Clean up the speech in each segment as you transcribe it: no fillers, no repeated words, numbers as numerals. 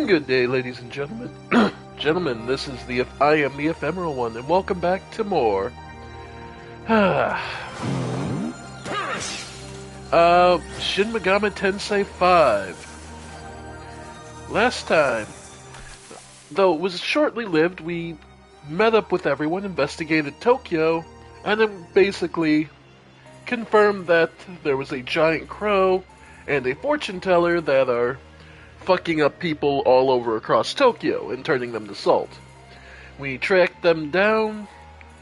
Good day, ladies and gentlemen. Gentlemen, this is I am the Ephemeral One, and welcome back to more. Shin Megami Tensei 5. Last time, though it was shortly lived, we met up with everyone, investigated Tokyo, and then basically confirmed that there was a giant crow and a fortune teller that are fucking up people all over across Tokyo and turning them to salt. We tracked them down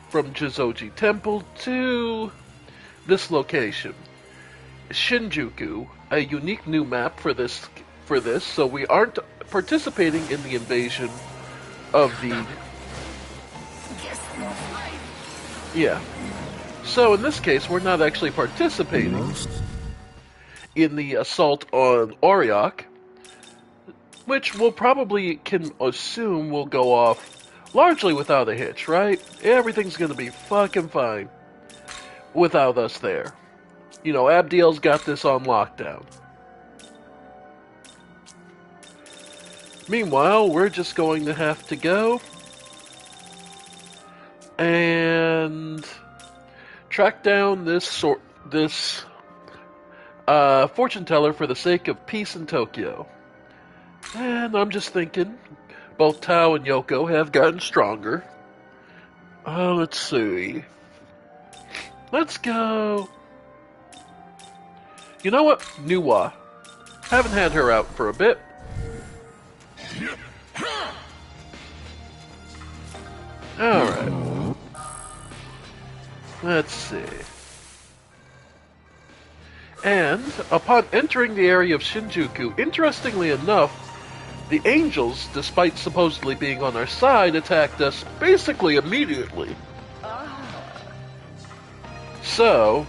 from Jizoji Temple to this location, Shinjuku, a unique new map for this, so we aren't participating in the invasion of the... Yeah. So in this case, we're not actually participating in the assault on Auriok, which we'll probably can assume will go off largely without a hitch, right? Everything's gonna be fucking fine without us there. You know, Abdiel's got this on lockdown. Meanwhile, we're just going to have to go and track down this fortune teller for the sake of peace in Tokyo. And I'm just thinking, both Tao and Yoko have gotten stronger. Let's see. Let's go. You know what? Nuwa. Haven't had her out for a bit. Alright. Let's see. And, upon entering the area of Shinjuku, interestingly enough, the angels, despite supposedly being on our side, attacked us basically immediately. So,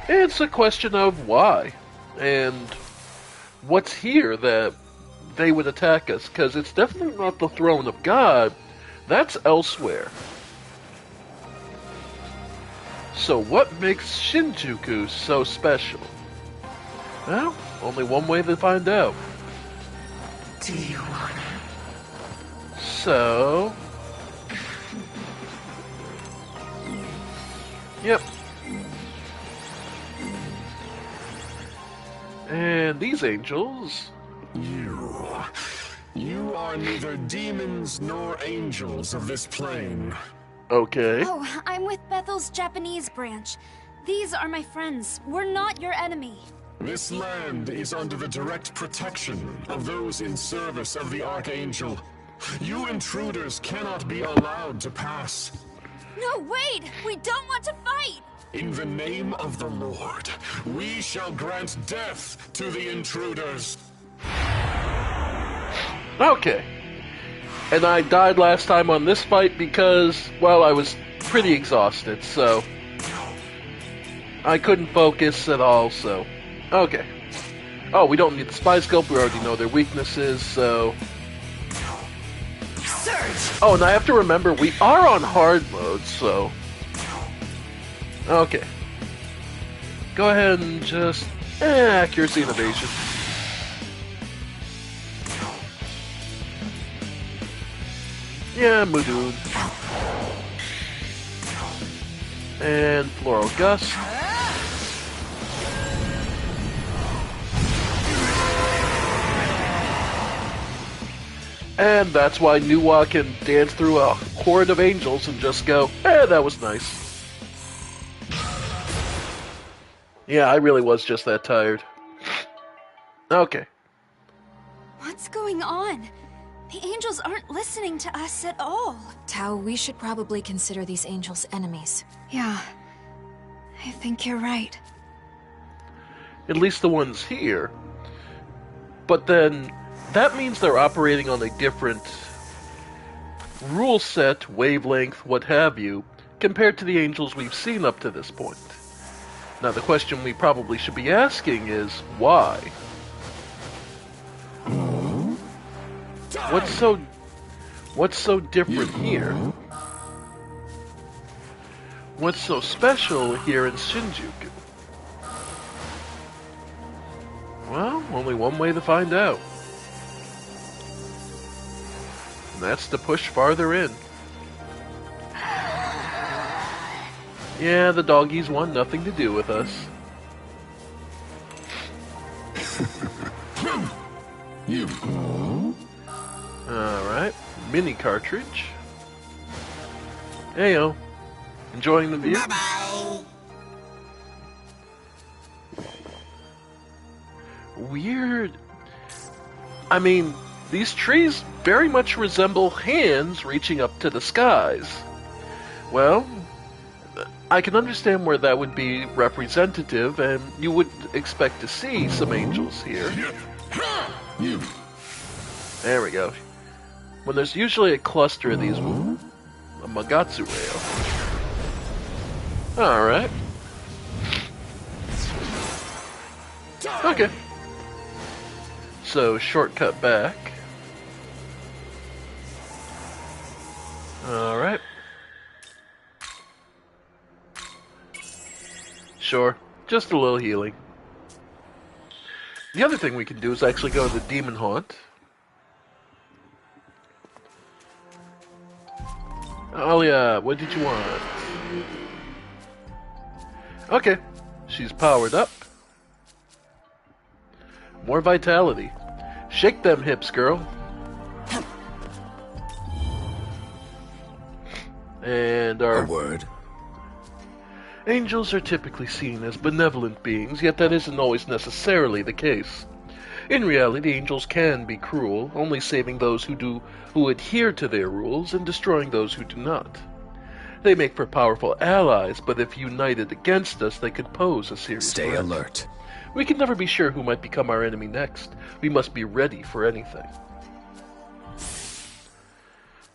it's a question of why, and what's here that they would attack us, because it's definitely not the throne of God, that's elsewhere. So what makes Shinjuku so special? Well, only one way to find out. Do you wanna? So... Yep. And these angels... You are neither demons nor angels of this plane. Okay. Oh, I'm with Bethel's Japanese branch. These are my friends. We're not your enemy. This land is under the direct protection of those in service of the Archangel. You intruders cannot be allowed to pass. No, wait! We don't want to fight! In the name of the Lord, we shall grant death to the intruders. Okay. And I died last time on this fight because, well, I was pretty exhausted, so... I couldn't focus at all, so... Okay. Oh, we don't need the spy scope, we already know their weaknesses, so... Surge! Oh, and I have to remember, we are on hard mode, so... Okay. Go ahead and just... accuracy and evasion. Yeah, Mudoon. And Floral Gust. And that's why Nuwa can dance through a horde of angels and just go, that was nice. Yeah, I really was just that tired. Okay. What's going on? The angels aren't listening to us at all. Tao, we should probably consider these angels enemies. Yeah, I think you're right. At least the ones here. But then, that means they're operating on a different rule set, wavelength, what have you, compared to the angels we've seen up to this point. Now the question we probably should be asking is, why? What's so different here? What's so special here in Shinjuku? Well, only one way to find out. And that's to push farther in. Yeah, the doggies want nothing to do with us. Alright, mini cartridge. Heyo. Enjoying the view? Bye-bye. Weird. I mean, these trees very much resemble hands reaching up to the skies. Well, I can understand where that would be representative, and you would expect to see some angels here. There we go. When there's usually a cluster of these, a Magatsu rail. Alright. Okay. So, shortcut back. Alright. Sure, just a little healing. The other thing we can do is actually go to the Demon Haunt. Alia, what did you want? Okay, she's powered up. More vitality. Shake them hips, girl. And our... A word. Angels are typically seen as benevolent beings, yet that isn't always necessarily the case. In reality, angels can be cruel, only saving those who adhere to their rules and destroying those who do not. They make for powerful allies, but if united against us, they could pose a serious Stay threat. alert. We can never be sure who might become our enemy next. We must be ready for anything.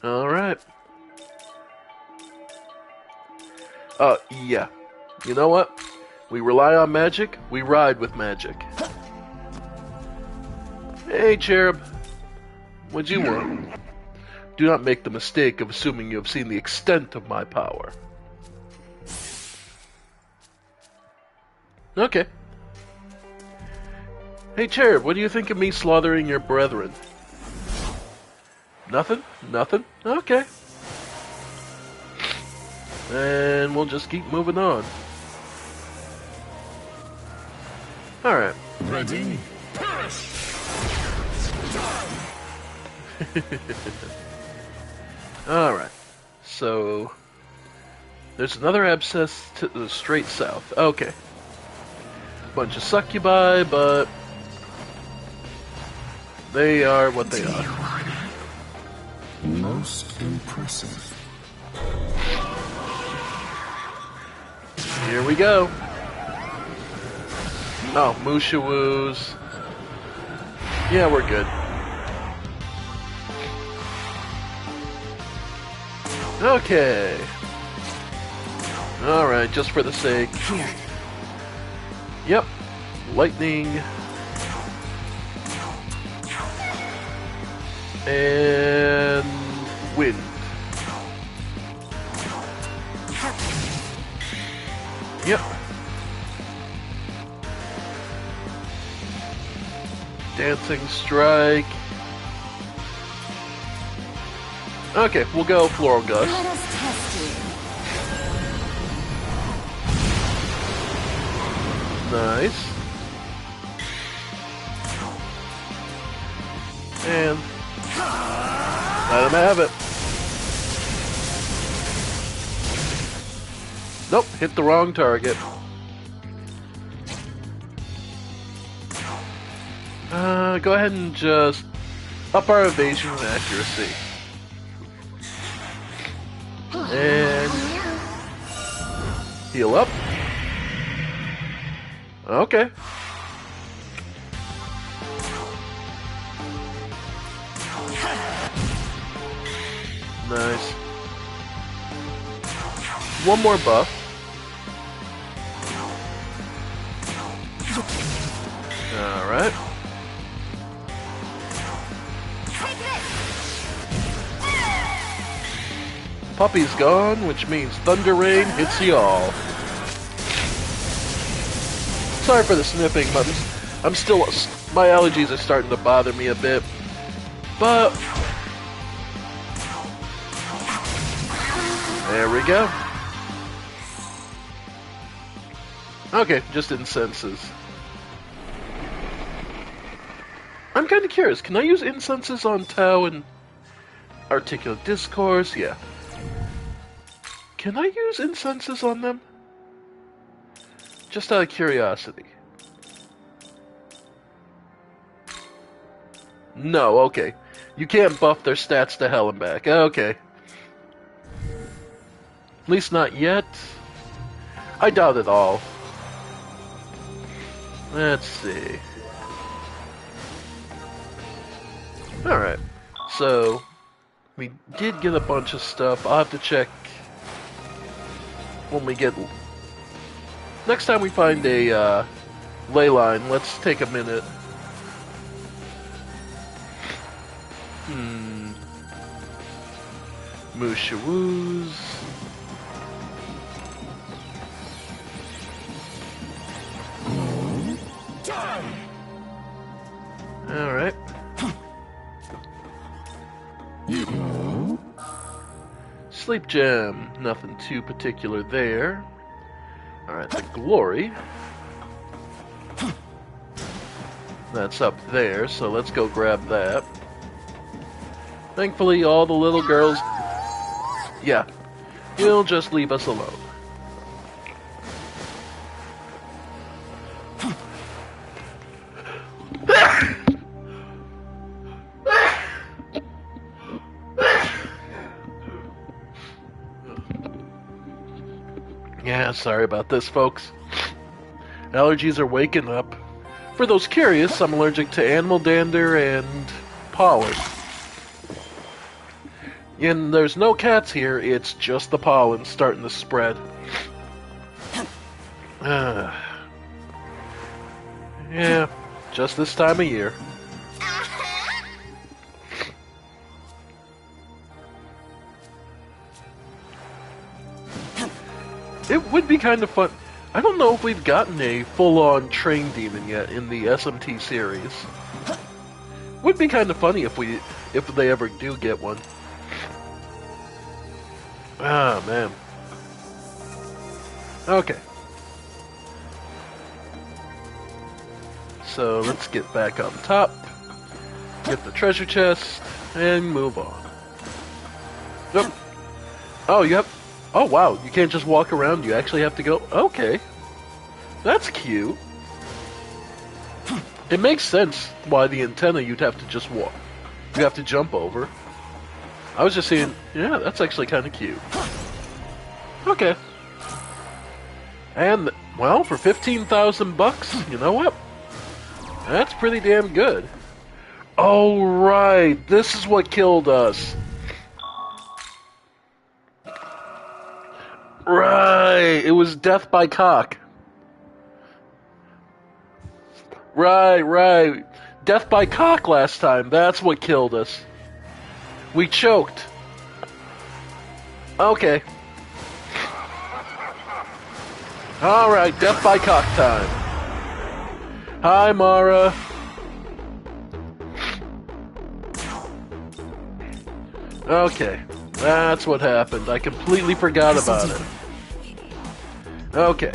Alright. Yeah. You know what? We rely on magic, we ride with magic. Hey, Cherub. What'd you want? Do not make the mistake of assuming you have seen the extent of my power. Okay. Hey, Cherub, what do you think of me slaughtering your brethren? Nothing? Nothing? Okay. And we'll just keep moving on. Alright. Ready? Alright. So, there's another abscess to the straight south. Okay. Bunch of succubi, but they are what they are. Most impressive. Here we go. Oh, Mushawoos. Yeah, we're good. Okay. Alright, just for the sake. Here. Yep. Lightning. And wind. Yep. Dancing strike. Okay, we'll go floral gust. Let us test you. Nice. And let him have it. Nope, hit the wrong target. Go ahead and just up our evasion and accuracy. And heal up. Okay. Nice. One more buff. Alright. Puppy's gone, which means Thunder Rain hits y'all. Sorry for the sniffing, but I'm still My allergies are starting to bother me a bit. But there we go. Okay, just incenses. I'm kind of curious, can I use incenses on Tau and Articulate Discourse? Yeah. Can I use incenses on them? Just out of curiosity. No, okay. You can't buff their stats to hell and back. Okay. At least not yet. I doubt it all. Let's see. Alright. So, we did get a bunch of stuff. I'll have to check when we get... Next time we find a ley line, let's take a minute. Mushawoos. Alright. Sleep gem. Nothing too particular there. Alright, the glory. That's up there, so let's go grab that. Thankfully, all the little girls... Yeah, will just leave us alone. Yeah, sorry about this, folks. Allergies are waking up. For those curious, I'm allergic to animal dander and pollen. And there's no cats here, it's just the pollen starting to spread. Yeah, just this time of year. It would be kind of fun. I don't know if we've gotten a full-on train demon yet in the SMT series. Would be kind of funny if they ever do get one. Ah, man. Okay. So let's get back on top, get the treasure chest, and move on. Yep. Oh, you have... Oh, wow. You can't just walk around. You actually have to go... Okay. That's cute. It makes sense why the antenna you'd have to just walk. You have to jump over. I was just saying, yeah, that's actually kind of cute. Okay. And, well, for 15,000 bucks, you know what? That's pretty damn good. Oh, right. This is what killed us. Right. It was death by cock. Right. Death by cock last time. That's what killed us. We choked. Okay. Alright, death by cock time. Hi, Mara. Okay, that's what happened. I completely forgot about it. Okay.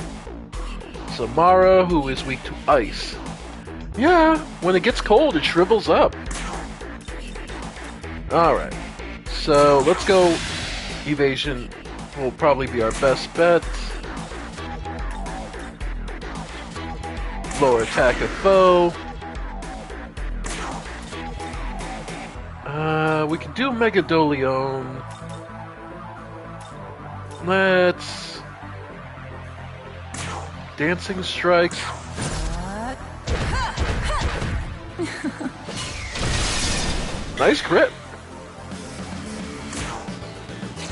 So Mara, who is weak to ice. Yeah, when it gets cold, it shrivels up. Alright. So, let's go. Evasion will probably be our best bet. Lower attack of foe. We can do Megadolion. Let's... Dancing Strikes. Nice crit.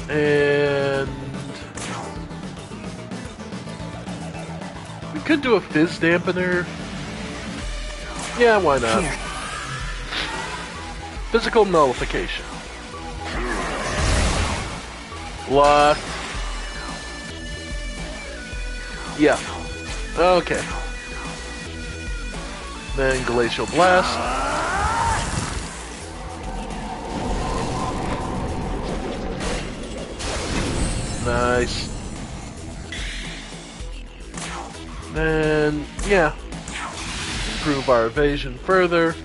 And... we could do a Fizz Dampener. Yeah, why not? Here. Physical Nullification. Locked. Yeah. Okay. Then Glacial Blast. Nice. Then, yeah. Improve our evasion further.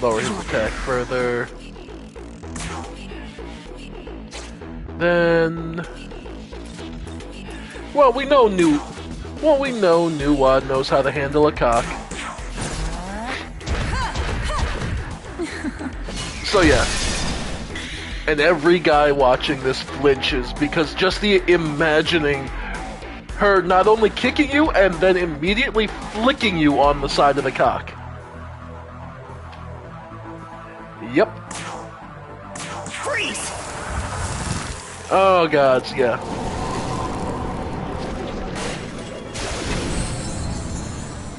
Lower his attack further. Then... Well, we know Nuwad knows how to handle a cock. So yeah. And every guy watching this flinches because just the imagining her not only kicking you and then immediately flicking you on the side of the cock. Yep. Freeze! Oh gods, yeah.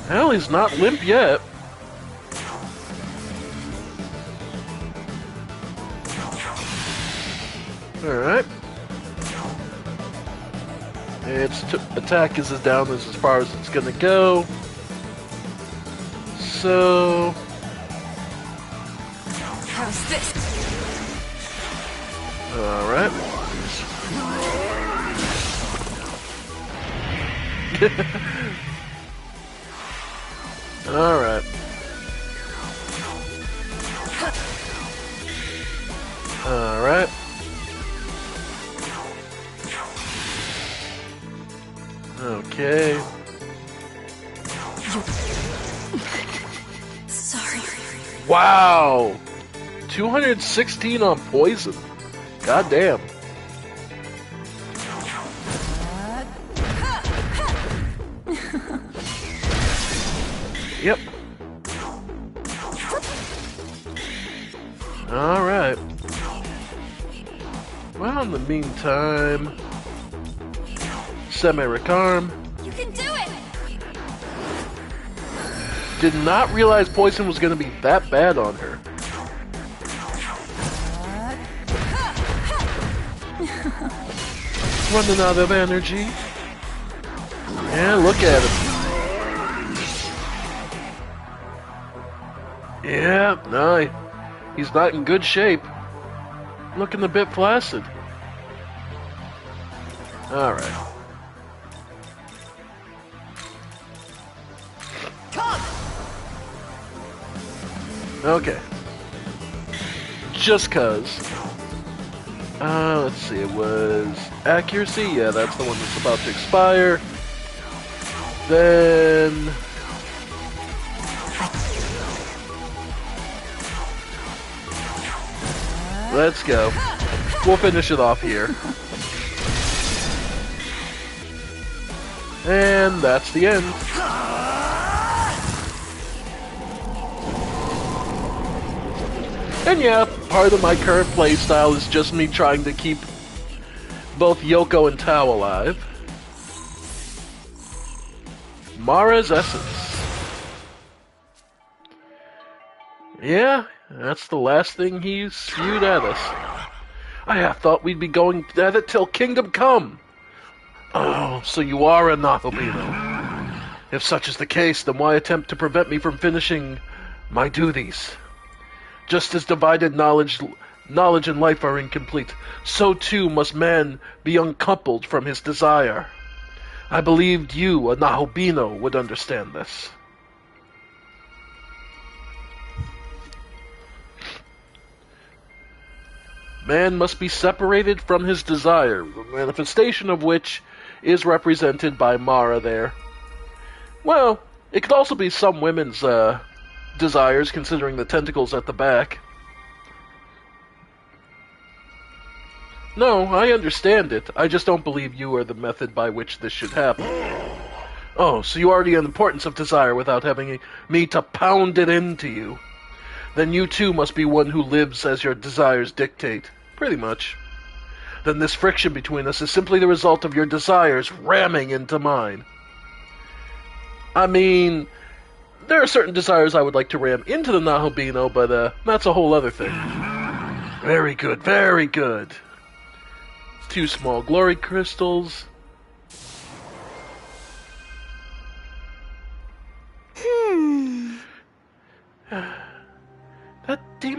Hell, he's not limp yet. Alright. Its attack is as down as far as it's gonna go. So... How's this? Alright. Alright. Alright. Okay. Sorry. Wow! 216 on poison. God damn. Yep. Alright. Well, in the meantime... Semi-Recarm. You can do it! Did not realize poison was going to be that bad on her. Running out of energy. Yeah, look at him. Yeah, no, he's not in good shape. Looking a bit flaccid. Alright. Okay. Just cause. Let's see, it was accuracy? Yeah, that's the one that's about to expire. Then... Let's go. We'll finish it off here. And that's the end. And yeah, part of my current playstyle is just me trying to keep both Yoko and Tao alive. Mara's Essence. Yeah, that's the last thing he's spewed at us. I thought we'd be going at it till Kingdom Come. Oh, so you are a Nahobino. If such is the case, then why attempt to prevent me from finishing my duties? Just as divided knowledge and life are incomplete, so too must man be uncoupled from his desire. I believed you, a Nahobino, would understand this. Man must be separated from his desire, the manifestation of which is represented by Mara there. Well, it could also be some women's desires, considering the tentacles at the back. No, I understand it. I just don't believe you are the method by which this should happen. Oh, so you already know the importance of desire without having me to pound it into you. Then you too must be one who lives as your desires dictate. Pretty much. Then this friction between us is simply the result of your desires ramming into mine. I mean, there are certain desires I would like to ram into the Nahobino, but that's a whole other thing. Very good, very good. 2 small glory crystals.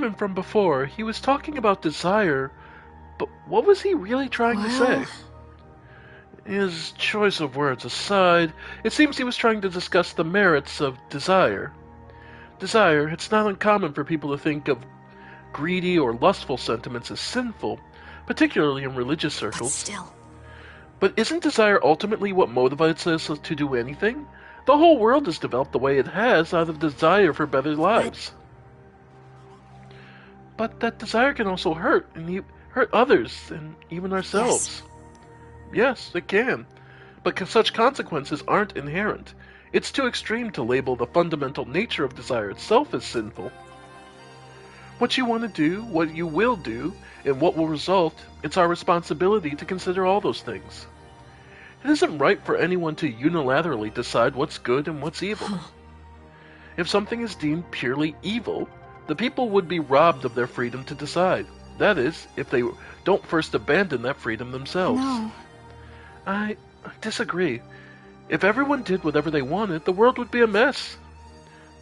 Simon from before, he was talking about desire, but what was he really trying to say? His choice of words aside, it seems he was trying to discuss the merits of desire. Desire, it's not uncommon for people to think of greedy or lustful sentiments as sinful, particularly in religious circles. Still. But isn't desire ultimately what motivates us to do anything? The whole world is developed the way it has out of desire for better lives. But that desire can also hurt, and hurt others, and even ourselves. Yes, it can. But such consequences aren't inherent. It's too extreme to label the fundamental nature of desire itself as sinful. What you want to do, what you will do, and what will result, it's our responsibility to consider all those things. It isn't right for anyone to unilaterally decide what's good and what's evil. If something is deemed purely evil, the people would be robbed of their freedom to decide. That is, if they don't first abandon that freedom themselves. No. I disagree. If everyone did whatever they wanted, the world would be a mess.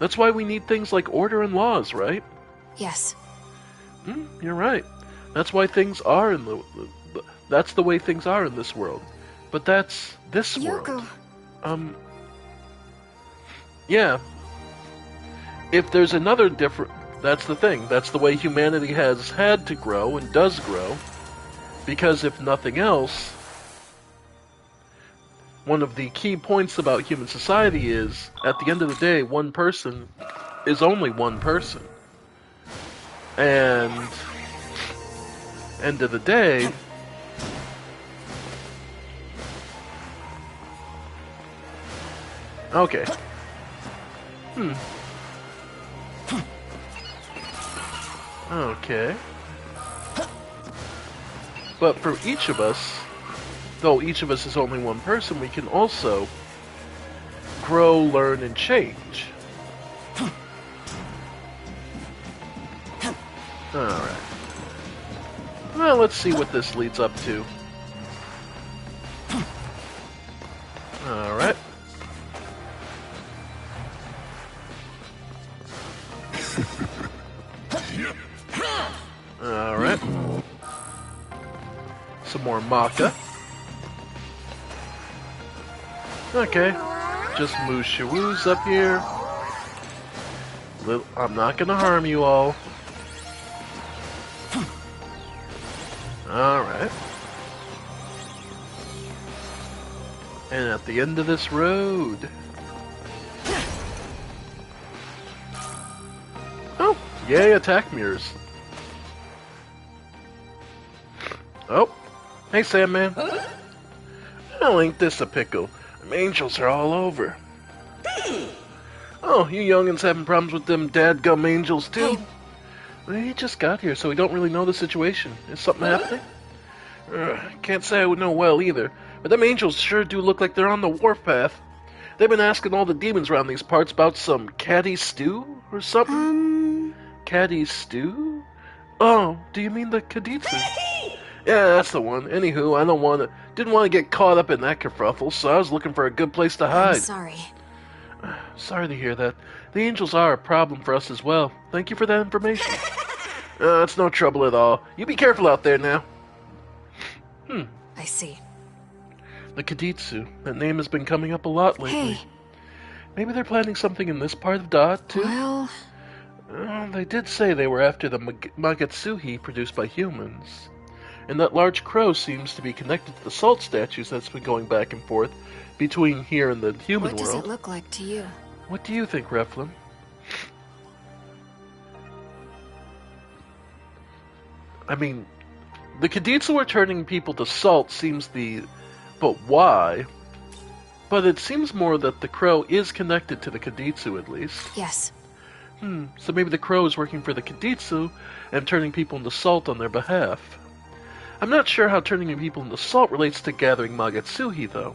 That's why we need things like order and laws, right? Yes. You're right. That's why things are that's the way things are in this world. But that's this world. Yeah. If there's another different... That's the thing. That's the way humanity has had to grow and does grow. Because if nothing else, one of the key points about human society is, at the end of the day, one person is only one person. And... end of the day... Okay. Okay. But for each of us, though each of us is only one person, we can also grow, learn, and change. Alright. Well, let's see what this leads up to. Alright. Alright. Some more maca. Okay. Just moo shawoos up here. I'm not gonna harm you all. Alright. And at the end of this road... Oh! Yay, attack mirrors. Oh! Hey, Sandman. Well, ain't this a pickle? Them angels are all over. Oh, you youngins having problems with them dadgum angels, too? Hey. Well, he just got here, so we don't really know the situation. Is something happening? Can't say I would know well, either. But them angels sure do look like they're on the warpath. They've been asking all the demons around these parts about some catty stew or something? Catty stew? Oh, do you mean the Kaditsu? Yeah, that's the one. Anywho, didn't want to get caught up in that kerfuffle, so I was looking for a good place to hide. I'm sorry. Sorry to hear that. The angels are a problem for us as well. Thank you for that information. It's no trouble at all. You be careful out there now. I see. The Kaditsu. That name has been coming up a lot lately. Hey. Maybe they're planning something in this part of Dot, too? Well... They did say they were after the Magatsuhi produced by humans. And that large crow seems to be connected to the salt statues that's been going back and forth between here and the human What world. does it look like to you? What do you think, Reflin? I mean, the Kaditsu are turning people to salt seems but why? But it seems more that the crow is connected to the Kaditsu, at least. Yes. So maybe the crow is working for the Kaditsu and turning people into salt on their behalf. I'm not sure how turning people into salt relates to gathering Magatsuhi, though.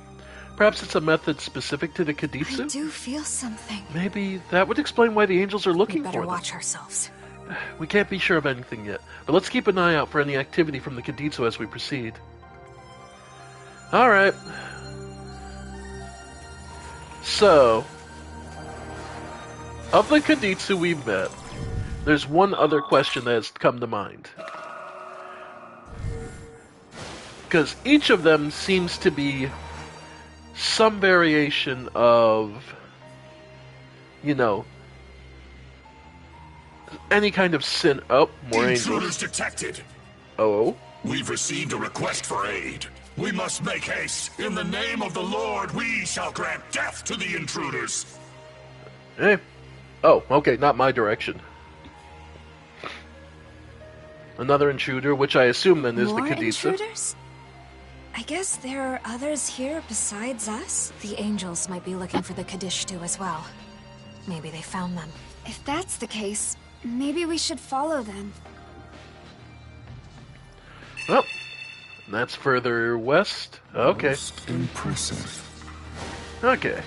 Perhaps it's a method specific to the Kaditsu? I do feel something. Maybe that would explain why the angels are We looking better for watch them. ourselves. We can't be sure of anything yet, but let's keep an eye out for any activity from the Kaditsu as we proceed. Alright. So, of the Kaditsu we've met, there's one other question that has come to mind. Because each of them seems to be some variation of, you know, any kind of sin. Oh, more angels. Intruders detected. Oh? We've received a request for aid. We must make haste. In the name of the Lord, we shall grant death to the intruders. Eh. Oh, okay, not my direction. Another intruder, which I assume then is More the Kadisa. intruders? I guess there are others here besides us? The angels might be looking for the Kadishtu as well. Maybe they found them. If that's the case, maybe we should follow them. Well, that's further west. Okay. Most impressive. Okay.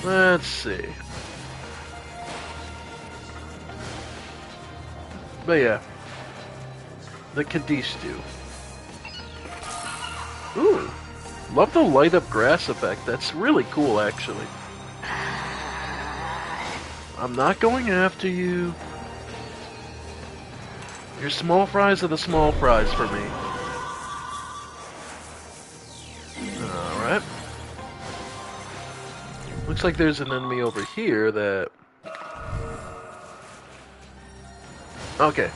Let's see. But yeah. The Kadishtu. Ooh. Love the light up grass effect. That's really cool, actually. I'm not going after you. Your small fries are the small fries for me. Alright. Looks like there's an enemy over here that... Okay.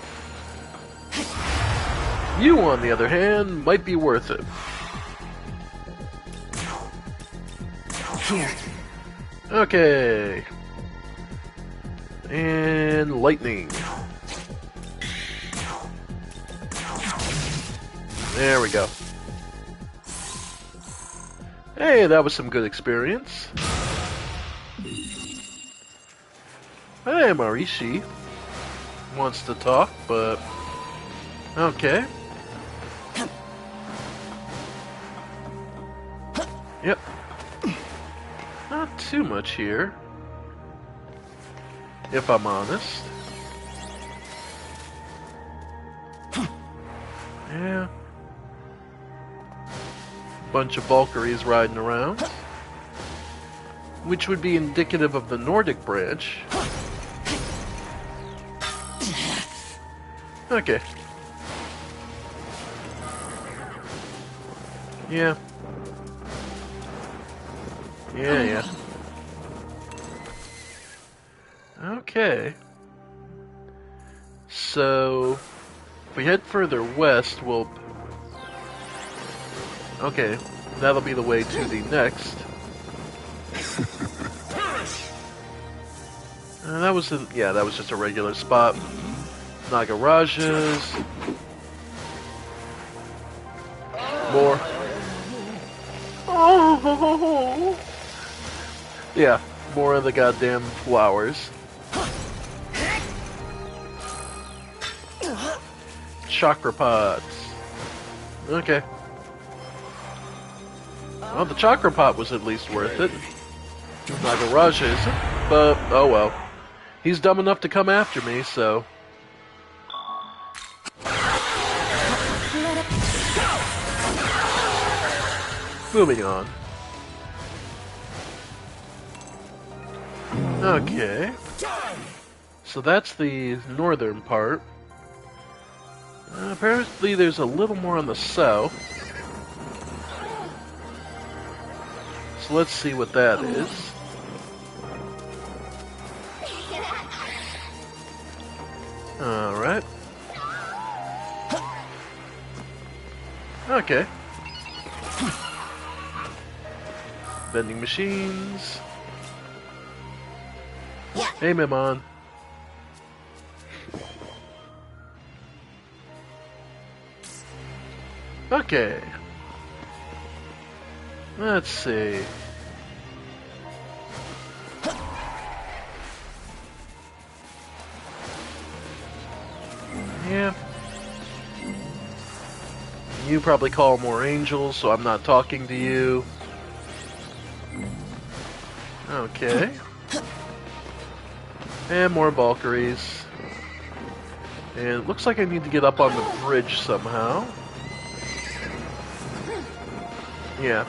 You, on the other hand, might be worth it. Here. Okay. And lightning. There we go. Hey, that was some good experience. Hey, Marishi wants to talk, but okay. Yep. Not too much here, if I'm honest. Yeah. Bunch of Valkyries riding around, which would be indicative of the Nordic branch. Okay. Yeah. Yeah. Okay. So, if we head further west, we'll... Okay, that'll be the way to the next. That was that was just a regular spot. Nagarajas. More. Oh. Yeah, more of the goddamn flowers. Chakra pods. Okay. Well, the chakra pot was at least worth it. Nagaraja isn't, but oh well. He's dumb enough to come after me, so... Moving on. Okay. So that's the northern part. Apparently there's a little more on the south. So let's see what that is. Alright. Okay. Vending machines. Hey, Mimon. Okay. Let's see. Yeah. You probably call more angels, so I'm not talking to you. Okay. And more Valkyries. And it looks like I need to get up on the bridge somehow. Yeah.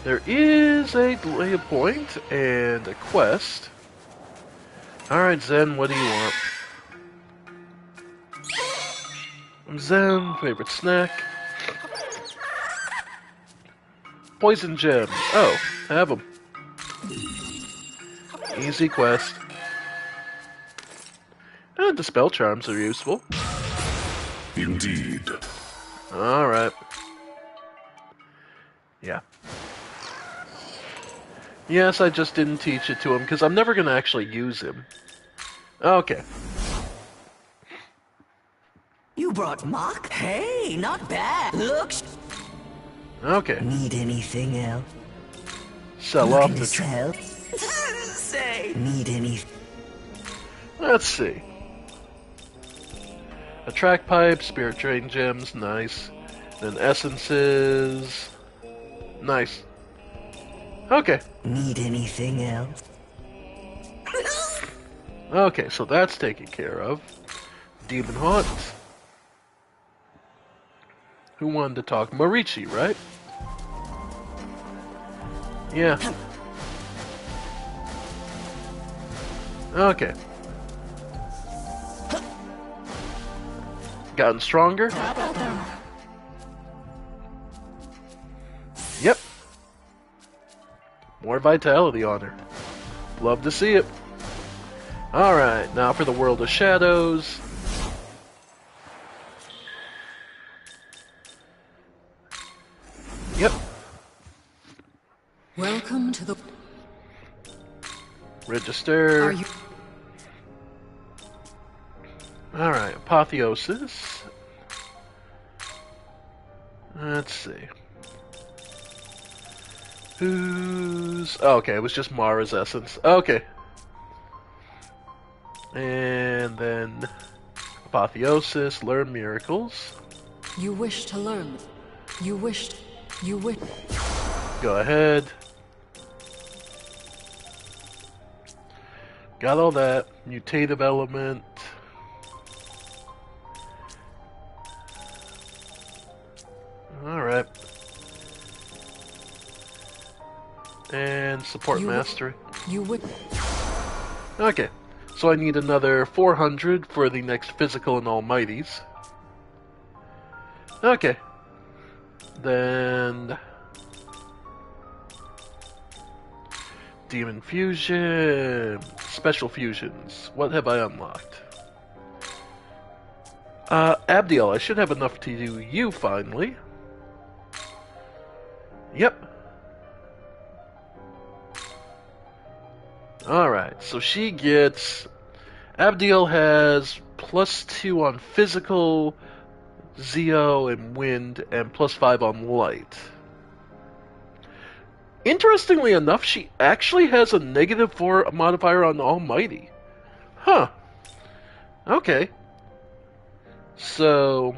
There is a delay point and a quest. Alright, Zen, what do you want? Zen, favorite snack. Poison gem. Oh, have them. Easy quest. And the spell charms are useful. Indeed. Alright. Yeah. Yes, I just didn't teach it to him because I'm never going to actually use him. Okay. You brought Mock? Hey, not bad. Looks. Okay. Need anything else? Sell off Looking to the... sell? Say. Need anything? Let's see. Attract pipe, spirit drain gems, nice. Then essences. Nice. Okay. Need anything else? Okay, so that's taken care of. Demon Haunt. Who wanted to talk? Morichi, right? Yeah. Okay. Gotten stronger? Yep. More vitality on her. Love to see it. Alright, now for the World of Shadows. Yep. Welcome to the... Register. Are you... Alright, Apotheosis. Let's see. Who's... Oh, okay, it was just Mara's essence. Okay. And then... Apotheosis, learn miracles. You wish to learn. You wished... You wish... Go ahead. Got all that. Mutative element. Alright. And support You- mastery. You wish... Okay. So I need another 400 for the next physical and almighties. Okay. Then... Demon Fusion. Special fusions. What have I unlocked? Abdiel, I should have enough to do you finally. Yep. Alright, so she gets... Abdiel has +2 on physical, Zeo, and wind, and +5 on light. Interestingly enough, she actually has a -4 modifier on Almighty. Huh. Okay. So...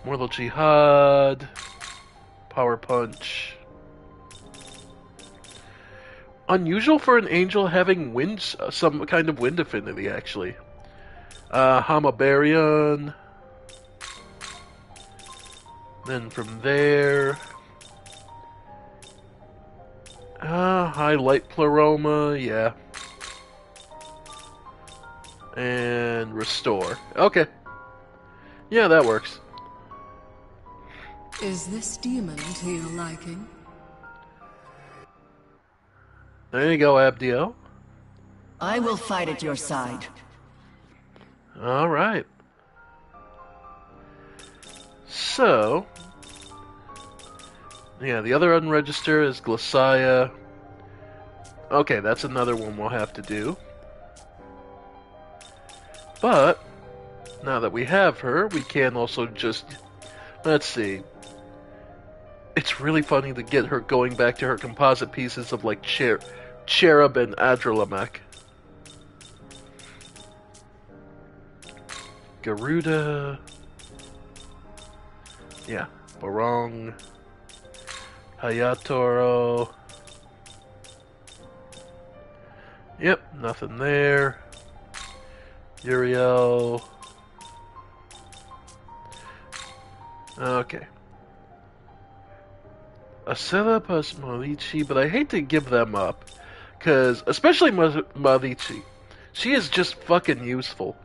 Mortal Jihad... Power Punch... Unusual for an angel having wind, some kind of wind affinity, actually. Hamabarion. Then from there... Highlight Pleroma, yeah. And Restore. Okay. Yeah, that works. Is this demon to your liking? There you go, Abdiel. I will fight at your side. Alright. So... Yeah, the other unregistered is Glacia. Okay, that's another one we'll have to do. But, now that we have her, we can also just... Let's see. It's really funny to get her going back to her composite pieces of, like, Cherub and Adralamek. Garuda... Yeah, Barong... Hayatoro... Yep, nothing there. Uriel... Okay. a setup as Marichi, but I hate to give them up. Because, especially Marichi, she is just fucking useful.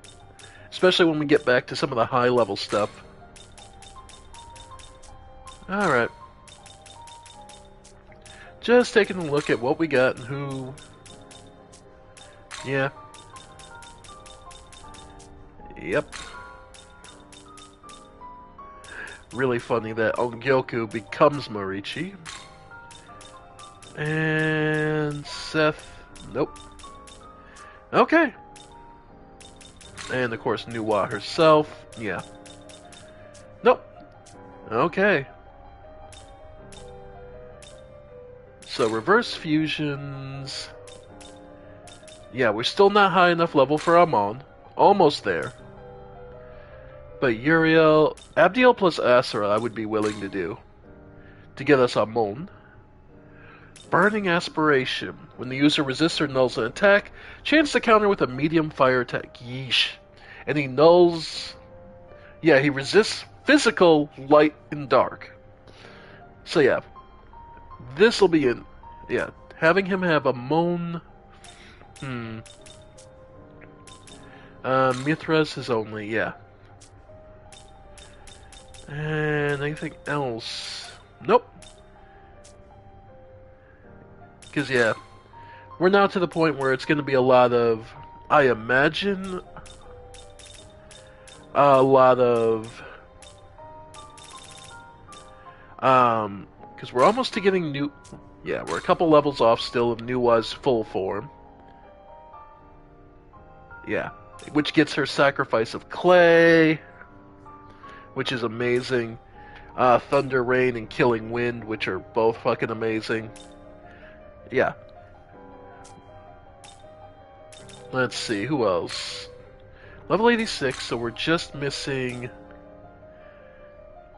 Especially when we get back to some of the high level stuff. Alright. Just taking a look at what we got and who... Yeah. Yep. Really funny that Ongyoku becomes Marichi. And Seth... Nope. Okay. And of course Nuwa herself. Yeah. Nope. Okay. So reverse fusions... Yeah, we're still not high enough level for Amon. Almost there. But Uriel, Abdiel plus Asura I would be willing to do. To get us Amon. Burning Aspiration. When the user resists or nulls an attack, chance to counter with a medium fire attack. Yeesh. And he nulls... Yeah, he resists physical, light, and dark. So yeah. This'll be in... Yeah. Having him have Amon... Mithras is only... Yeah. And anything else? Nope. Because, yeah, we're now to the point where it's going to be a lot of, I imagine, a lot of, because we're almost to getting new, yeah, we're a couple levels off still of Nuwa's full form. Yeah, which gets her Sacrifice of Clay, which is amazing. Thunder Rain and Killing Wind, which are both fucking amazing. Yeah. Let's see, who else? Level 86, so we're just missing...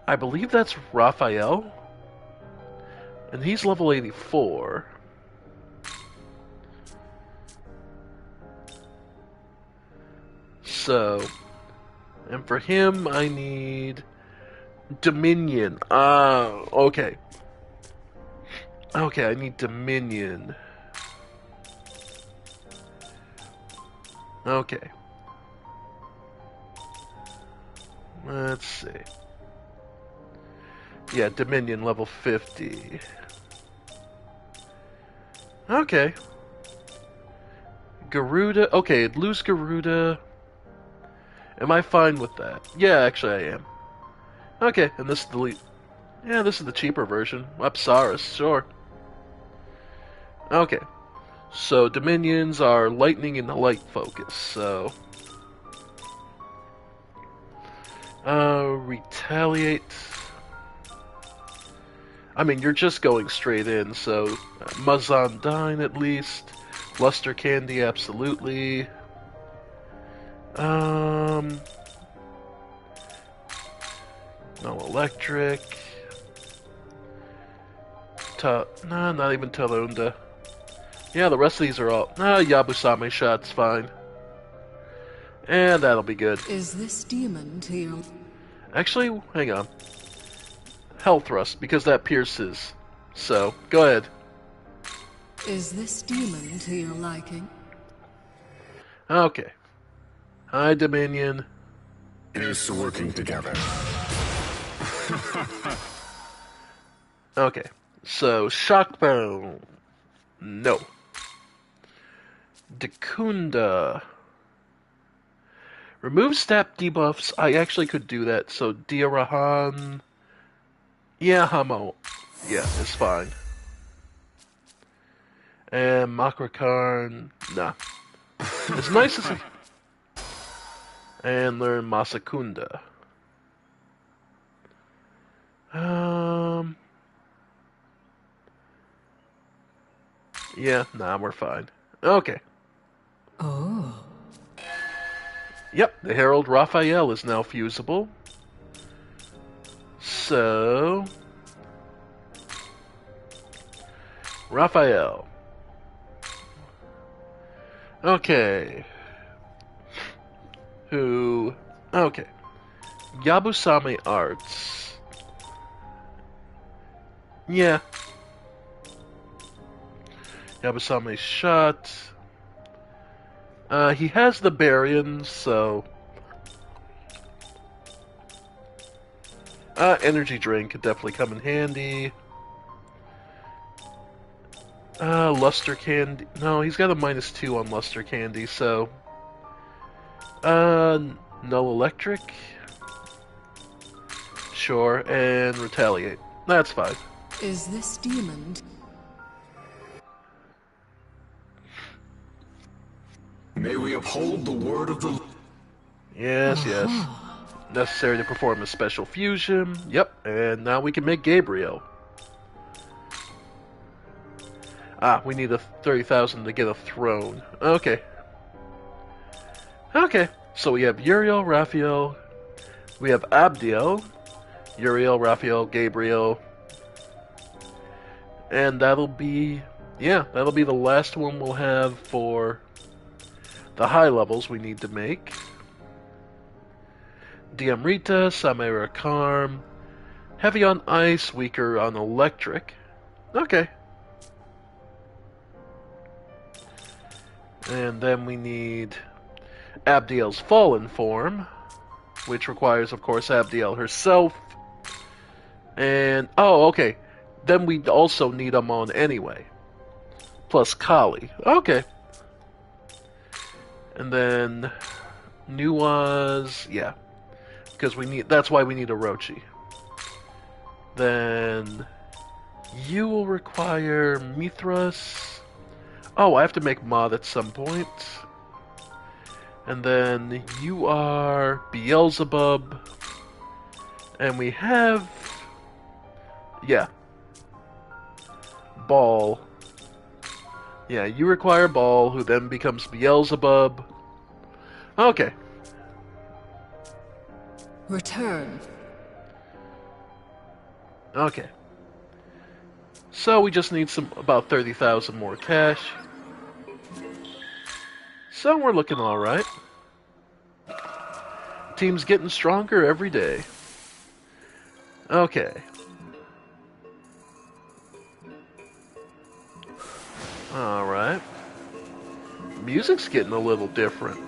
I believe that's Raphael. And he's level 84. So... And for him, I need... Dominion. Okay. Okay, I need Dominion. Okay. Let's see. Yeah, Dominion level 50. Okay. Garuda. Okay, lose Garuda. Am I fine with that? Yeah, actually I am. Okay, and this is the yeah, this is the cheaper version. Apsaris, sure. Okay. So Dominions are lightning and light focus, so retaliate. I mean, you're just going straight in, so Mazandine at least. Luster Candy, absolutely. No electric. Nah, not even Talunda. Yeah, the rest of these are all... Yabusame shot's fine. And that'll be good. Is this demon to your... Actually, hang on. Hell Thrust, because that pierces. So, go ahead. Is this demon to your liking? Okay. Hi, Dominion. Is working together. Okay. So, Shockbone. No. Dekunda. Remove stat debuffs. I actually could do that. So, Diarahan. Yeah, Hamo. Yeah, it's fine. And Makrakarn. Nah. As nice as... And learn Masakunda. Yeah, nah, we're fine. Okay. Oh. Yep, the Herald Raphael is now fusible. So... Raphael. Okay. Who... Okay. Yabusame Arts. Yeah. Yabusame's shot. He has the Barian, so... energy drink could definitely come in handy. Luster Candy. No, he's got a -2 on Luster Candy, so... no electric? Sure, and retaliate. That's fine. Is this demon? May we uphold the word of the... Yes, yes. Necessary to perform a special fusion. Yep, and now we can make Gabriel. We need a 30,000 to get a throne. Okay. Okay, so we have Uriel, Raphael, we have Abdiel, Uriel, Raphael, Gabriel, and that'll be, yeah, that'll be the last one we'll have for the high levels we need to make. Diamrita, Samira Karm, heavy on ice, weaker on electric. Okay. And then we need Abdiel's fallen form, which requires, of course, Abdiel herself. And, oh, okay. Then we also need Amon anyway. Plus Kali. Okay. And then Nuaz, yeah. Because we need, that's why we need Orochi. Then you will require Mithras. Oh, I have to make Mod at some point. And then you are Beelzebub. And we have... yeah. Ball. Yeah, you require Ball, who then becomes Beelzebub. Okay. Return. Okay. So we just need about 30,000 more cash. So we're looking alright. Team's getting stronger every day. Okay. Alright. Music's getting a little different.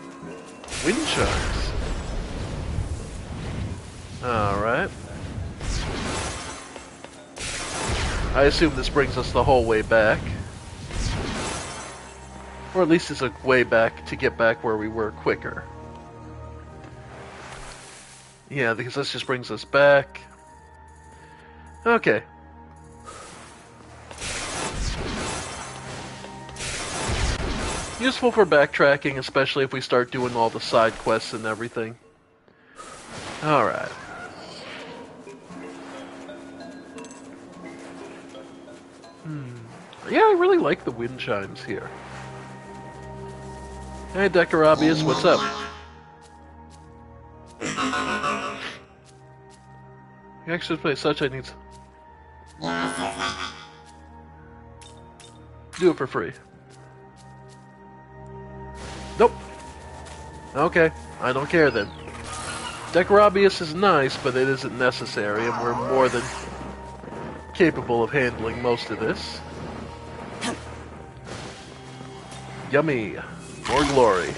Wind chimes. Alright. I assume this brings us the whole way back. Or at least it's a way back to get back where we were quicker. Yeah, because this just brings us back. Okay. Useful for backtracking, especially if we start doing all the side quests and everything. Alright. Yeah, I really like the wind chimes here. Hey, Decarabius, what's up? You actually play such, I need... do it for free. Nope. Okay, I don't care then. Decarabius is nice, but it isn't necessary, and we're more than capable of handling most of this. Yummy. More glory.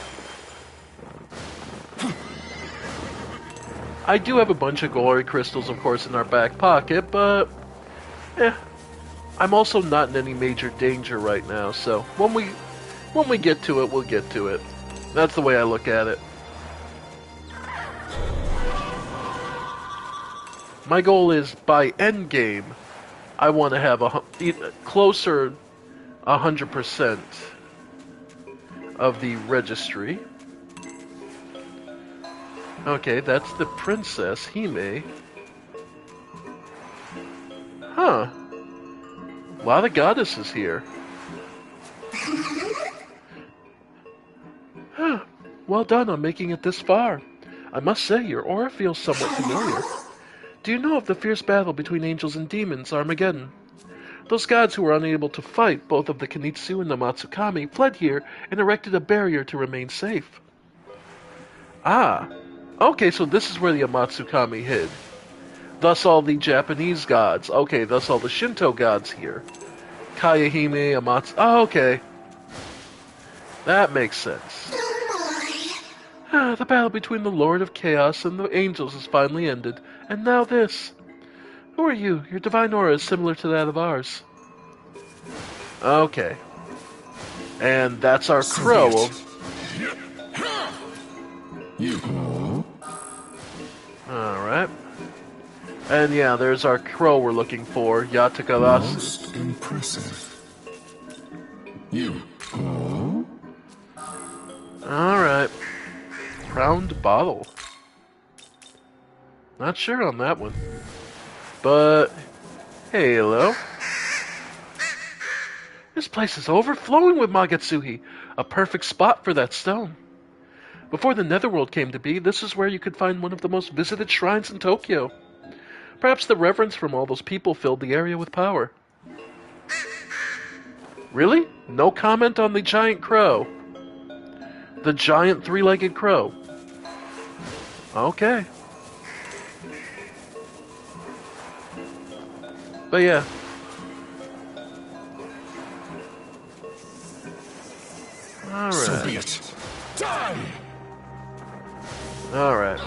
I do have a bunch of glory crystals, of course, in our back pocket, but... I'm also not in any major danger right now, so when we get to it, we'll get to it. That's the way I look at it. My goal is, by endgame, I want to have closer 100% of the registry. Okay, that's the Princess Hime. Huh. A lot of goddesses here. Well done on making it this far. I must say, your aura feels somewhat familiar. Do you know of the fierce battle between angels and demons, Armageddon? Those gods who were unable to fight both of the Kanitsu and the Matsukami fled here and erected a barrier to remain safe. Ah. Okay, so this is where the Amatsukami hid. Thus all the Japanese gods. Okay, thus all the Shinto gods here. Kayahime, Amatsu. Oh, okay. That makes sense. The battle between the Lord of Chaos and the angels has finally ended. And now this. Who are you? Your divine aura is similar to that of ours. Okay. And that's our crow. Alright. And yeah, there's our crow we're looking for, Yatakarasu. Most impressive. You. Alright. Crowned bottle. Not sure on that one. But, hey, hello. This place is overflowing with Magatsuhi. A perfect spot for that stone. Before the Netherworld came to be, this is where you could find one of the most visited shrines in Tokyo. Perhaps the reverence from all those people filled the area with power. Really? No comment on the giant crow. The giant three-legged crow. Okay. But yeah. Alright. So be it. Die! Alright.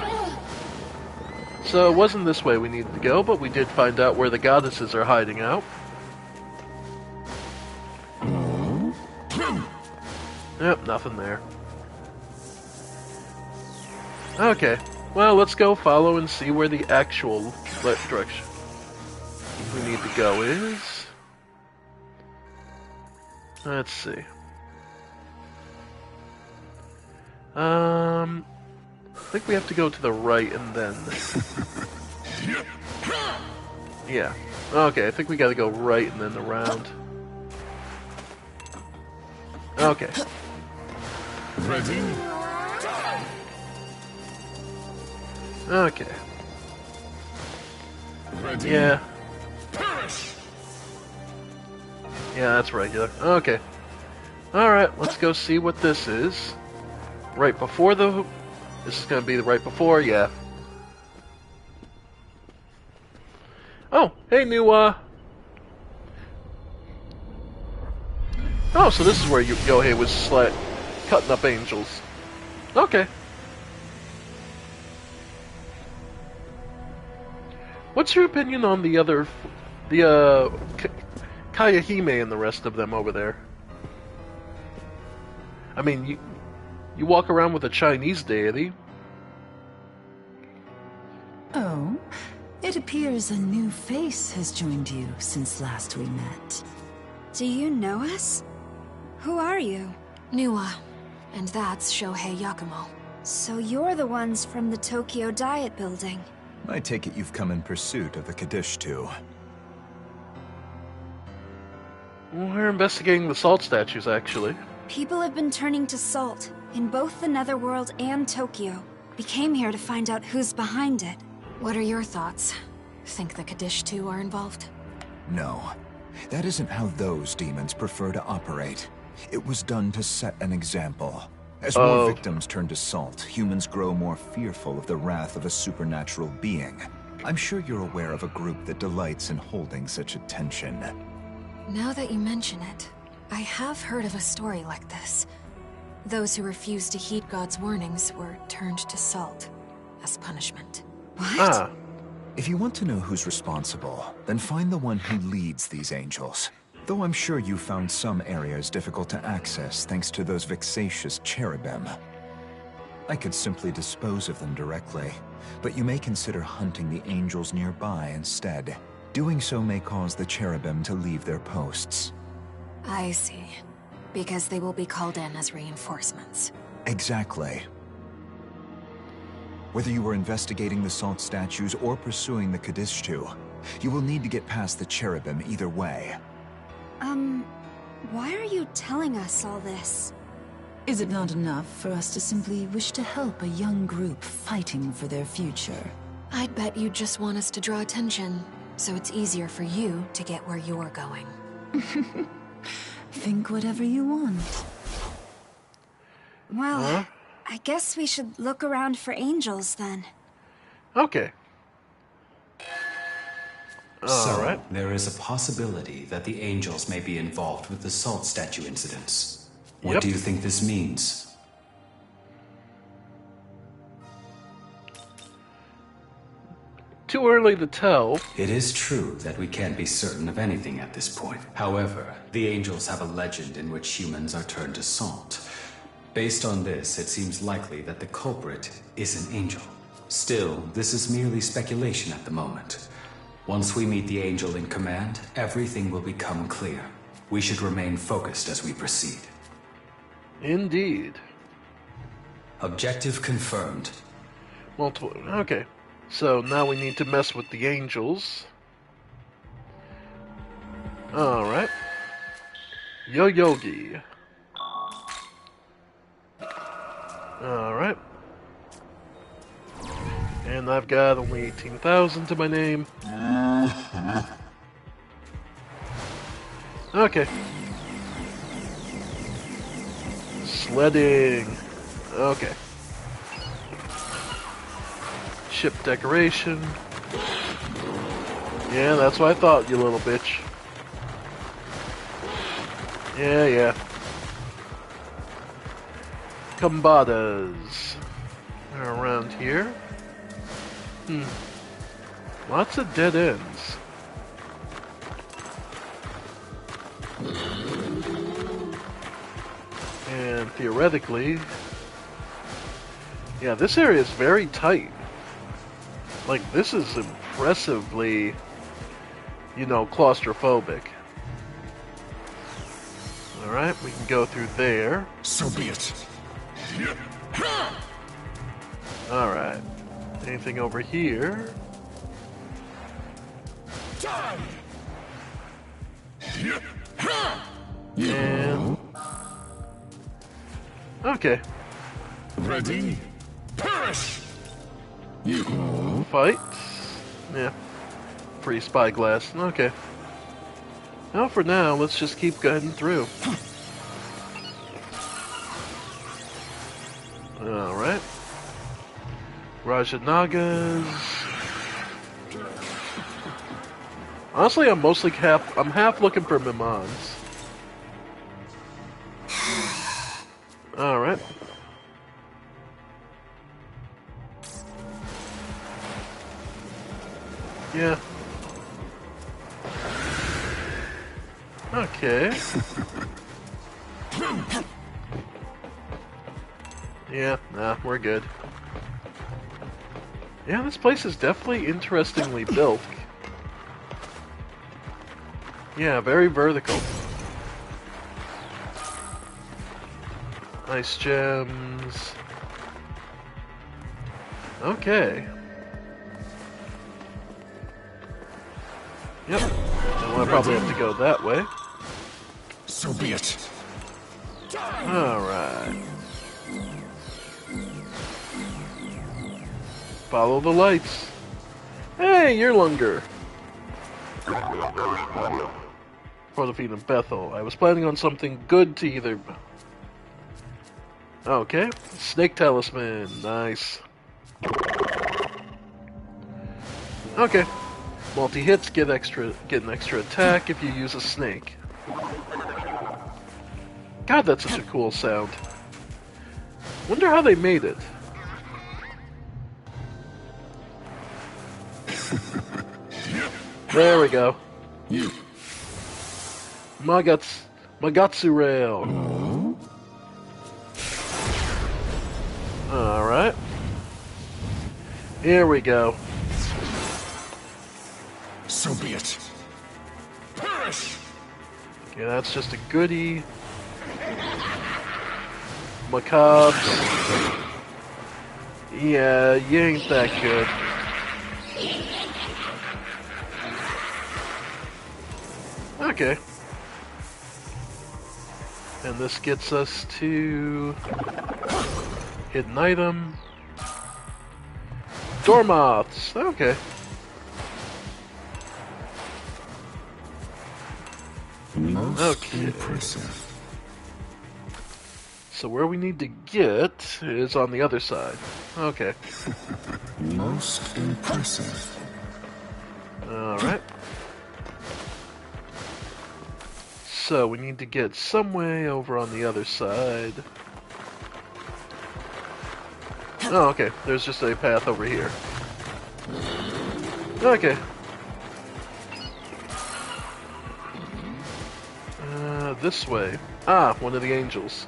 So it wasn't this way we needed to go, but we did find out where the goddesses are hiding out. Yep, nothing there. Okay. Well, let's go follow and see where the actual direction we need to go is. Let's see. I think we have to go to the right and then... Yeah. Okay, I think we gotta go right and then around. Okay. Ready? Okay. Ready? Yeah. Perish! Yeah, that's regular. Okay. Alright, let's go see what this is. Right before the... This is gonna be the right before, yeah. Oh, hey, new, Oh, so this is where Yohei was cutting up angels. Okay. What's your opinion on the other... Kayahime and the rest of them over there? I mean, you walk around with a Chinese deity. Oh, it appears a new face has joined you since last we met. Do you know us? Who are you? Nuwa. And that's Shohei Yakumo. So you're the ones from the Tokyo Diet Building. I take it you've come in pursuit of the Kadishtu. We're investigating the salt statues, actually. People have been turning to salt in both the Netherworld and Tokyo. We came here to find out who's behind it. What are your thoughts? Think the Kadishtu are involved? No. That isn't how those demons prefer to operate. It was done to set an example. As more victims turn to salt, humans grow more fearful of the wrath of a supernatural being. I'm sure you're aware of a group that delights in holding such attention. Now that you mention it, I have heard of a story like this. Those who refused to heed God's warnings were turned to salt as punishment. What? Ah. If you want to know who's responsible, then find the one who leads these angels. Though I'm sure you found some areas difficult to access thanks to those vexatious cherubim. I could simply dispose of them directly, but you may consider hunting the angels nearby instead. Doing so may cause the cherubim to leave their posts. I see. Because they will be called in as reinforcements. Exactly. Whether you were investigating the salt statues or pursuing the Kadishtu, you will need to get past the cherubim either way. Why are you telling us all this? Is it not enough for us to simply wish to help a young group fighting for their future? I'd bet you just want us to draw attention, so it's easier for you to get where you're going. Think whatever you want. Well, I guess we should look around for angels then. Okay. Alright. There is a possibility that the angels may be involved with the salt statue incidents. What Yep. do you think this means? Too early to tell. It is true that we can't be certain of anything at this point. However, the angels have a legend in which humans are turned to salt. Based on this, it seems likely that the culprit is an angel. Still, this is merely speculation at the moment. Once we meet the angel in command, everything will become clear. We should remain focused as we proceed. Indeed. Objective confirmed. Multiple. Okay. So now we need to mess with the angels. Alright. Yo-Yogi. Alright. And I've got only 18,000 to my name. Okay. Sledding. Okay. Ship decoration. Yeah, that's what I thought, you little bitch. Yeah. Combatas. Around here. Lots of dead ends. And theoretically... Yeah, this area is very tight. Like, this is impressively, claustrophobic. Alright, we can go through there. So be it. Alright. Anything over here? And... Okay. Ready? Perish! Fight? Yeah. Free spyglass. Okay. Well, for now, let's just keep going through. Alright. Rajanagas. Honestly, I'm half looking for Mimans. Alright. Yeah. Okay. Yeah, nah, we're good. Yeah, this place is definitely interestingly built. Yeah, very vertical. Nice gems. Okay. Yep. And we'll probably have to go that way. So be it. Alright. Follow the lights. Hey, you're Lunger. For the feet of Bethel. I was planning on something good to either... Okay. Snake Talisman. Nice. Okay. Multi-hits, get an extra attack if you use a snake. God, that's such a cool sound. Wonder how they made it. There we go. Magatsu Rail. Alright. Here we go. So be it. Perish! Okay, that's just a goodie. Macabres. Yeah, you ain't that good. Okay. And this gets us to... hidden item. Dormoths. Okay. Most impressive. So where we need to get is on the other side. Okay. Most impressive. Alright. So we need to get some way over on the other side. Oh, okay. There's just a path over here. Okay. This way. Ah, one of the angels.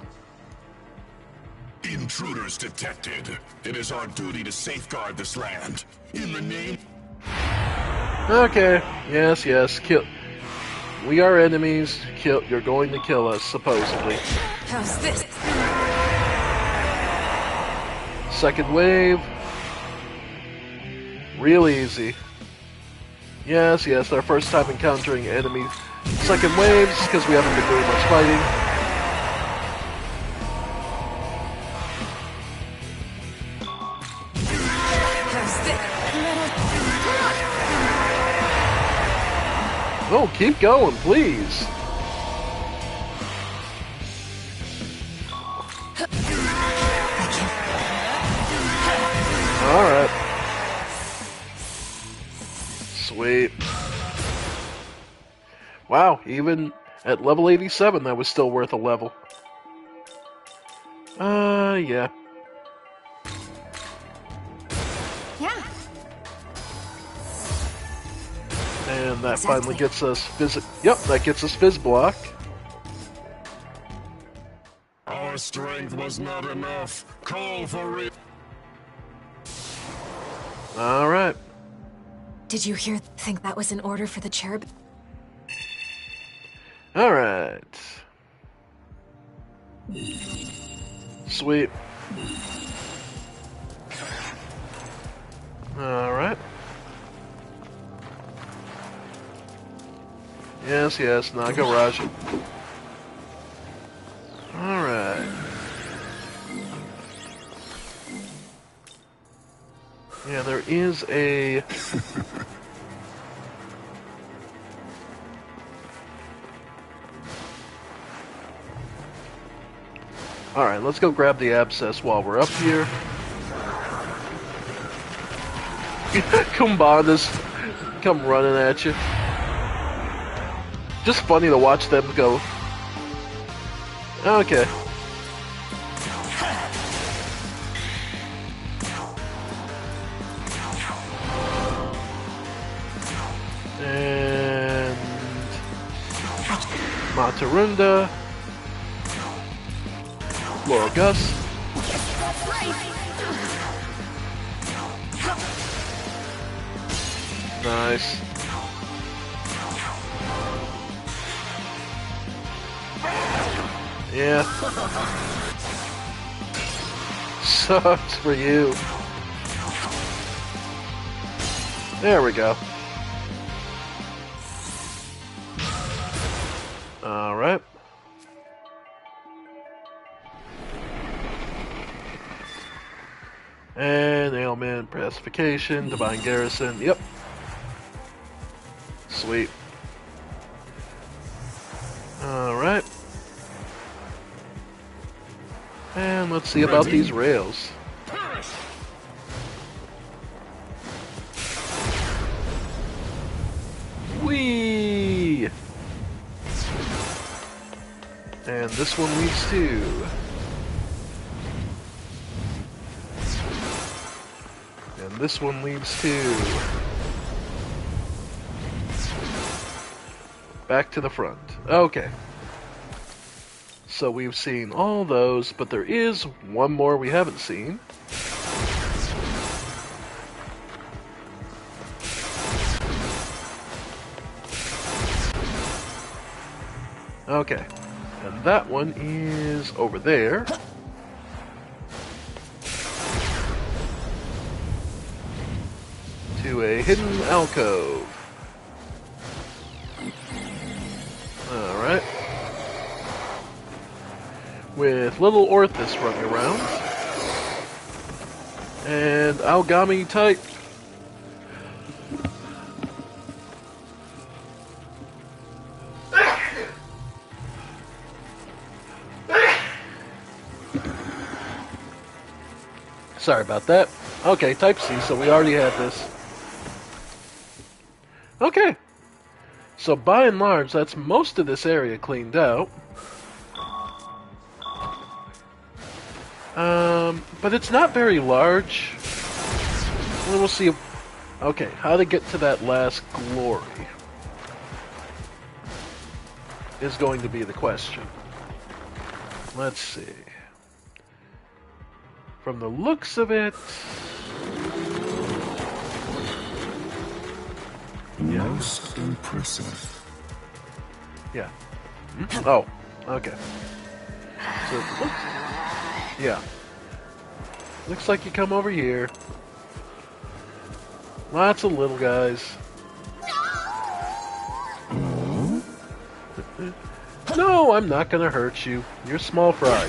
Intruders detected. It is our duty to safeguard this land. In the name... Okay. Yes, yes. Kill. We are enemies. Kill. You're going to kill us, supposedly. How's this? Second wave. Real easy. Yes, yes. Our first time encountering enemy second waves because we haven't been doing much fighting. Oh, keep going, please. Alright. Sweet. Wow, even at level 87, that was still worth a level. Yeah. Yeah. And that finally gets us Yep, that gets us Fizz Block. Our strength was not enough. Call for it. Alright. Did you think that was an order for the cherub? Alright. Sweet. Alright. Yes, yes, Nagaraj. Alright. Yeah, there is a... Alright, let's go grab the abscess while we're up here. Kumbandas come running at you. Just funny to watch them go. Okay. And... Matarunda. Laurel Gus. Nice. Yeah. Sucks for you. There we go. Alright. And ailment, pacification, divine garrison. Yep. Sweet. Alright. And let's see about these rails. Whee! And this one leads to... And this one leads to... Back to the front. Okay. So we've seen all those, but there is one more we haven't seen. Okay. And that one is over there. To a hidden alcove. Alright. With little Orthus running around. And Algami type. Sorry about that. Okay, type C, so we already had this. Okay. So by and large, that's most of this area cleaned out. But it's not very large. We'll see. Okay, how to get to that last glory is going to be the question. Let's see. From the looks of it... Most impressive. Yeah. Oh, okay. So, yeah. Looks like you come over here. Lots of little guys. No, I'm not gonna hurt you. You're small fry.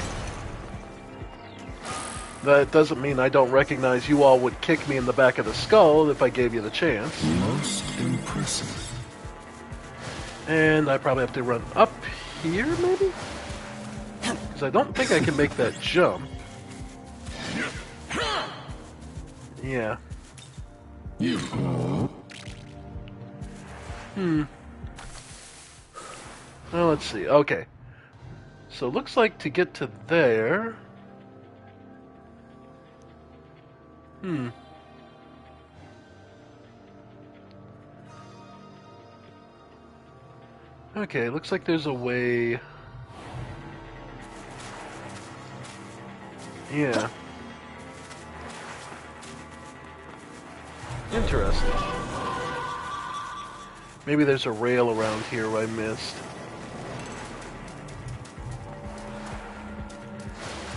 That doesn't mean I don't recognize you all would kick me in the back of the skull if I gave you the chance. Most impressive. And I probably have to run up here, maybe? Because I don't think I can make that jump. Yeah. Well, let's see. Okay. So it looks like to get to there... Okay, looks like there's a way... Yeah. Interesting. Maybe there's a rail around here I missed.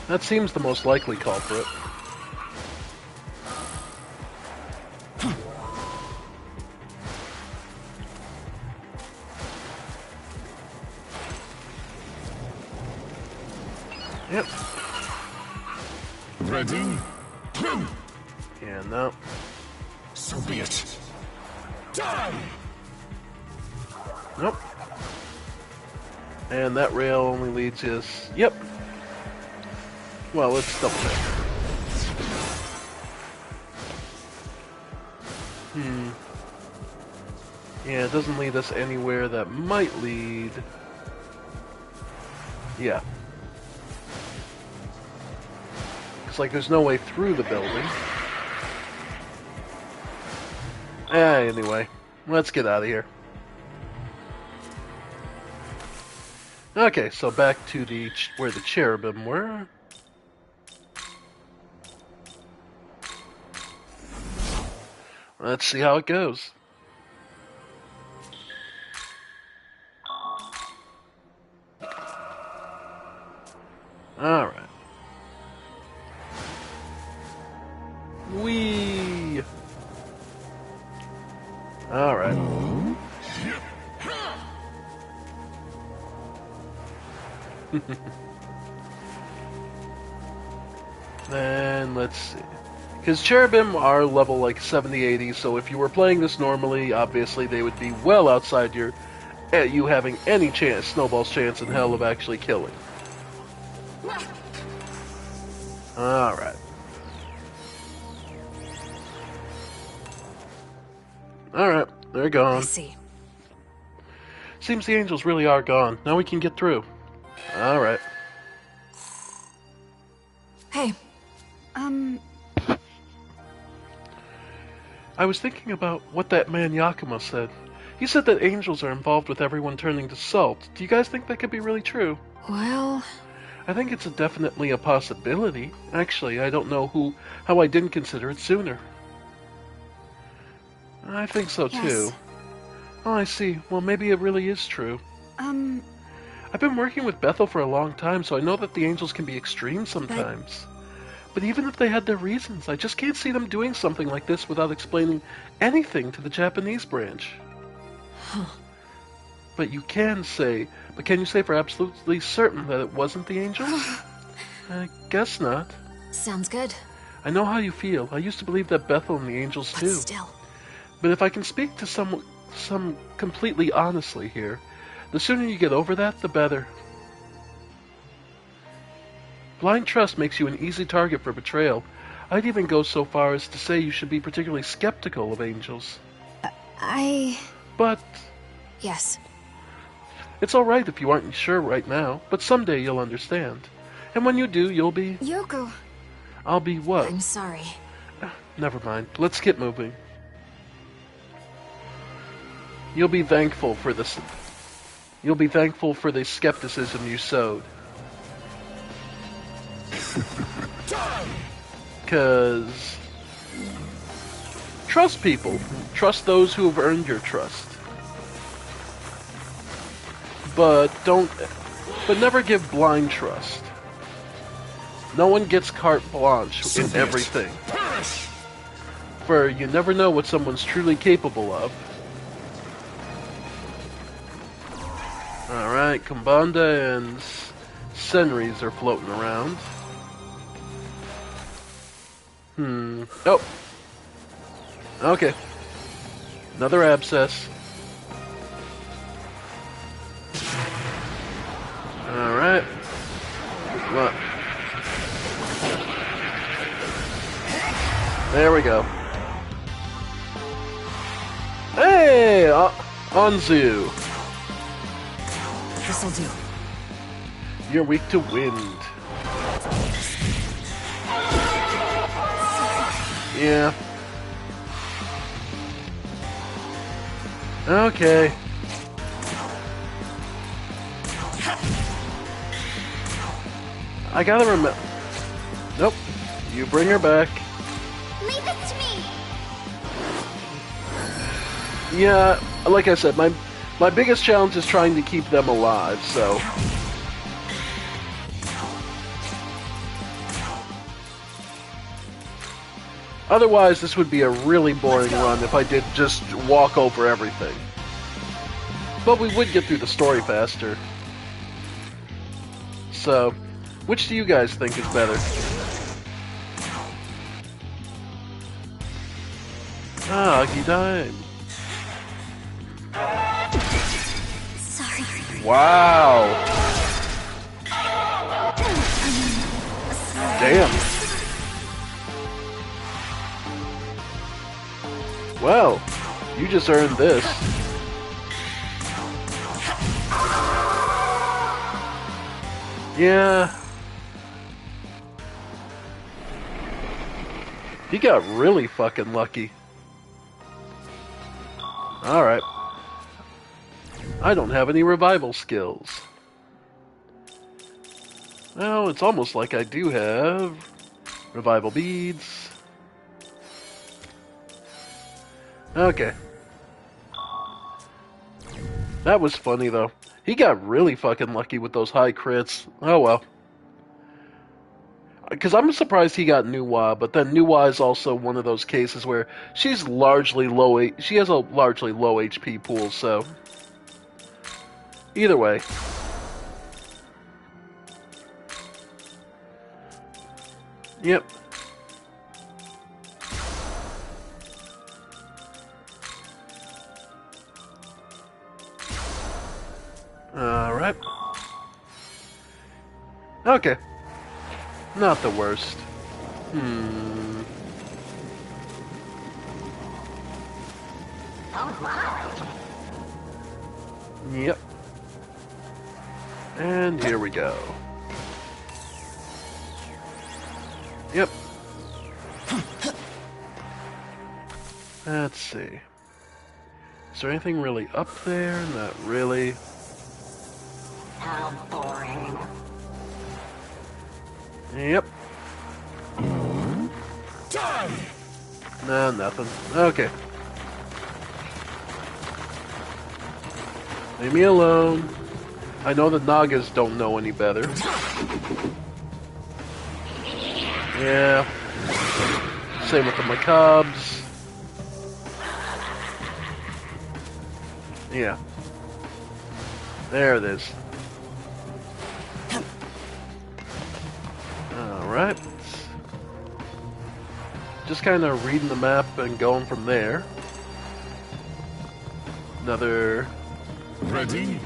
That seems the most likely culprit. Yep. Ready? Yeah, no. So be it. Die! Nope. And that rail only leads us... Yep. Well, let's double check. Yeah, it doesn't lead us anywhere that might lead... Yeah. Looks like there's no way through the building. Anyway, let's get out of here. Okay, so back to the where the cherubim were. Let's see how it goes. All right. Whee! All right. Then let's see. Because cherubim are level like 70, 80, so if you were playing this normally, obviously they would be well outside your you having any chance, snowball's chance in hell of actually killing. Alright. Alright, they're gone. I see. Seems the angels really are gone. Now we can get through. Alright. Hey. I was thinking about what that man Yakima said. He said that angels are involved with everyone turning to salt. Do you guys think that could be really true? Well... I think it's definitely a possibility. Actually, I don't know how I didn't consider it sooner. I think so too. Oh, I see. Well, maybe it really is true. I've been working with Bethel for a long time, so I know that the angels can be extreme sometimes. But even if they had their reasons, I just can't see them doing something like this without explaining anything to the Japanese branch. Huh. But can you say for absolutely certain that it wasn't the angels? I guess not. Sounds good. I know how you feel. I used to believe that Bethel and the angels But too. still. But if I can speak to some completely honestly here, the sooner you get over that, the better. Blind trust makes you an easy target for betrayal. I'd even go so far as to say you should be particularly skeptical of angels. But... Yes. It's alright if you aren't sure right now, but someday you'll understand. And when you do, you'll be... Yoko. I'll be what? I'm sorry. Never mind. Let's get moving. You'll be thankful for this. You'll be thankful for the skepticism you sowed. Because... trust people. Trust those who have earned your trust. But never give blind trust. No one gets carte blanche in everything. For you never know what someone's truly capable of. Alright, Kambanda and Senris are floating around. Oh. Okay. Another abscess. Alright. What? There we go. Hey! Anzu! This'll do. You're weak to wind. Yeah. Okay. I gotta remember. Nope. You bring her back. Leave it to me! Yeah, like I said, my biggest challenge is trying to keep them alive, so... Otherwise, this would be a really boring run if I did just walk over everything. But we would get through the story faster. So, which do you guys think is better? Ah, he died. Sorry. Wow. Damn. Well, you just earned this. Yeah. He got really fucking lucky. Alright. I don't have any revival skills. Well, it's almost like I do have revival beads. Okay. That was funny, though. He got really fucking lucky with those high crits. Oh well. Because I'm surprised he got Nuwa, but then Nuwa is also one of those cases where she's largely low. She has a largely low HP pool, so either way. Yep. Alright. Okay. Not the worst. Yep. And here we go. Yep. Let's see. Is there anything really up there? Not really. How boring. Yep. No, nothing. Okay. Leave me alone. I know the Nagas don't know any better. Yeah. Same with the Macabres. Yeah. There it is. Alright. Just kind of reading the map and going from there. Another... Ready?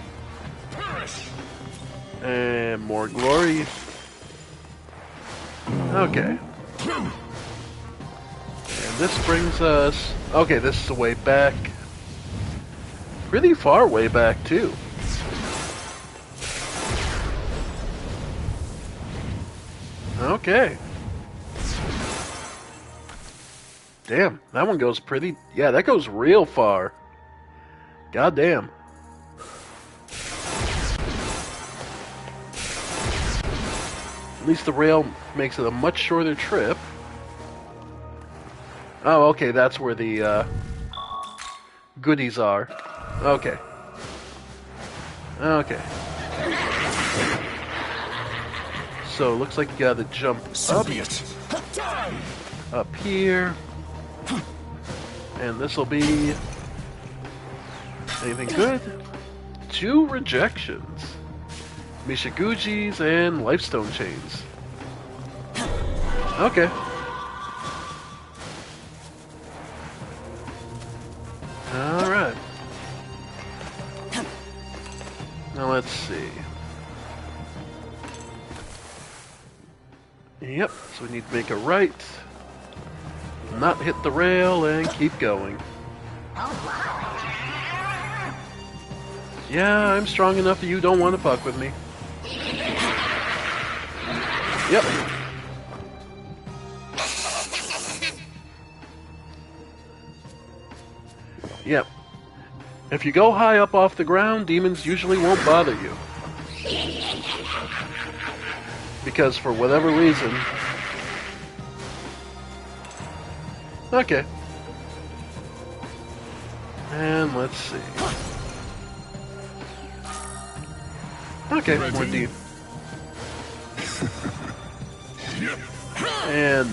And more glory. Okay. And this brings us... Okay, this is the way back. Pretty far way back, too. Okay. Damn, that one goes pretty... Yeah, that goes real far. God damn. At least the rail makes it a much shorter trip. Oh, okay, that's where the goodies are. Okay. Okay. So, looks like you gotta jump up here. And this'll be... anything good? 2 rejections. Mishiguji's and Lifestone Chains. Okay. Alright. Now let's see. Yep, so we need to make a right. Not hit the rail and keep going. Yeah, I'm strong enough that you don't want to fuck with me. Yep. Yep. If you go high up off the ground, demons usually won't bother you. Because for whatever reason... Okay. And let's see. Okay, more deep. And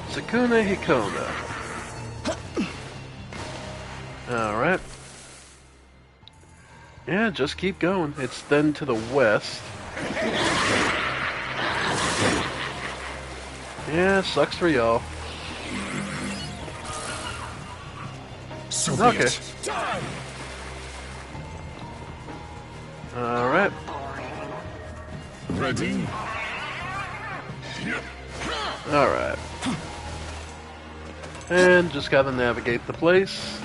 Sakuna Hikona. Alright. Yeah, just keep going. It's then to the west. Yeah, sucks for y'all. Okay. Alright. Ready? Alright. And just gotta navigate the place.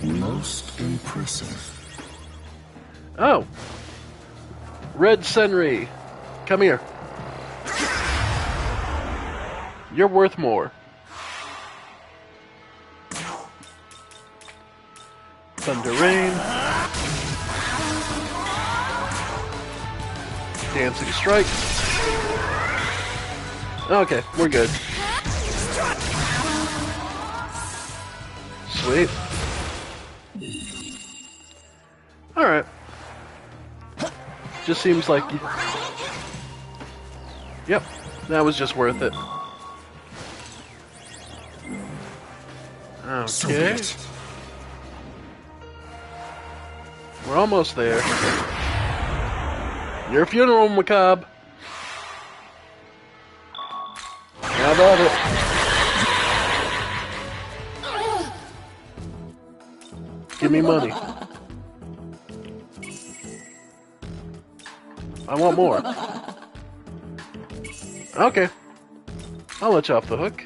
Most impressive. Oh! Red Senri! Come here. You're worth more. Thunder Rain. Dancing Strike. Okay, we're good. Sweet. Alright. Just seems like... Yep, that was just worth it. Okay. We're almost there. Your funeral, Macabre. How about it? Give me money. I want more. Okay. I'll let you off the hook.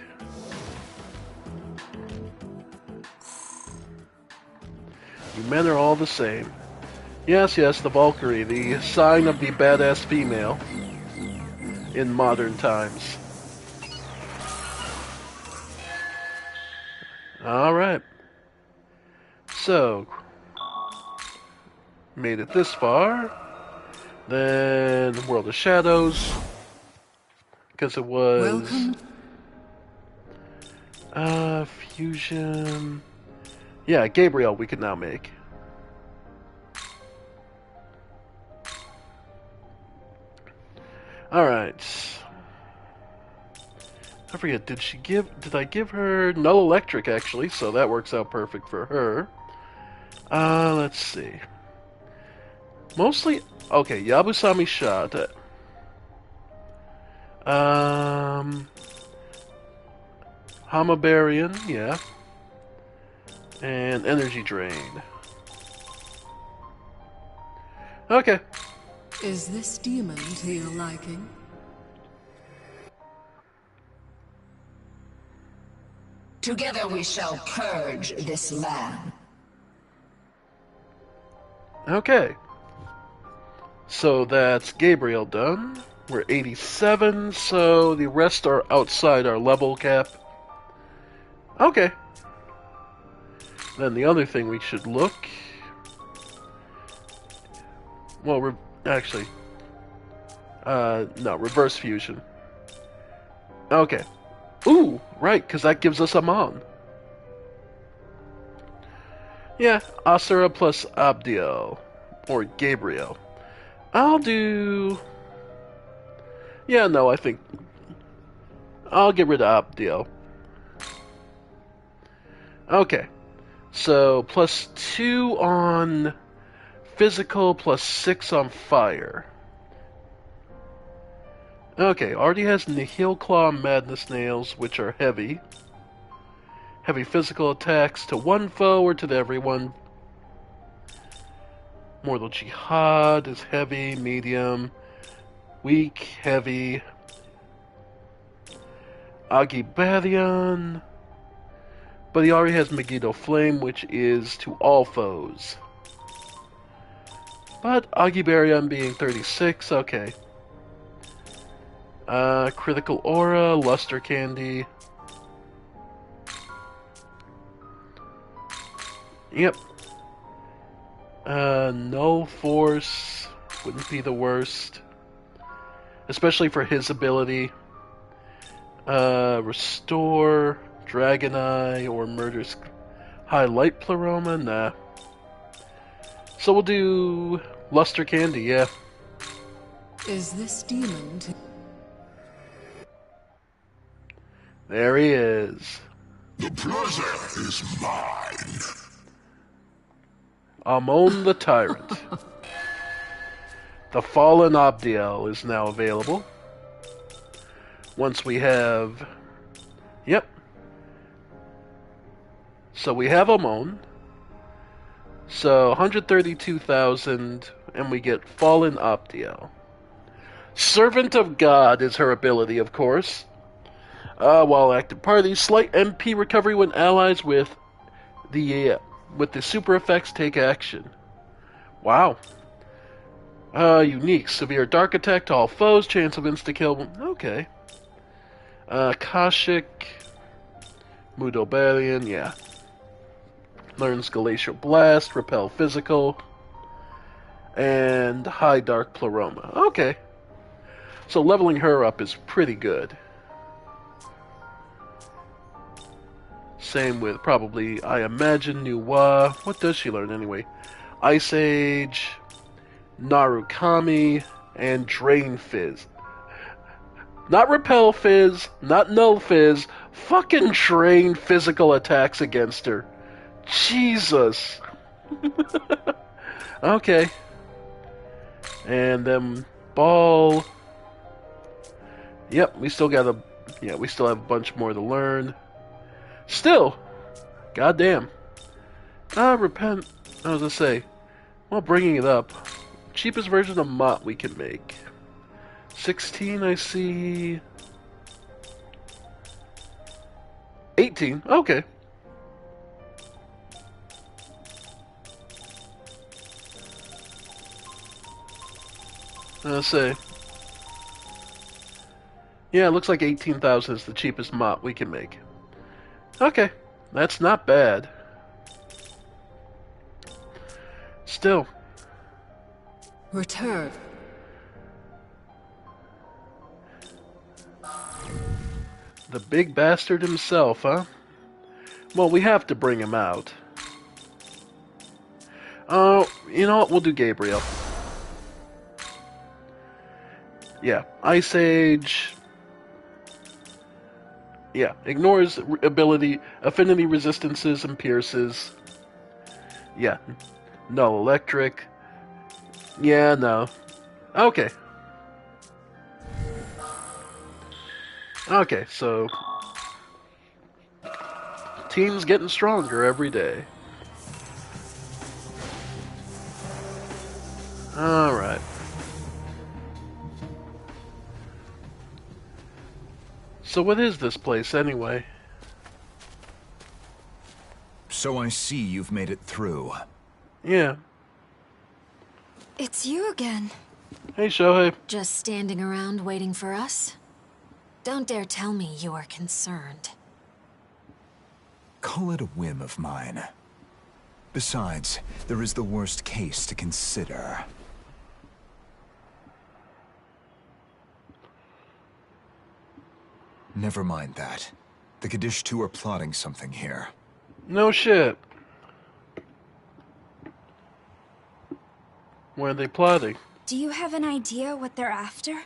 You men are all the same. Yes, yes, the Valkyrie, the sign of the badass female in modern times. Alright. So, made it this far. Then World of Shadows. Because it was... Fusion... Yeah, Gabriel we can now make. Alright. I forget, did I give her Null Electric actually, so that works out perfect for her. Let's see. Mostly, okay, Yabusami Shot. Hamabarian, yeah. And Energy Drain. Okay. Is this demon to your liking? Together we shall purge this land. Okay. So that's Gabriel done. We're 87, so the rest are outside our level cap. Okay. Then the other thing we should look... Well, actually... no, reverse fusion. Okay. Ooh, right, because that gives us Amon. Yeah, Asura plus Abdiel. Or Gabriel. I'll do... Yeah, no, I think... I'll get rid of Abdiel. Okay. So, plus 2 on physical, plus 6 on fire. Okay, already has Nihil Claw and Madness Nails, which are heavy. Heavy physical attacks to one foe or to everyone. Mortal Jihad is heavy, medium, weak, heavy. Agibarion. But he already has Megiddo Flame, which is to all foes. But Agibarion being 36, okay. Critical Aura, Luster Candy. Yep. Null Force wouldn't be the worst. Especially for his ability. Restore, Dragon Eye, or Murder's Highlight Pleroma? Nah. So we'll do Luster Candy, yeah. Is this demon There he is. The pleasure is mine. Amon the Tyrant. The Fallen Abdiel is now available. Once we have... Yep. So we have Amon. So 132,000, and we get Fallen Abdiel. Servant of God is her ability, of course. While active party, slight MP recovery when allies with the super effects take action. Wow. Unique. Severe dark attack to all foes. Chance of insta-kill. Okay. Kashik. Mudobarian, yeah. Learns Glacial Blast, Repel Physical, and High Dark Pleroma. Okay. So leveling her up is pretty good. Same with probably, I imagine, Nuwa. What does she learn anyway? Ice Age, Narukami, and Drain Fizz. Not Repel Fizz, not Null Fizz, fucking Drain physical attacks against her. Jesus. Okay. And then Ball. Yep, we still got we still have a bunch more to learn. Still, goddamn. Repent. I was gonna say, while bringing it up, cheapest version of Mott we can make. 16, I see. 18. Okay. I'll say. Yeah, it looks like 18,000 is the cheapest Mott we can make. Okay, that's not bad. Still. return? The big bastard himself, huh? Well, we have to bring him out. Oh, you know what? We'll do Gabriel. Yeah, Ice Age. Yeah, ignores ability, affinity resistances, and pierces. Yeah, no electric. Yeah, no. Okay. Okay, so... team's getting stronger every day. Alright. So what is this place, anyway? So I see you've made it through. Yeah. It's you again. Hey, Shohei. Just standing around waiting for us? Don't dare tell me you are concerned. Call it a whim of mine. Besides, there is the worst case to consider. Never mind that. The Kaddish 2 are plotting something here. No shit. What are they plotting? Do you have an idea what they're after?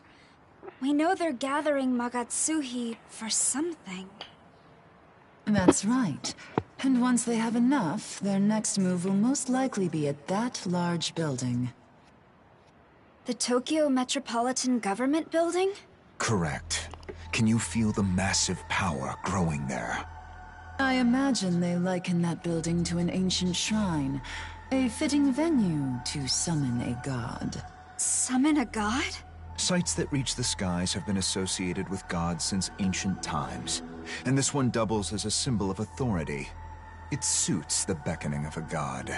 We know they're gathering Magatsuhi for something. That's right. And once they have enough, their next move will most likely be at that large building. The Tokyo Metropolitan Government Building? Correct. Can you feel the massive power growing there? I imagine they liken that building to an ancient shrine. A fitting venue to summon a god. Summon a god? Sites that reach the skies have been associated with gods since ancient times, and this one doubles as a symbol of authority. It suits the beckoning of a god.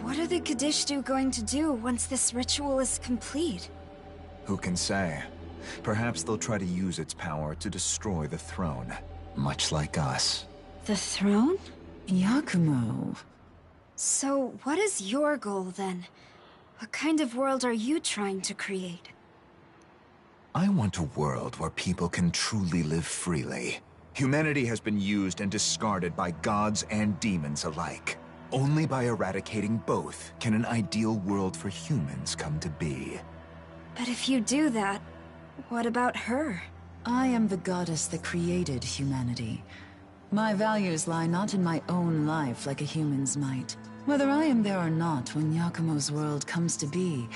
What are the Kadishtu going to do once this ritual is complete? Who can say? Perhaps they'll try to use its power to destroy the throne, much like us. The throne? Yakumo. So, what is your goal then? What kind of world are you trying to create? I want a world where people can truly live freely. Humanity has been used and discarded by gods and demons alike. Only by eradicating both can an ideal world for humans come to be. But if you do that, what about her? I am the goddess that created humanity. My values lie not in my own life like a human's might. Whether I am there or not when Yakumo's world comes to be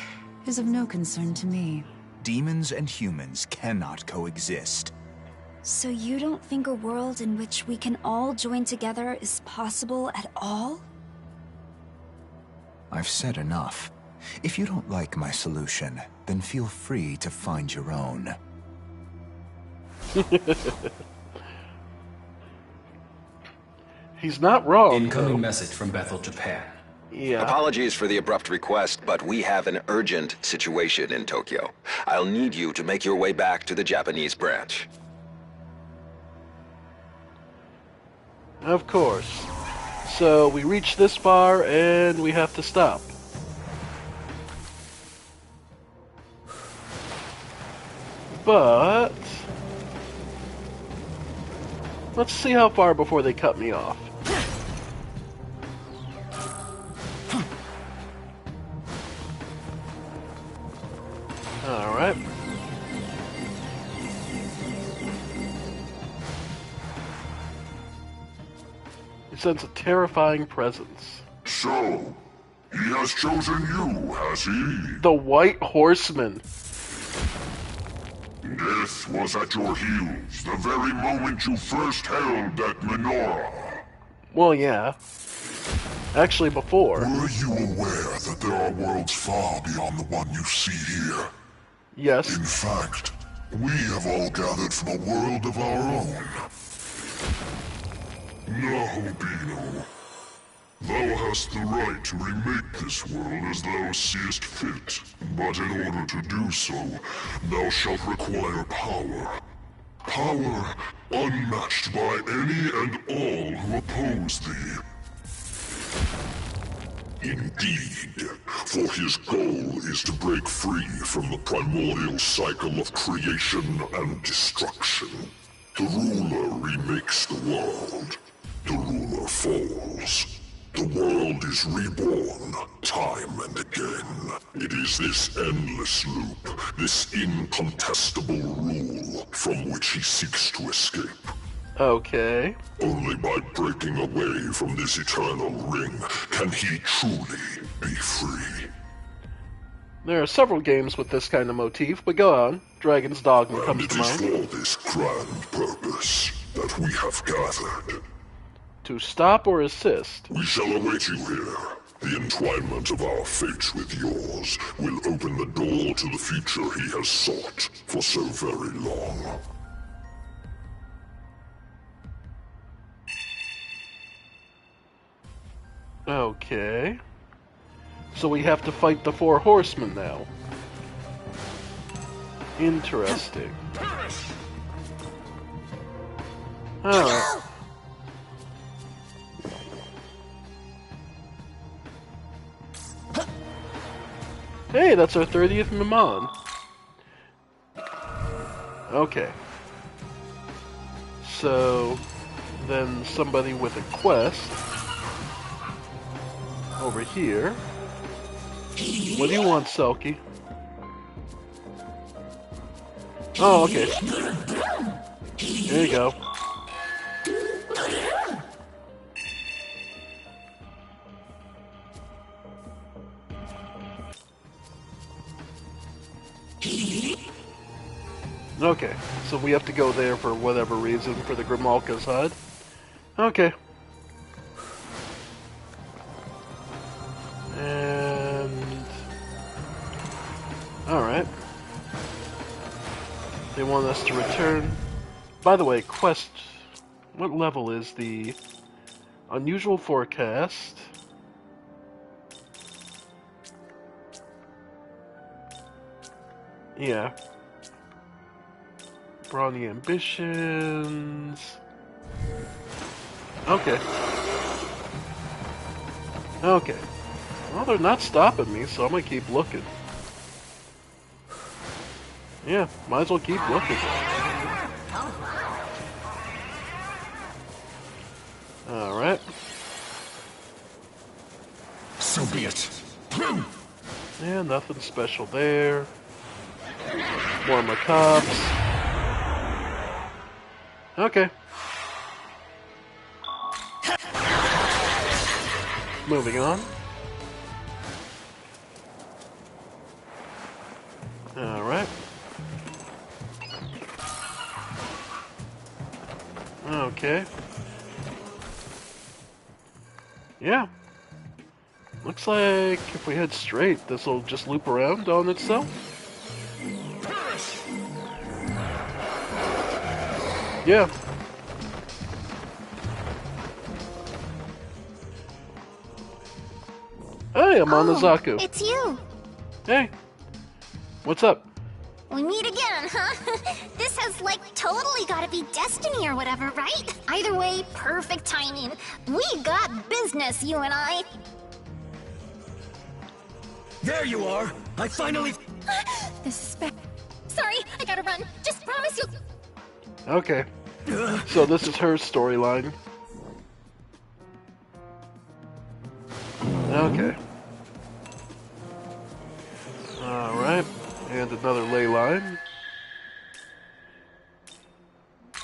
is of no concern to me. Demons and humans cannot coexist. So you don't think a world in which we can all join together is possible at all? I've said enough. If you don't like my solution, then feel free to find your own. He's not wrong. Incoming message from Bethel, Japan. Yeah. Apologies for the abrupt request, but we have an urgent situation in Tokyo. I'll need you to make your way back to the Japanese branch. Of course. So we reach this far and we have to stop. But let's see how far before they cut me off. Alright. He sends a terrifying presence. So, he has chosen you, has he? The White Horseman. Death was at your heels the very moment you first held that menorah. Well, yeah. Actually, before. Were you aware that there are worlds far beyond the one you see here? Yes. In fact, we have all gathered from a world of our own. Now, Bino, thou hast the right to remake this world as thou seest fit, but in order to do so, thou shalt require power. Power unmatched by any and all who oppose thee. Indeed, for his goal is to break free from the primordial cycle of creation and destruction. The ruler remakes the world. The ruler falls. The world is reborn, time and again. It is this endless loop, this incontestable rule, from which he seeks to escape. Okay. Only by breaking away from this eternal ring can he truly be free. There are several games with this kind of motif, but go on. Dragon's Dogma And comes it to is mind. for this grand purpose that we have gathered. To stop or assist? We shall await you here. The entwinement of our fates with yours will open the door to the future he has sought for so very long. Okay. So we have to fight the 4 horsemen now. Interesting. Alright. Hey, that's our 30th Mammon. Okay. So, then somebody with a quest over here. What do you want, Selkie? Oh, okay. There you go. Okay, so we have to go there for whatever reason, for the Grimalka's hut. Okay. And... Alright. They want us to return. By the way, quest... What level is the... Unusual forecast? Yeah. Brawny ambitions... Okay. Okay. Well, they're not stopping me, so I'm gonna keep looking. Yeah, might as well keep looking. Alright. So be it. Yeah, nothing special there. More macabres. Okay. Moving on. Alright. Okay. Yeah. Looks like if we head straight, this will just loop around on itself. Yeah. Hey, I'm on the Zaku. It's you. Hey. What's up? We meet again, huh? This has, like, totally gotta be destiny or whatever, right? Either way, perfect timing. We got business, you and I. There you are! I finally... This is bad. Sorry, I gotta run. Just promise you'll... Okay. So this is her storyline. Okay. Alright. And another ley line.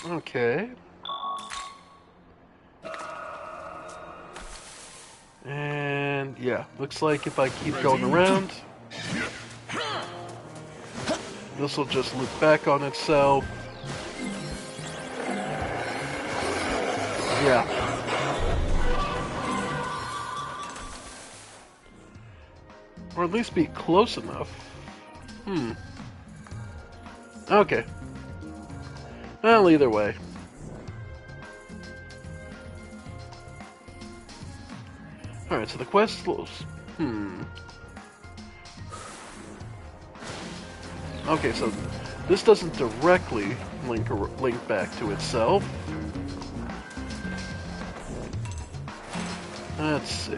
Okay. And yeah, looks like if I keep going around, this will just loop back on itself. Yeah. Or at least be close enough. Okay. Well, either way. Alright, so the quest... Okay, so this doesn't directly link back to itself. Let's see.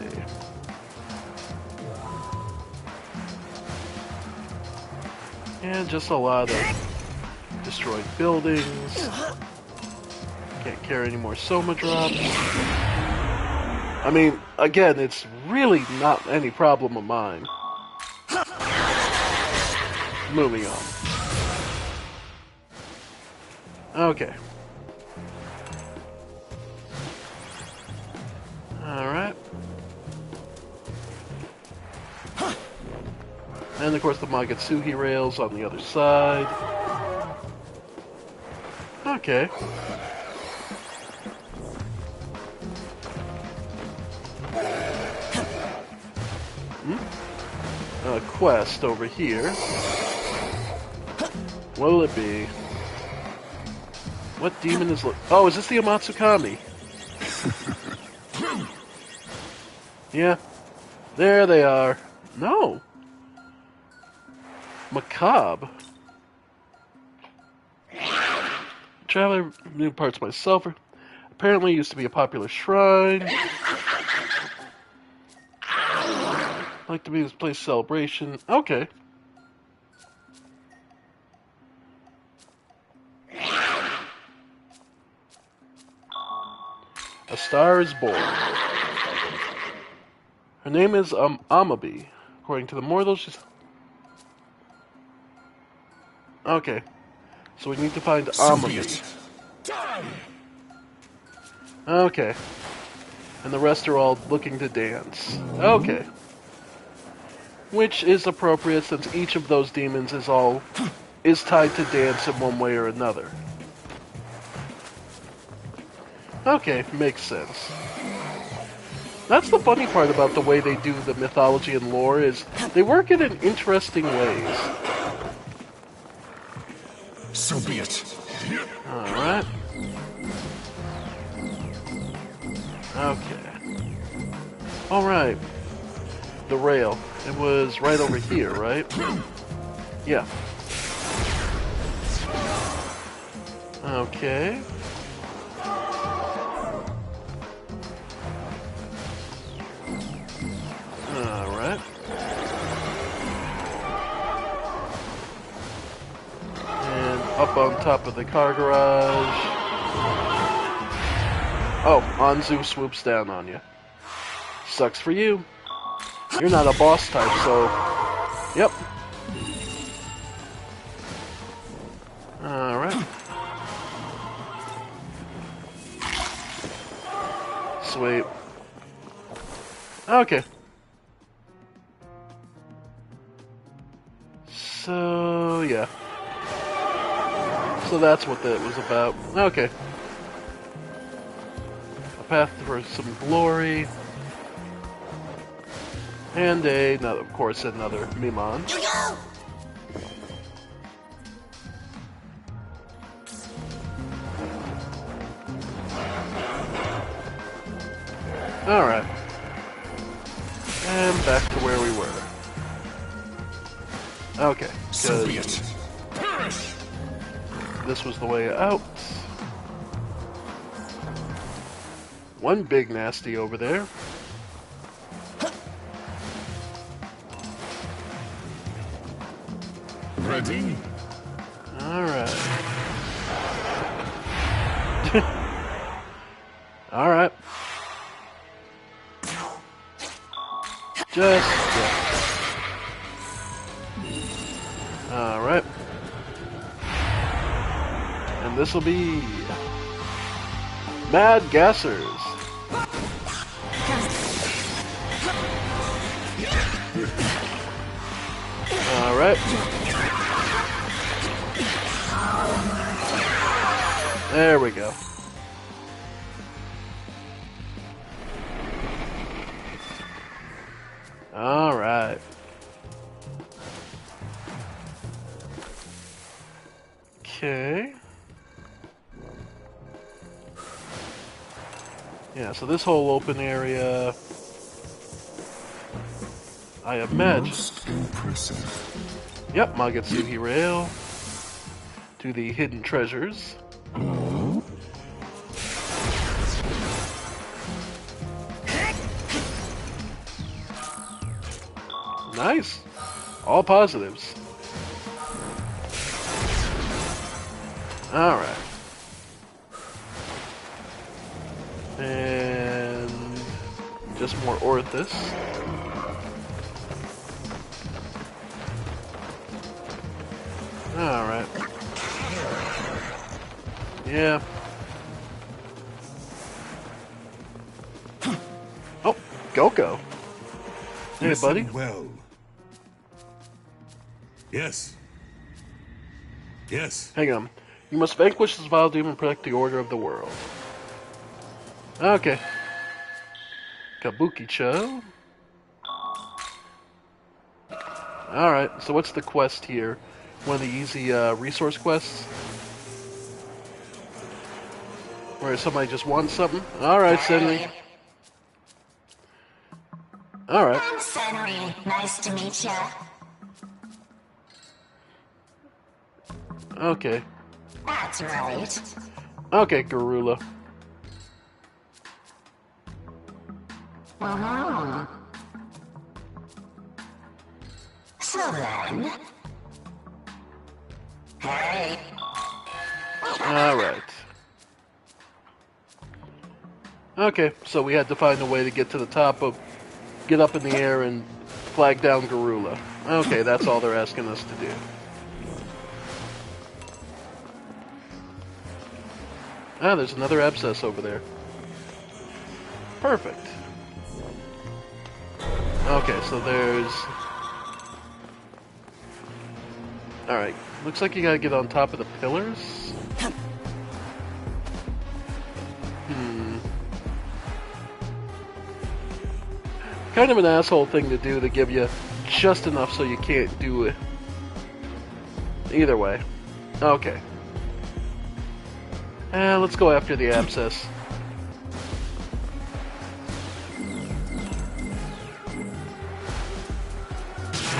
And just a lot of destroyed buildings. Can't carry any more Soma drops. I mean, again, it's really not any problem of mine. Moving on. Okay. Alright. And of course the Magatsuhi rails on the other side. Okay. A quest over here. What'll it be? What demon is... Oh, is this the Amatsukami? Yeah. There they are. No. Macabre. Traveler, new parts myself. Apparently used to be a popular shrine. Like to be this place celebration. Okay. A star is born. Her name is Amabi. According to the mortals, she's... Okay. So we need to find Amabi. Okay. And the rest are all looking to dance. Okay. Which is appropriate since each of those demons is tied to dance in one way or another. Okay, makes sense. That's the funny part about the way they do the mythology and lore is they work it in interesting ways. So be it. Alright. Okay. Alright. The rail. It was right over here, right? Yeah. Okay. Alright. And up on top of the car garage. Oh, Anzu swoops down on you. Sucks for you. You're not a boss type, so... Yep. Alright. Sweet. Okay. So, yeah. So that's what that was about. Okay. A path for some glory. And another, of course, another Mimon. Alright. And back to where we were. Okay. So be it. This was the way out. One big nasty over there. Ready? Alright. Alright. Just... yeah. Alright. And this will be... Mad Gassers. Alright. There we go. Alright. Okay. Yeah, so this whole open area, I imagine. Most impressive. Yep, Magatsuhi Rail to the hidden treasures. Nice. All positives. Alright. And just more Orthus. Alright. Yeah. Oh, Goko. Hey, Listen buddy. well. Yes. Yes. Hang on. You must vanquish this vile demon and protect the order of the world. Okay. Kabuki-cho. Alright, so what's the quest here? One of the easy resource quests? Where somebody just wants something? Alright, Senri. Alright. I'm Senri. Nice to meet ya. Okay. That's right. Okay, Garula. So then... Hey. Alright. Okay, so we had to find a way to get to the top of... Get up in the air and flag down Garula. Okay, that's all they're asking us to do. Ah, there's another abscess over there. Perfect. Okay, so there's... Alright, looks like you gotta get on top of the pillars? Kind of an asshole thing to do to give you just enough so you can't do it. Either way. Okay. Let's go after the abscess.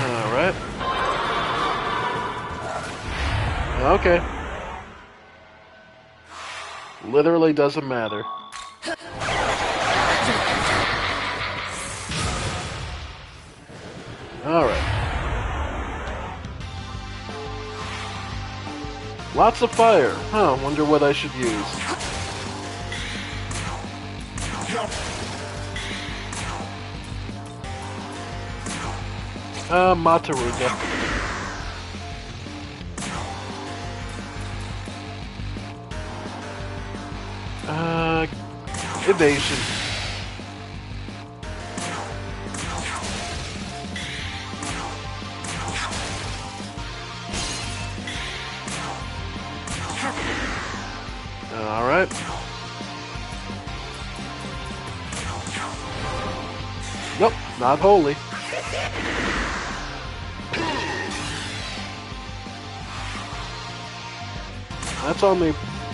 Alright. Okay. Literally doesn't matter. Alright. Lots of fire. Huh, wonder what I should use. Mataruga. Evasion. Alright. Nope, not holy.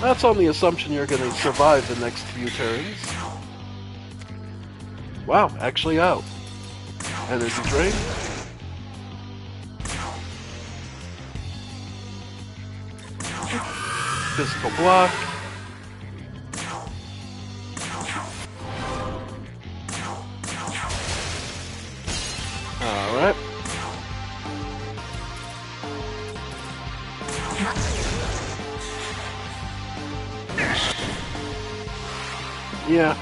That's on the assumption you're gonna survive the next few turns. Wow, actually out. Energy drain. Physical block. Alright. Yeah.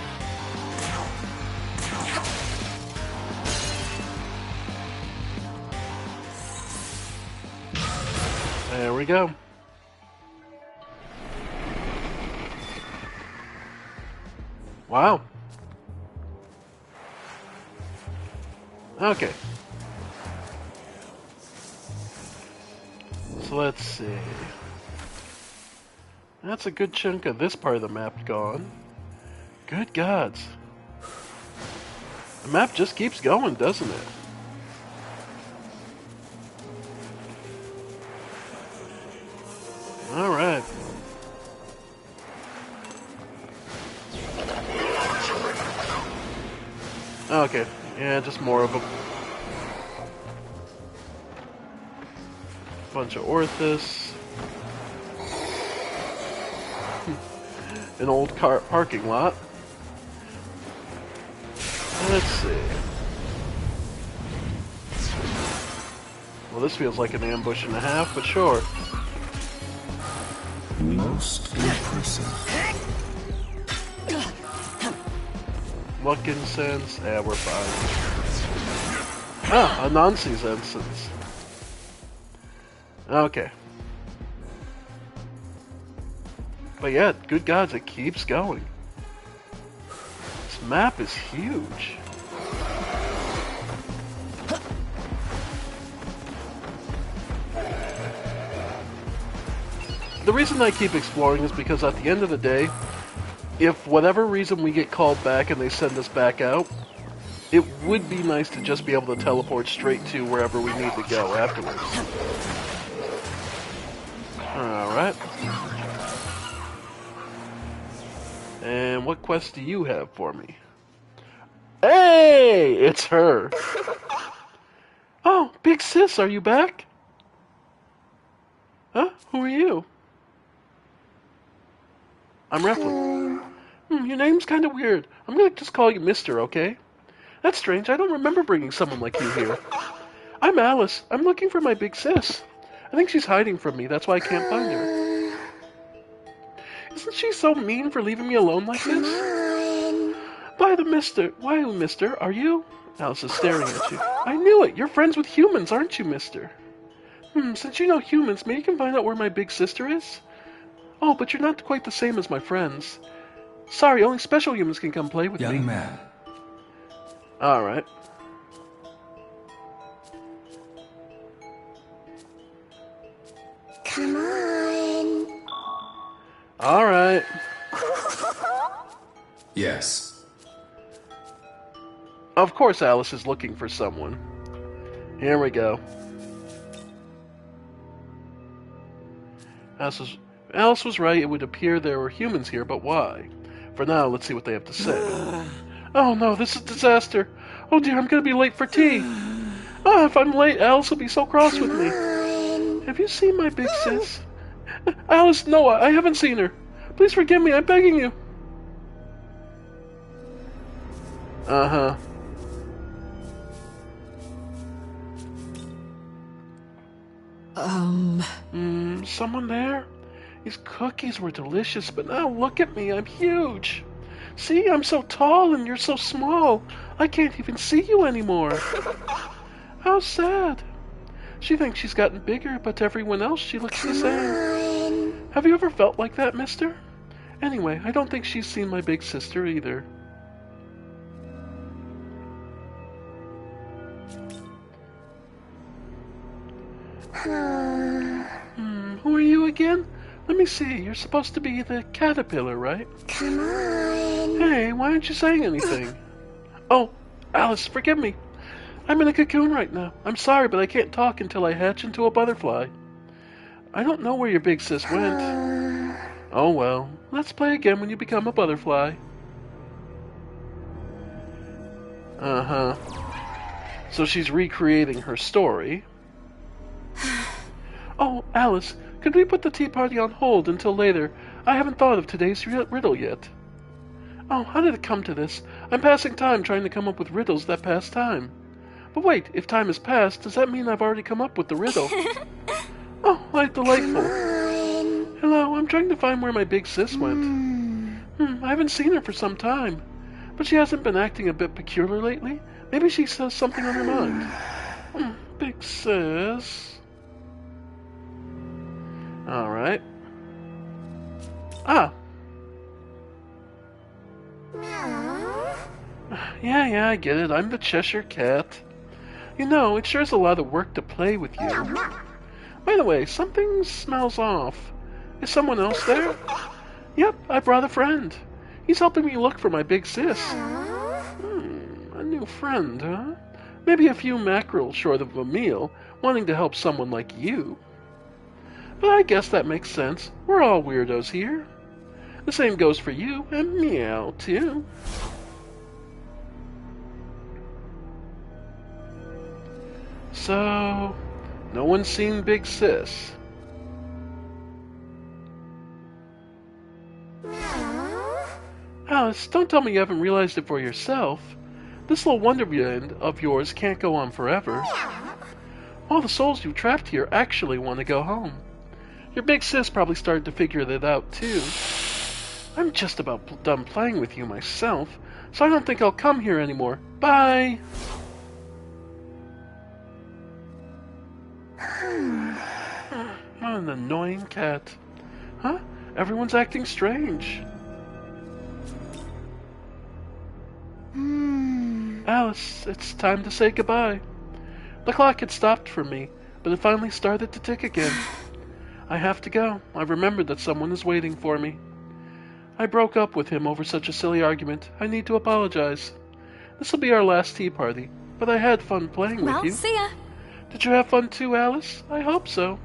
There we go. Wow. Okay. So let's see. That's a good chunk of this part of the map gone. Good gods. The map just keeps going, doesn't it? Alright. Okay. Yeah, just more of them. Bunch of Orthus. An old car parking lot. Let's see. Well, this feels like an ambush and a half, but sure. Most impressive. Luck incense. Yeah, we're fine. Ah, a Nancy's incense. Okay. But yeah, good gods, it keeps going. This map is huge. The reason I keep exploring is because at the end of the day, if whatever reason we get called back and they send us back out, it would be nice to just be able to teleport straight to wherever we need to go afterwards. Alright. And what quest do you have for me? Hey, it's her. Oh, Big Sis, are you back? Huh? Who are you? I'm Replik. Your name's kind of weird. I'm gonna just call you Mister, okay? That's strange. I don't remember bringing someone like you here. I'm Alice. I'm looking for my Big Sis. I think she's hiding from me. That's why I can't find her. Isn't she so mean for leaving me alone like this? Why the Mister? Why, Mister? Are you? Alice is staring at you. I knew it. You're friends with humans, aren't you, Mister? Since you know humans, maybe you can find out where my big sister is? Oh, but you're not quite the same as my friends. Sorry, only special humans can come play with me. Young man. Alright. Come on. Alright. Yes. Of course Alice is looking for someone. Here we go. Alice was right. It would appear there were humans here, but why? For now, let's see what they have to say. Oh no, this is a disaster. Oh dear, I'm gonna be late for tea. Ah, if I'm late, Alice will be so cross with me. Have you seen my big sis? Alice, no, I haven't seen her. Please forgive me, I'm begging you. Uh-huh. Someone there? These cookies were delicious, but now look at me, I'm huge. See, I'm so tall and you're so small. I can't even see you anymore. How sad. She thinks she's gotten bigger, but to everyone else she looks the same. Have you ever felt like that, mister? Anyway, I don't think she's seen my big sister either. Who are you again? Let me see, you're supposed to be the caterpillar, right? Come on. Hey, why aren't you saying anything? Oh, Alice, forgive me. I'm in a cocoon right now. I'm sorry, but I can't talk until I hatch into a butterfly. I don't know where your big sis went. Oh well, let's play again when you become a butterfly. Uh-huh. So she's recreating her story. Oh, Alice, could we put the tea party on hold until later? I haven't thought of today's riddle yet. Oh, how did it come to this? I'm passing time trying to come up with riddles that pass time. But wait, if time has passed, does that mean I've already come up with the riddle? Oh, why delightful. Hello, I'm trying to find where my big sis went. I haven't seen her for some time. But she hasn't been acting a bit peculiar lately. Maybe she says something on her mind. Big sis... Alright. Ah. Yeah, I get it. I'm the Cheshire Cat. You know, it sure is a lot of work to play with you. By the way, something smells off. Is someone else there? Yep, I brought a friend. He's helping me look for my big sis. A new friend, huh? Maybe a few mackerel short of a meal, wanting to help someone like you. But I guess that makes sense. We're all weirdos here. The same goes for you, and Meow, too. So, no one's seen Big Sis. Alice, don't tell me you haven't realized it for yourself. This little wonderland of yours can't go on forever. All the souls you've trapped here actually want to go home. Your big sis probably started to figure that out, too. I'm just about done playing with you myself, so I don't think I'll come here anymore. Bye! What an annoying cat. Huh? Everyone's acting strange. Alice, it's time to say goodbye. The clock had stopped for me, but it finally started to tick again. I have to go. I remembered that someone is waiting for me. I broke up with him over such a silly argument. I need to apologize. This will be our last tea party, but I had fun playing with you. Well, see ya. Did you have fun too, Alice? I hope so.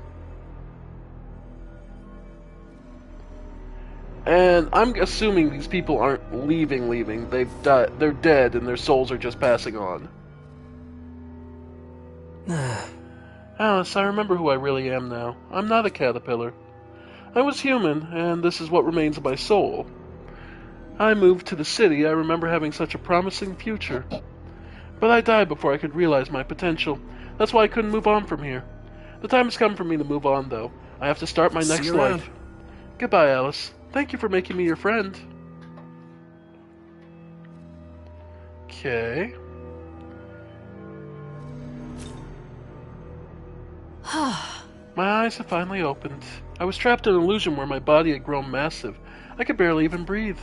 And I'm assuming these people aren't leaving. They've died. They're dead, and their souls are just passing on. Alice, I remember who I really am now. I'm not a caterpillar. I was human, and this is what remains of my soul. I moved to the city. I remember having such a promising future. But I died before I could realize my potential. That's why I couldn't move on from here. The time has come for me to move on, though. I have to start my next life. Goodbye, Alice. Thank you for making me your friend. Okay. My eyes have finally opened. I was trapped in an illusion where my body had grown massive. I could barely even breathe.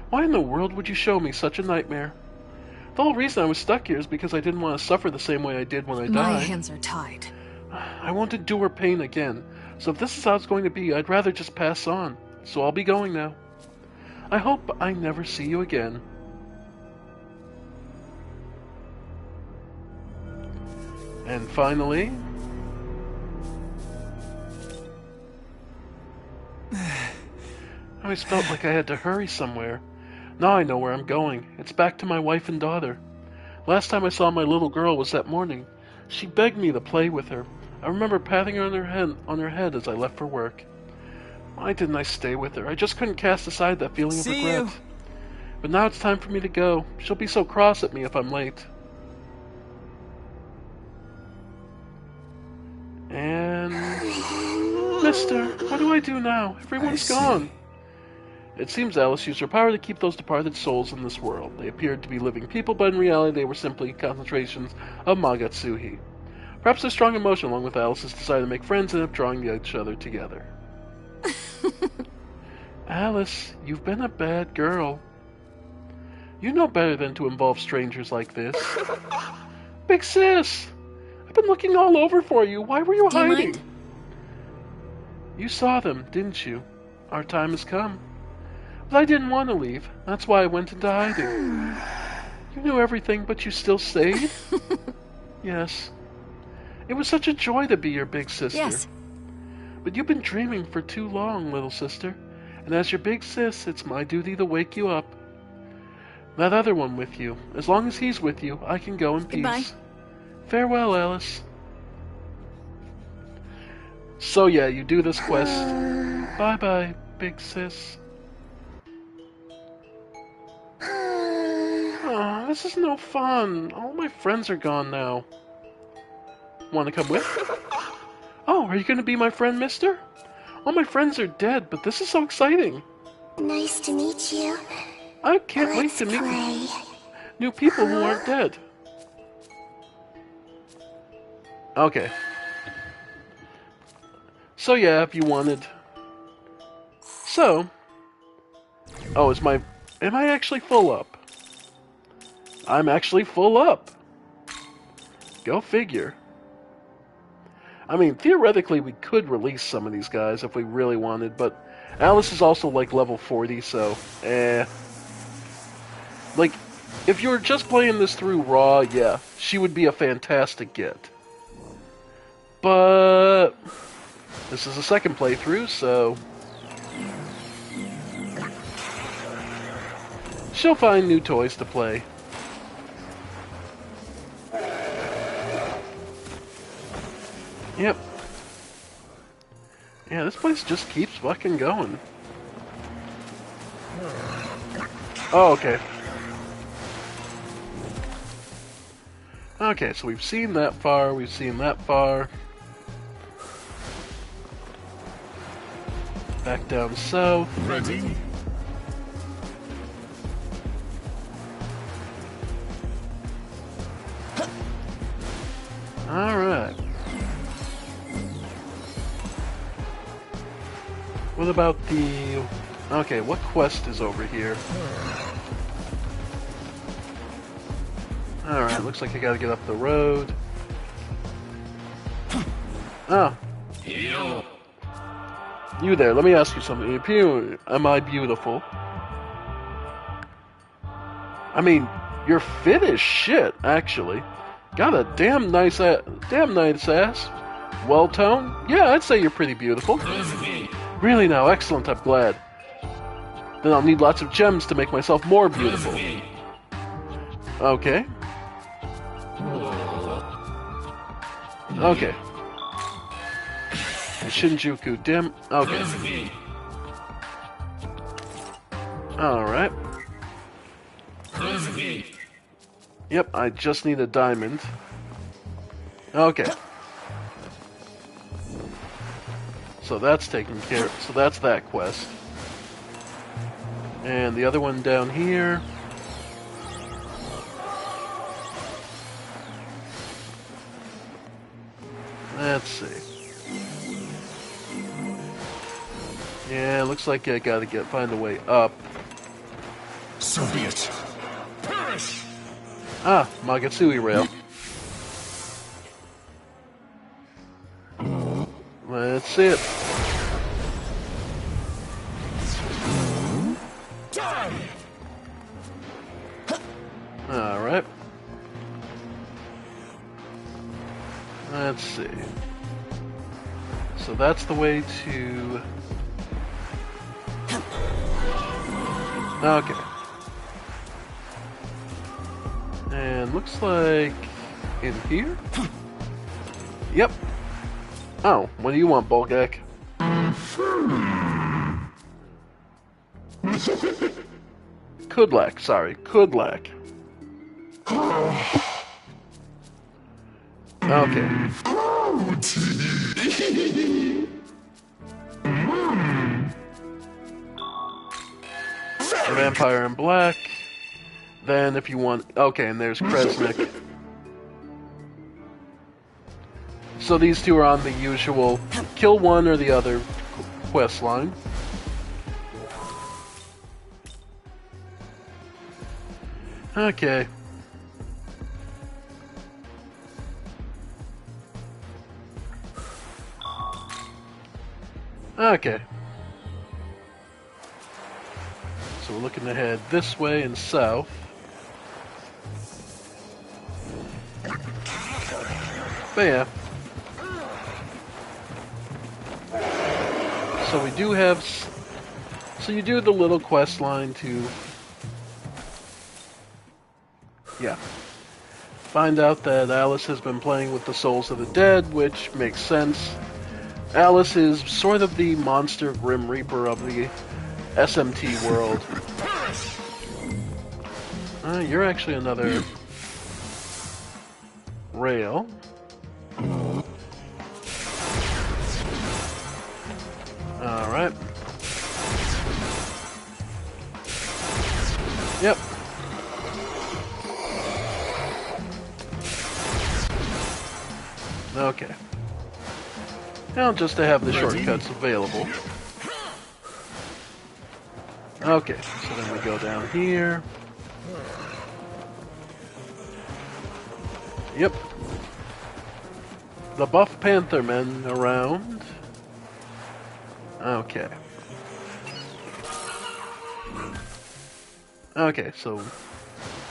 Why in the world would you show me such a nightmare? The whole reason I was stuck here is because I didn't want to suffer the same way I did when I died. My hands are tied. I won't endure pain again, so if this is how it's going to be, I'd rather just pass on. So I'll be going now. I hope I never see you again. And finally... I always felt like I had to hurry somewhere. Now I know where I'm going. It's back to my wife and daughter. Last time I saw my little girl was that morning. She begged me to play with her. I remember patting her on her head as I left for work. Why didn't I stay with her? I just couldn't cast aside that feeling of regret. But now it's time for me to go. She'll be so cross at me if I'm late. And... Mister, what do I do now? Everyone's gone. It seems Alice used her power to keep those departed souls in this world. They appeared to be living people, but in reality they were simply concentrations of Magatsuhi. Perhaps their strong emotion, along with Alice's desire to make friends, ended up drawing each other together. Alice, you've been a bad girl. You know better than to involve strangers like this. Big sis! I've been looking all over for you. Why were you hiding? You saw them, didn't you? Our time has come. But I didn't want to leave. That's why I went into hiding. You knew everything, but you still stayed? Yes. It was such a joy to be your big sister. Yes. But you've been dreaming for too long, little sister. And as your big sis, it's my duty to wake you up. That other one with you. As long as he's with you, I can go in peace. Goodbye. Farewell, Alice. So yeah, you do this quest. Bye-bye, big sis. Oh, this is no fun. All my friends are gone now. Want to come with? Oh, are you going to be my friend, mister? All my friends are dead, but this is so exciting. Nice to meet you. I can't wait to meet new people who aren't dead. Okay. So yeah, if you wanted. So. Oh, am I actually full up? I'm actually full up. Go figure. I mean, theoretically, we could release some of these guys if we really wanted, but Alice is also like level 40, so like, if you were just playing this through raw, yeah, she would be a fantastic get. But this is a second playthrough, so she'll find new toys to play. Yep. Yeah, this place just keeps fucking going. Oh, okay. Okay, so we've seen that far, we've seen that far. Back down south. Ready? Alright. What about the... Okay, what quest is over here? Alright, looks like I gotta get up the road. Oh. You there, let me ask you something. Am I beautiful? I mean, you're fit as shit, actually. Got a damn nice ass. Well-toned? Yeah, I'd say you're pretty beautiful. Really now, excellent, I'm glad. Then I'll need lots of gems to make myself more beautiful. Okay. Okay. Shinjuku dim. Okay. Alright. Yep, I just need a diamond. Okay. So that's taken care of. So that's that quest. And the other one down here. Let's see. Yeah, looks like I gotta find a way up. Soviet, perish! Ah, Magatsuhi rail. Let's see it. Alright. Let's see. So that's the way to... Okay. And looks like... in here? Yep. Oh, what do you want, Bulgak? Kudlak, sorry. Kudlak. Okay. Vampire in black. Then if you want... Okay, and there's Kresnik. So these two are on the usual kill one or the other quest line. Okay. Okay. So we're looking to head this way and south. But yeah. So we do have... So you do the little quest line to... Yeah. Find out that Alice has been playing with the souls of the dead, which makes sense. Alice is sort of the monster Grim Reaper of the SMT world. You're actually another rail. Alright. Yep. Okay. Now just to have the shortcuts available. Okay, so then we go down here. Yep. The buff panther men around. Okay. Okay, so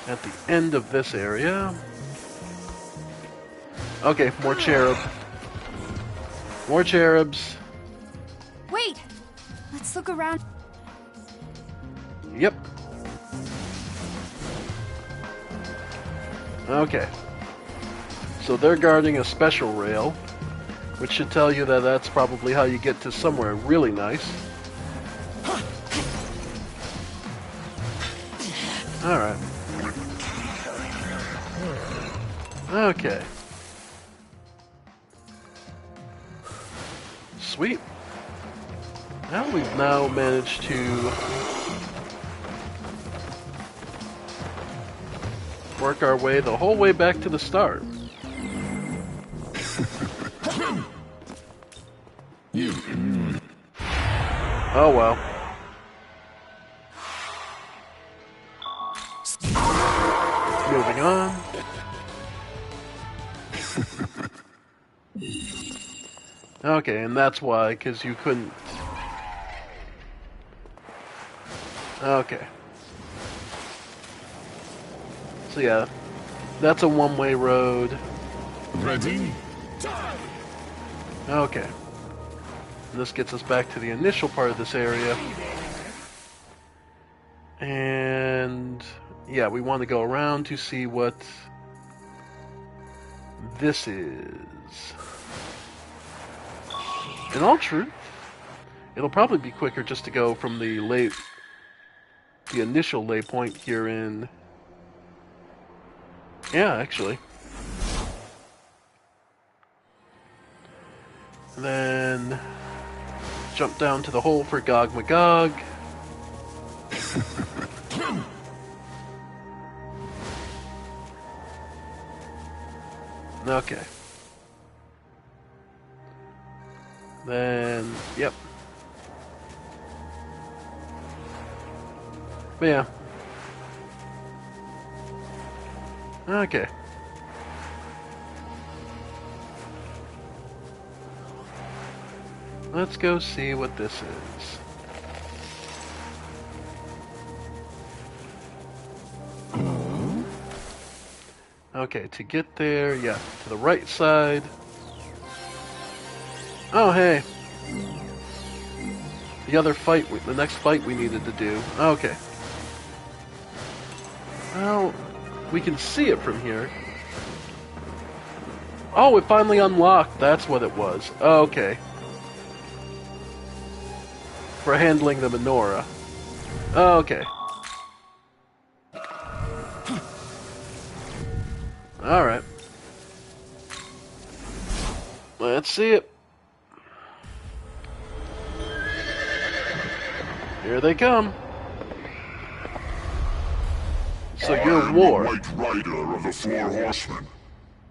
at the end of this area. Okay, more cherub. More cherubs. Wait! Let's look around. Yep. Okay. So they're guarding a special rail, which should tell you that that's probably how you get to somewhere really nice. Alright. Okay. Sweet. Now we've now managed to work our way the whole way back to the start. Oh well. Moving on. Okay, and that's why, because you couldn't... Okay. So yeah, that's a one-way road. Ready? Okay. And this gets us back to the initial part of this area. And yeah, we want to go around to see what this is. In all truth, it'll probably be quicker just to go from the initial lay point here in... Yeah, actually. Then jump down to the hole for Gog Magog. Okay. Then, yep. But yeah. Okay. Let's go see what this is. Okay, to get there, yeah, to the right side. Oh, hey. The other fight, the next fight we needed to do. Okay. Well, we can see it from here. Oh, it finally unlocked. That's what it was. Okay. For handling the menorah. Okay. Alright. Let's see it. Here they come. So you're War. I am the White Rider of the Four Horsemen.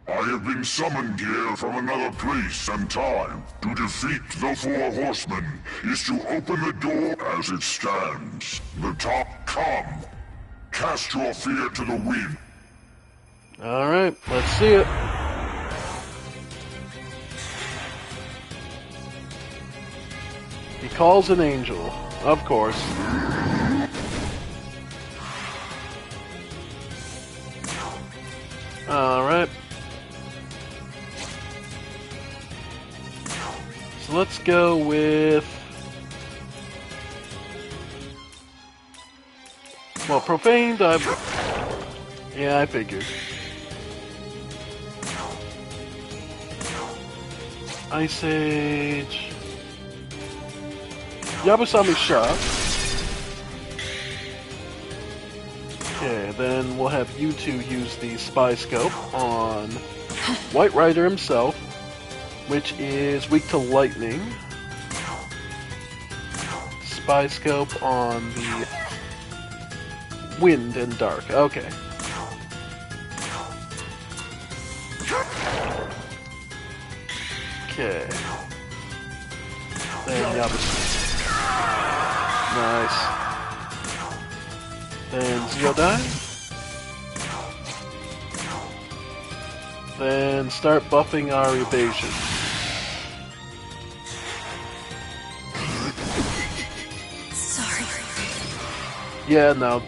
I have been summoned here from another place and time. To defeat the Four Horsemen is to open the door as it stands. The top come. Cast your fear to the wind. Alright, let's see it. He calls an angel, of course. Alright. So let's go with... Well, profaned, yeah, I figured. Ice Age... Yabusami Shop. Okay, then we'll have you two use the Spy Scope on White Rider himself, which is weak to lightning. Spy Scope on the Wind and Dark. Okay. Okay. Then Yabusami. Nice. Then Zeodai. Then start buffing our evasion. Sorry. Yeah, no.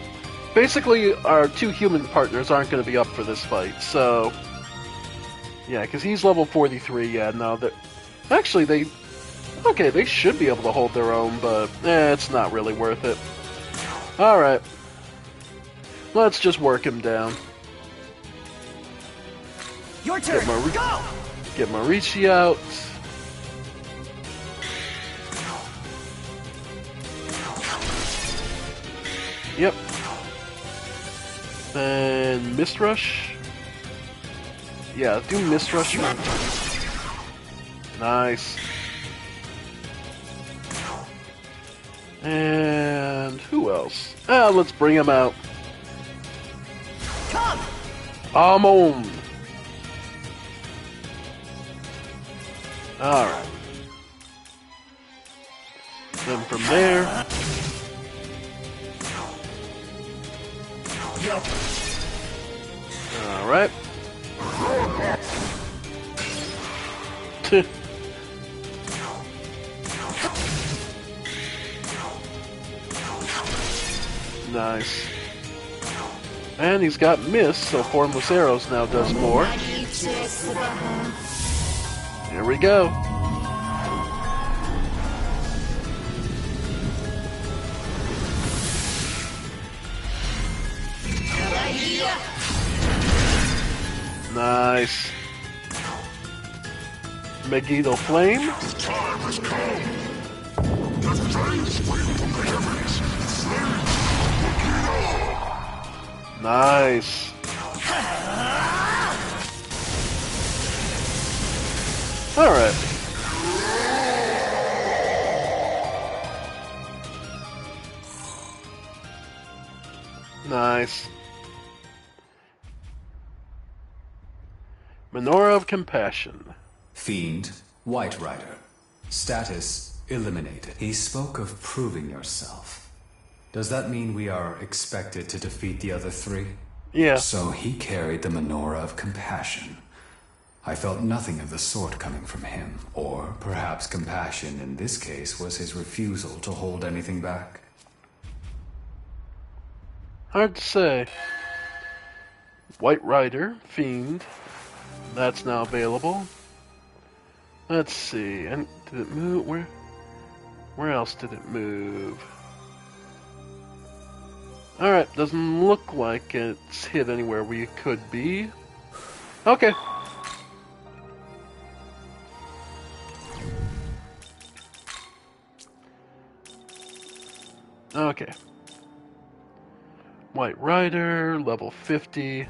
Basically, our two human partners aren't going to be up for this fight, so... Yeah, because he's level 43, yeah, no, that... Actually, they... Okay, they should be able to hold their own, but it's not really worth it. Alright. Let's just work him down. Your turn. Go! Get Marichi out. Yep. Then Mist Rush. Yeah, do Mist Rush. Nice. And who else? Let's bring him out. Come! Amon. Alright. Then from there... Alright. Nice. And he's got Mist, so Formless Arrows now does more. Here we go. Nice. Megiddo Flame. The time has come. The flames spring from the heavens. Flames, Megiddo. Nice. Alright. Nice. Menorah of Compassion. Fiend, White Rider. Status, eliminated. He spoke of proving yourself. Does that mean we are expected to defeat the other three? Yeah. So he carried the Menorah of Compassion. I felt nothing of the sort coming from him. Or perhaps compassion in this case was his refusal to hold anything back. Hard to say. White Rider, Fiend. That's now available. Let's see. And did it move? Where else did it move? Alright, doesn't look like it's hit anywhere we could be. Okay. Okay. White Rider, level 50.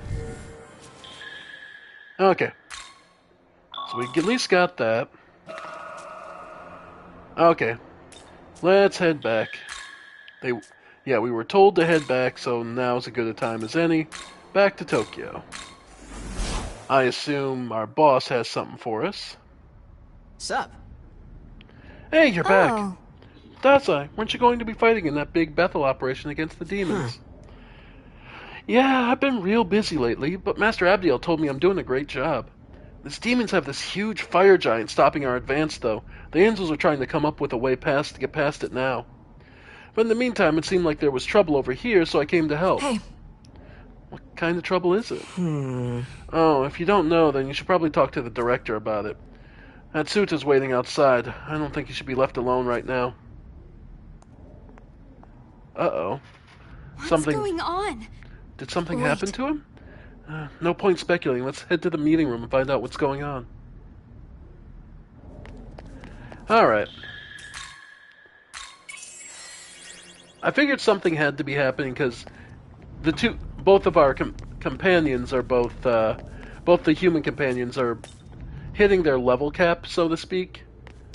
Okay. So we at least got that. Okay. Let's head back. Yeah, we were told to head back, so now's as good a time as any. Back to Tokyo. I assume our boss has something for us. Sup? Hey, you're back. Oh. Dazai, weren't you going to be fighting in that big Bethel operation against the demons? Yeah, I've been real busy lately, but Master Abdiel told me I'm doing a great job. These demons have this huge fire giant stopping our advance, though. The angels are trying to come up with a way to get past it now. But in the meantime, it seemed like there was trouble over here, so I came to help. Hey. What kind of trouble is it? Oh, if you don't know, then you should probably talk to the director about it. Hatsuta's waiting outside. I don't think he should be left alone right now. Uh-oh. What's going on? Did something happen to him? No point speculating. Let's head to the meeting room and find out what's going on. Alright. I figured something had to be happening because both of our companions are both the human companions are hitting their level cap, so to speak.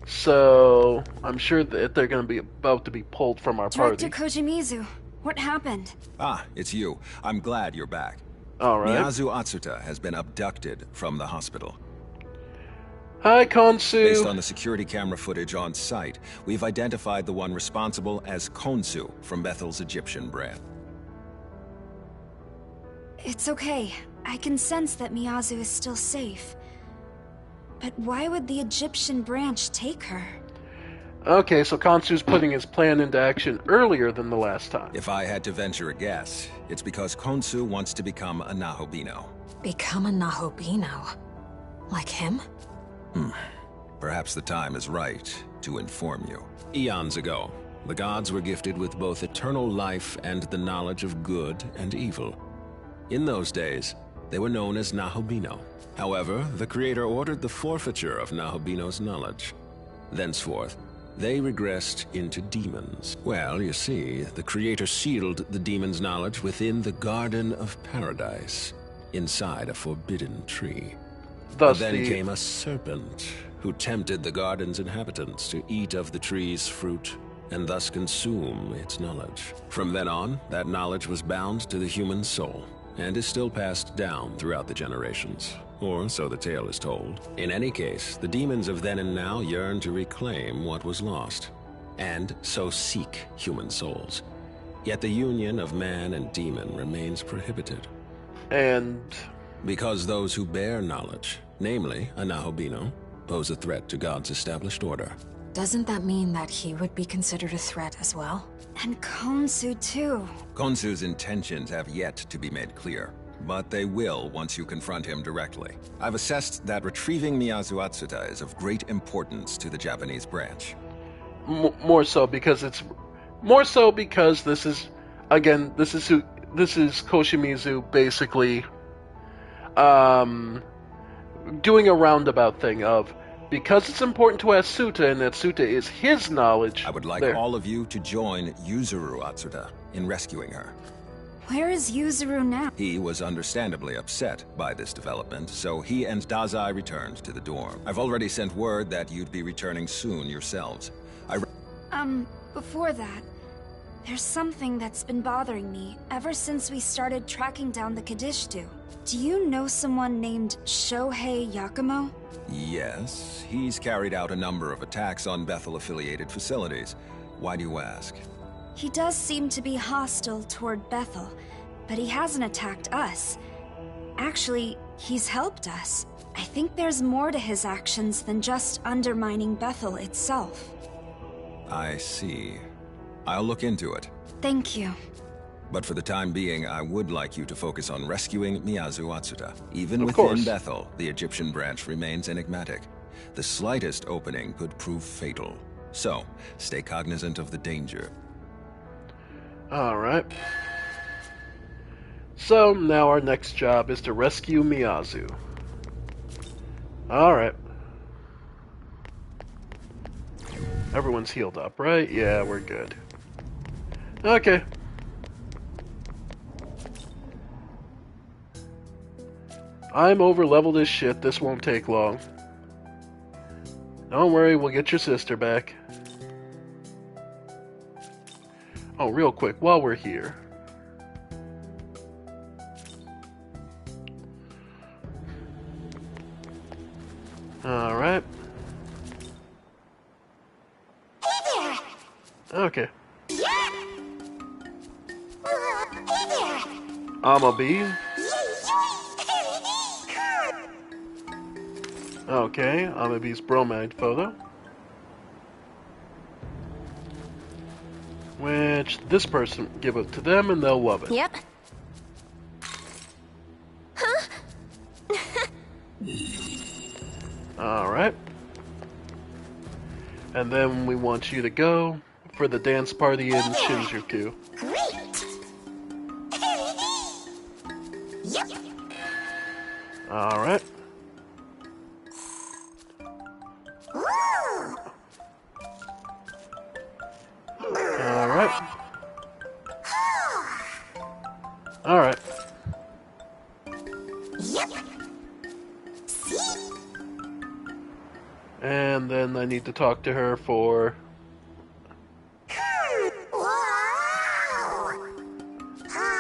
So I'm sure that they're going to be about to be pulled from our Director party. Kojimizu, what happened? Ah, it's you. I'm glad you're back. All right. Miyazu Atsuta has been abducted from the hospital. Hi, Konsu. Based on the security camera footage on site, we've identified the one responsible as Konsu from Bethel's Egyptian brand. It's okay. I can sense that Miyazu is still safe. But why would the Egyptian branch take her? Okay, so Konsu's putting his plan into action earlier than the last time. If I had to venture a guess, it's because Konsu wants to become a Nahobino. Become a Nahobino? Like him? Perhaps the time is right to inform you. Eons ago, the gods were gifted with both eternal life and the knowledge of good and evil. In those days, they were known as Nahobino. However, the Creator ordered the forfeiture of Nahobino's knowledge. Thenceforth, they regressed into demons. Well, you see, the Creator sealed the demons' knowledge within the Garden of Paradise, inside a forbidden tree. Thus Then came a serpent, who tempted the garden's inhabitants to eat of the tree's fruit, and thus consume its knowledge. From then on, that knowledge was bound to the human soul, and is still passed down throughout the generations. Or so the tale is told. In any case, the demons of then and now yearn to reclaim what was lost, and so seek human souls. Yet the union of man and demon remains prohibited. And because those who bear knowledge, namely a Nahobino, pose a threat to God's established order. Doesn't that mean that he would be considered a threat as well? And Konsu too. Konsu's intentions have yet to be made clear, but they will once you confront him directly. I've assessed that retrieving Miyazu Atsuta is of great importance to the Japanese branch. This this is Koshimizu basically doing a roundabout thing of, because it's important to Asuta and Asuta is his knowledge. I would like all of you to join Yuzuru Atsuta in rescuing her. Where is Yuzuru now? He was understandably upset by this development, so he and Dazai returned to the dorm. I've already sent word that you'd be returning soon yourselves. Before that, there's something that's been bothering me ever since we started tracking down the Kadishtu. Do you know someone named Shohei Yakumo? Yes, he's carried out a number of attacks on Bethel-affiliated facilities. Why do you ask? He does seem to be hostile toward Bethel, but he hasn't attacked us. Actually, he's helped us. I think there's more to his actions than just undermining Bethel itself. I see. I'll look into it. Thank you. But for the time being, I would like you to focus on rescuing Miyazu Atsuta. Even Of within course. Bethel, the Egyptian branch remains enigmatic. The slightest opening could prove fatal. So, stay cognizant of the danger. Alright. So, now our next job is to rescue Miyazu. Alright. Everyone's healed up, right? Yeah, we're good. Okay. I'm over-leveled as shit. This won't take long. Don't worry, we'll get your sister back. Oh, real quick, while we're here. Alright. Okay. Amabi. Okay, Amabi's bromide photo. Which this person, give it to them and they'll love it. Yep. Alright. And then we want you to go for the dance party in Shinjuku. Alright. Alright. Alright. And then I need to talk to her for...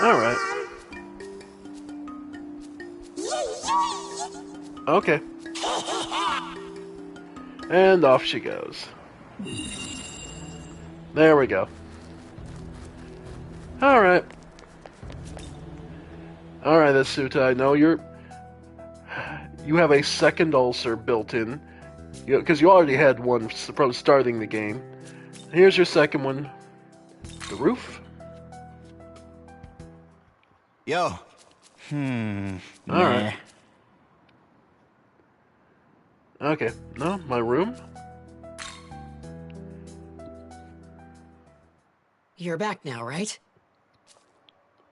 Alright. Okay. And off she goes. There we go. Alright. Alright, Asuta, I know you have a second ulcer built in. Because you already had one from starting the game. Here's your second one. The roof. Yo. Alright. Okay. No, my room? You're back now, right?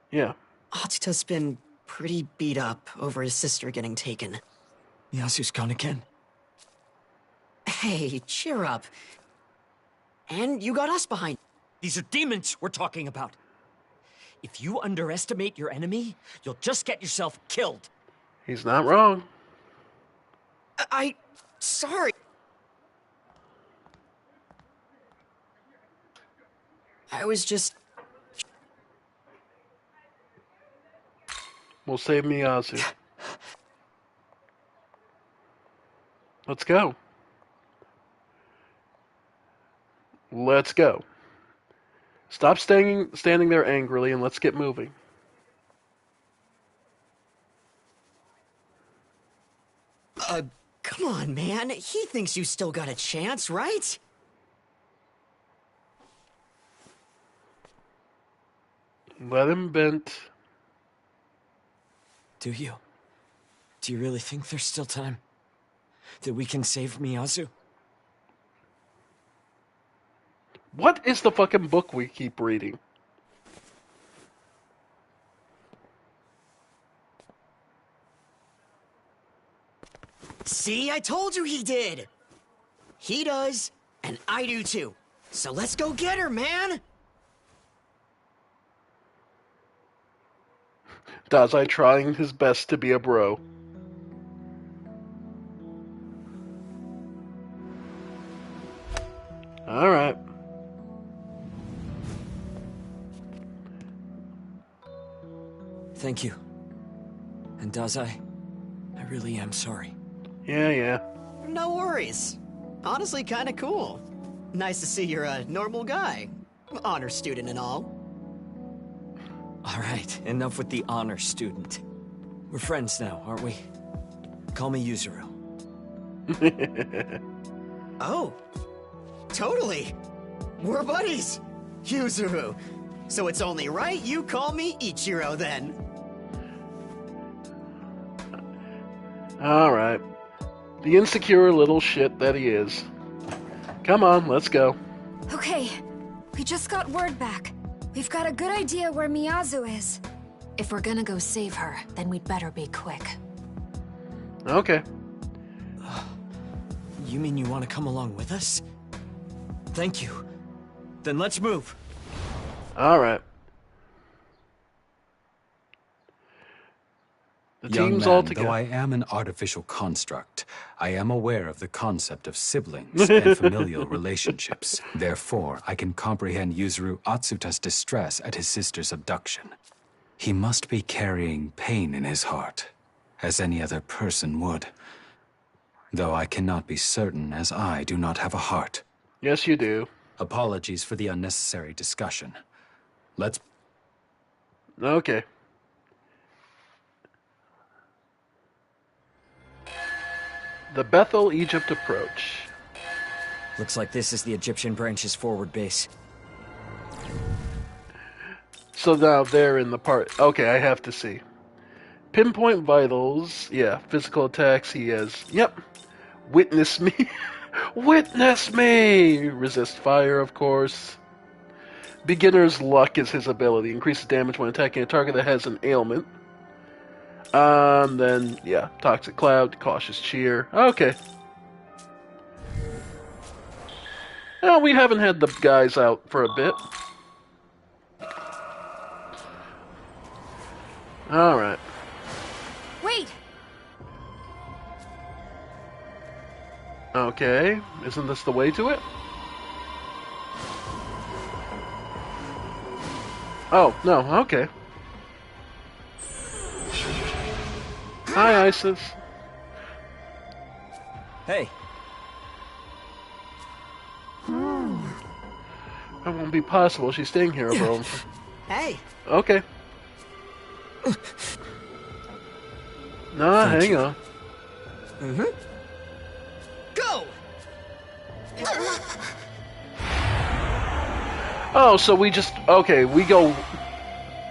Yeah. Atsuta's been pretty beat up over his sister getting taken. Yasu's gone again. Hey, cheer up. And you got us behind. These are demons we're talking about. If you underestimate your enemy, you'll just get yourself killed. He's not wrong. Sorry. I was just... We'll save Miyazu. Let's go. Let's go. Stop standing there angrily and let's get moving. Come on, man. He thinks you still got a chance, right? Let him vent. Do you? Do you really think there's still time? That we can save Miyazu? What is the fucking book we keep reading? See, I told you he did! He does, and I do too. So let's go get her, man! Dazai trying his best to be a bro. Alright. Thank you. And Dazai, I really am sorry. Yeah. No worries. Honestly, kinda cool. Nice to see you're a normal guy. Honor student and all. Alright, enough with the honor student. We're friends now, aren't we? Call me Yuzuru. Oh. Totally. We're buddies. Yuzuru. So it's only right you call me Ichiro then. Alright. The insecure little shit that he is. Come on, let's go. Okay, we just got word back. We've got a good idea where Miyazu is. If we're gonna go save her, then we'd better be quick. Okay. You mean you want to come along with us? Thank you. Then let's move. Alright. The Young team's man, all together. though I am an artificial construct, I am aware of the concept of siblings and familial relationships. Therefore, I can comprehend Yuzuru Atsuta's distress at his sister's abduction. He must be carrying pain in his heart, as any other person would. Though I cannot be certain, as I do not have a heart. Yes, you do. Apologies for the unnecessary discussion. Let's... Okay. The Bethel, Egypt approach. Looks like this is the Egyptian branch's forward base. So now they're in the part... Okay, I have to see. Pinpoint vitals. Yeah, physical attacks he has. Yep. Witness me. Witness me! Resist fire, of course. Beginner's luck is his ability. Increases damage when attacking a target that has an ailment. Then, yeah, Toxic Cloud, Cautious Cheer. Okay. Well, we haven't had the guys out for a bit. Alright. Wait! Okay, isn't this the way to it? Oh, no, okay. Hi, Isis. Hey. That won't be possible. She's staying here, bro. Hey. Okay. Nah, hang on. Go! Oh, so we just... Okay, we go...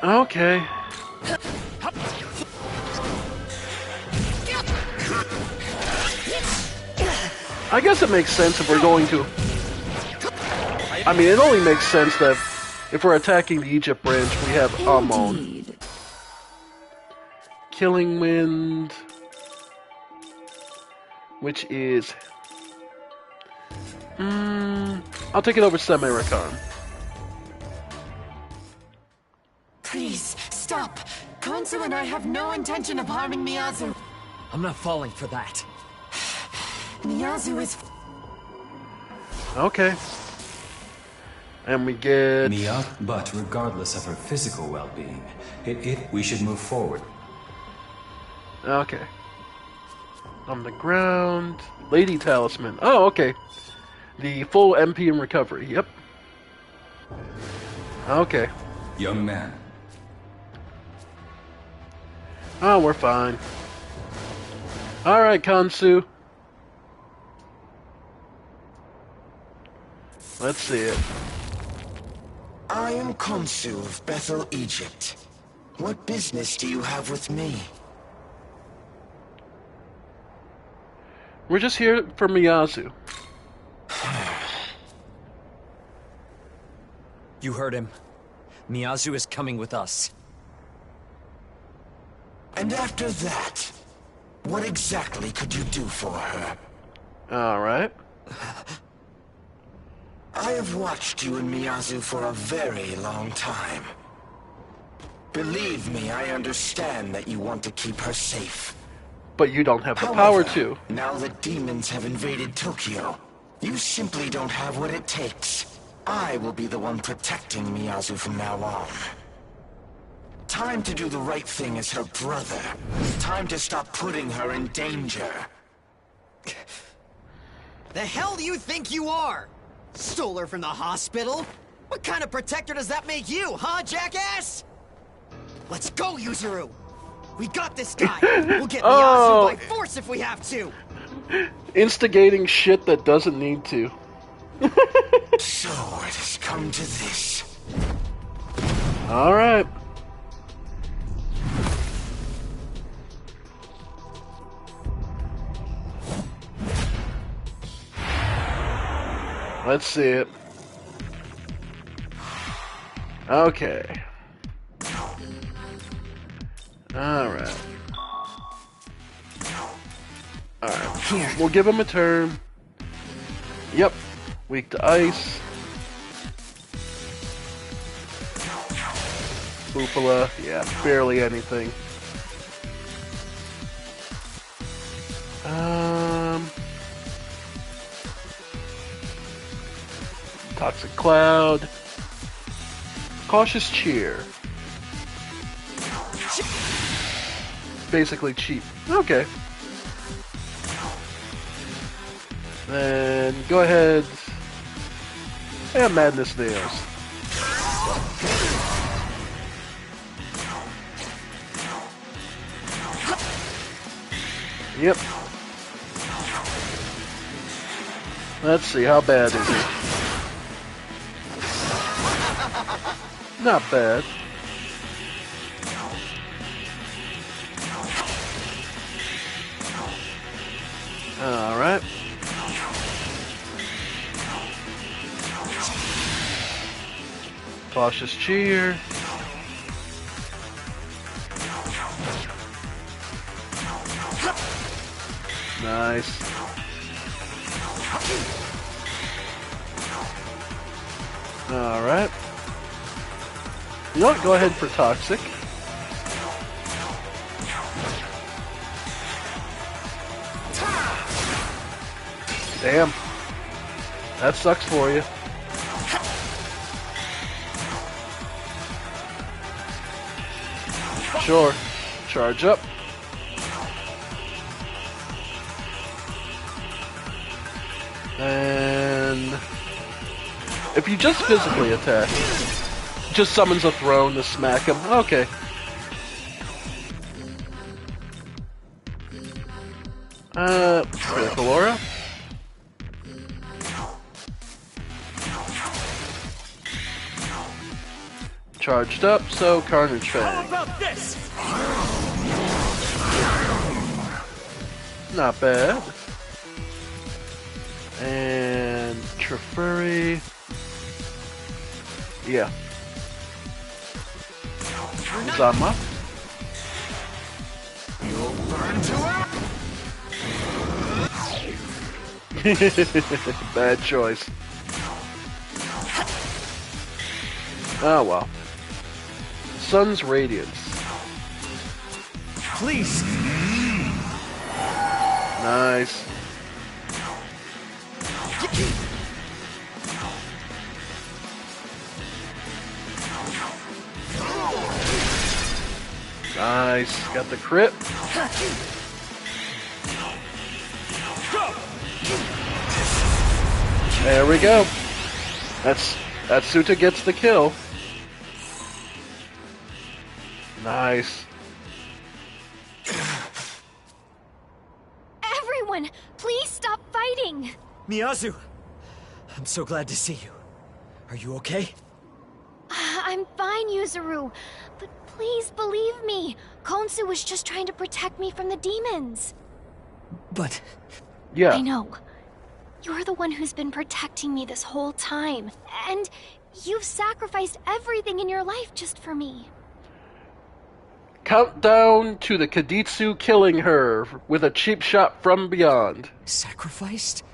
Okay. I guess it makes sense if we're going to... I mean, it only makes sense that if we're attacking the Egypt branch, we have Amon. Killing Wind... Which is... I'll take it over Semi-Rakan. Please, stop! Konsu and I have no intention of harming Miyazu. I'm not falling for that. Miyazu is... Okay. And we get... But regardless of her physical well-being, we should move forward. Okay. On the ground. Lady Talisman. Oh, okay. The full MP and recovery. Yep. Okay. Young man. Oh, we're fine. Alright, Kansu. Let's see it. I am Konsu of Bethel, Egypt. What business do you have with me? We're just here for Miyazu. You heard him. Miyazu is coming with us. And after that, What exactly could you do for her? Alright. I have watched you and Miyazu for a very long time. Believe me, I understand that you want to keep her safe. But you don't have the However, power to. now that demons have invaded Tokyo, you simply don't have what it takes. I will be the one protecting Miyazu from now on. Time to do the right thing as her brother. Time to stop putting her in danger. The hell do you think you are? Stole her from the hospital? What kind of protector does that make you, huh, jackass? Let's go, Yuzuru! We got this guy! We'll get Miyazu by force if we have to! Instigating shit that doesn't need to. So it has come to this. Alright. Let's see it. Okay. Alright. Alright. Here. We'll give him a turn. Yep. Weak to ice. Spoopula. Yeah, barely anything. Toxic Cloud. Cautious Cheer. Basically cheap. Okay. Then go ahead and Madness Nails. Yep. Let's see, how bad is it? Not bad. Alright. Cautious Cheer. Nice. Alright. You know what? Go ahead for Toxic. Damn. That sucks for you. Sure. Charge up. And if you just physically attack, just summons a throne to smack him. Okay. Critical Aura. Charged up, so Carnage Fang. How about this? Not bad. And Trifurry. Yeah. Zama. You'll burn to Bad choice. Oh well. Sun's Radiance. Please. Nice. Nice. Got the crit. There we go. Atsuta gets the kill. Nice. Everyone, please stop fighting! Miyazu, I'm so glad to see you. Are you okay? I'm fine, Yuzuru. But please believe me. Konsu was just trying to protect me from the demons. But... Yeah. I know. You're the one who's been protecting me this whole time. And you've sacrificed everything in your life just for me. countdown to the Kaditsu killing her with a cheap shot from beyond. Sacrificed?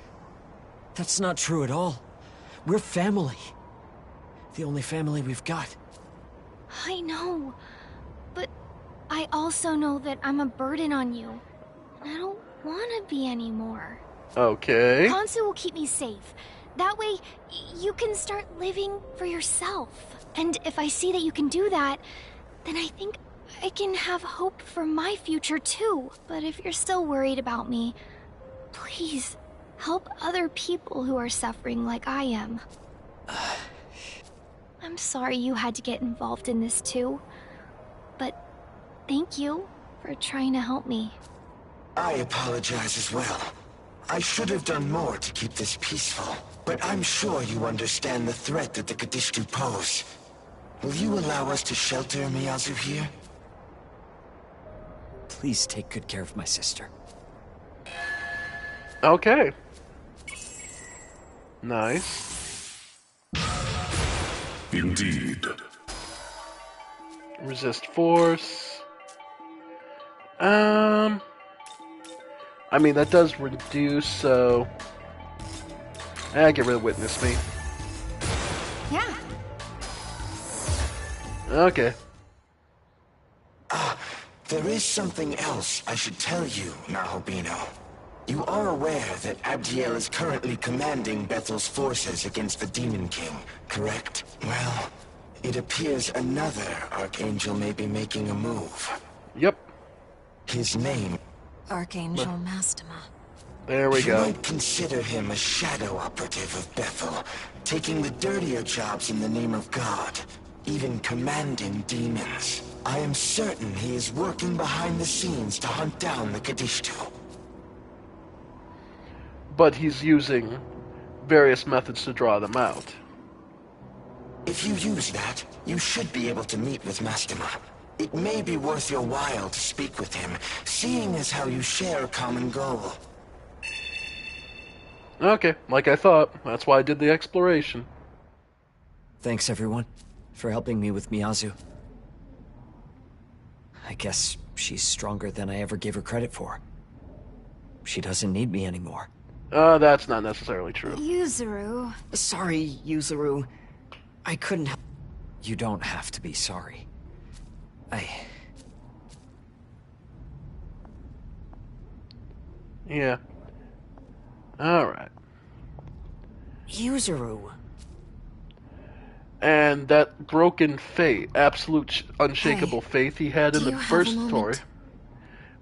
That's not true at all. We're family. The only family we've got. I know, but I also know that I'm a burden on you. And I don't want to be anymore. Okay. Khonsu will keep me safe. That way, you can start living for yourself. And if I see that you can do that, then I think I can have hope for my future too. But if you're still worried about me, please help other people who are suffering like I am. I'm sorry you had to get involved in this too. But thank you for trying to help me. I apologize as well. I should have done more to keep this peaceful, but I'm sure you understand the threat that the Kadishtu pose. Will you allow us to shelter Miyazu here? Please take good care of my sister. Okay. Nice. Indeed. Resist force. I mean, that does reduce, so... get rid of Witness Me. Yeah. Okay. There is something else I should tell you, Nahobino. You are aware that Abdiel is currently commanding Bethel's forces against the Demon King, correct? Well, it appears another Archangel may be making a move. Yep. His name... Archangel Mastema. There we go. You might consider him a shadow operative of Bethel, taking the dirtier jobs in the name of God, even commanding demons. I am certain he is working behind the scenes to hunt down the Kadishtu. But he's using various methods to draw them out. If you use that, you should be able to meet with Mastema. It may be worth your while to speak with him, seeing as how you share a common goal. Okay, like I thought. That's why I did the exploration. Thanks, everyone, for helping me with Miyazu. I guess she's stronger than I ever gave her credit for. She doesn't need me anymore. That's not necessarily true. Yuzuru. Sorry, Yuzuru. I couldn't help... You don't have to be sorry. Yeah. Alright. Yuzuru. And that broken faith, absolute unshakable faith he had in the first story,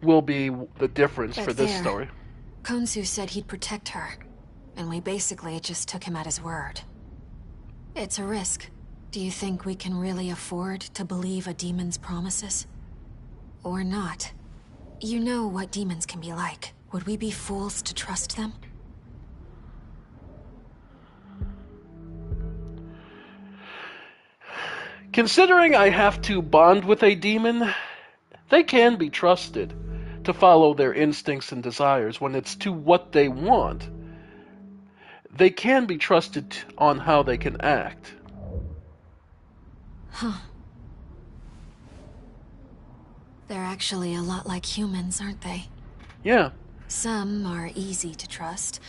will be the difference for this story. Khonsu said he'd protect her, and we basically just took him at his word. It's a risk. Do you think we can really afford to believe a demon's promises? Or not? You know what demons can be like. Would we be fools to trust them? Considering I have to bond with a demon, they can be trusted to follow their instincts and desires when it's to what they want. They can be trusted on how they can act. Huh. They're actually a lot like humans, aren't they? Yeah. Some are easy to trust,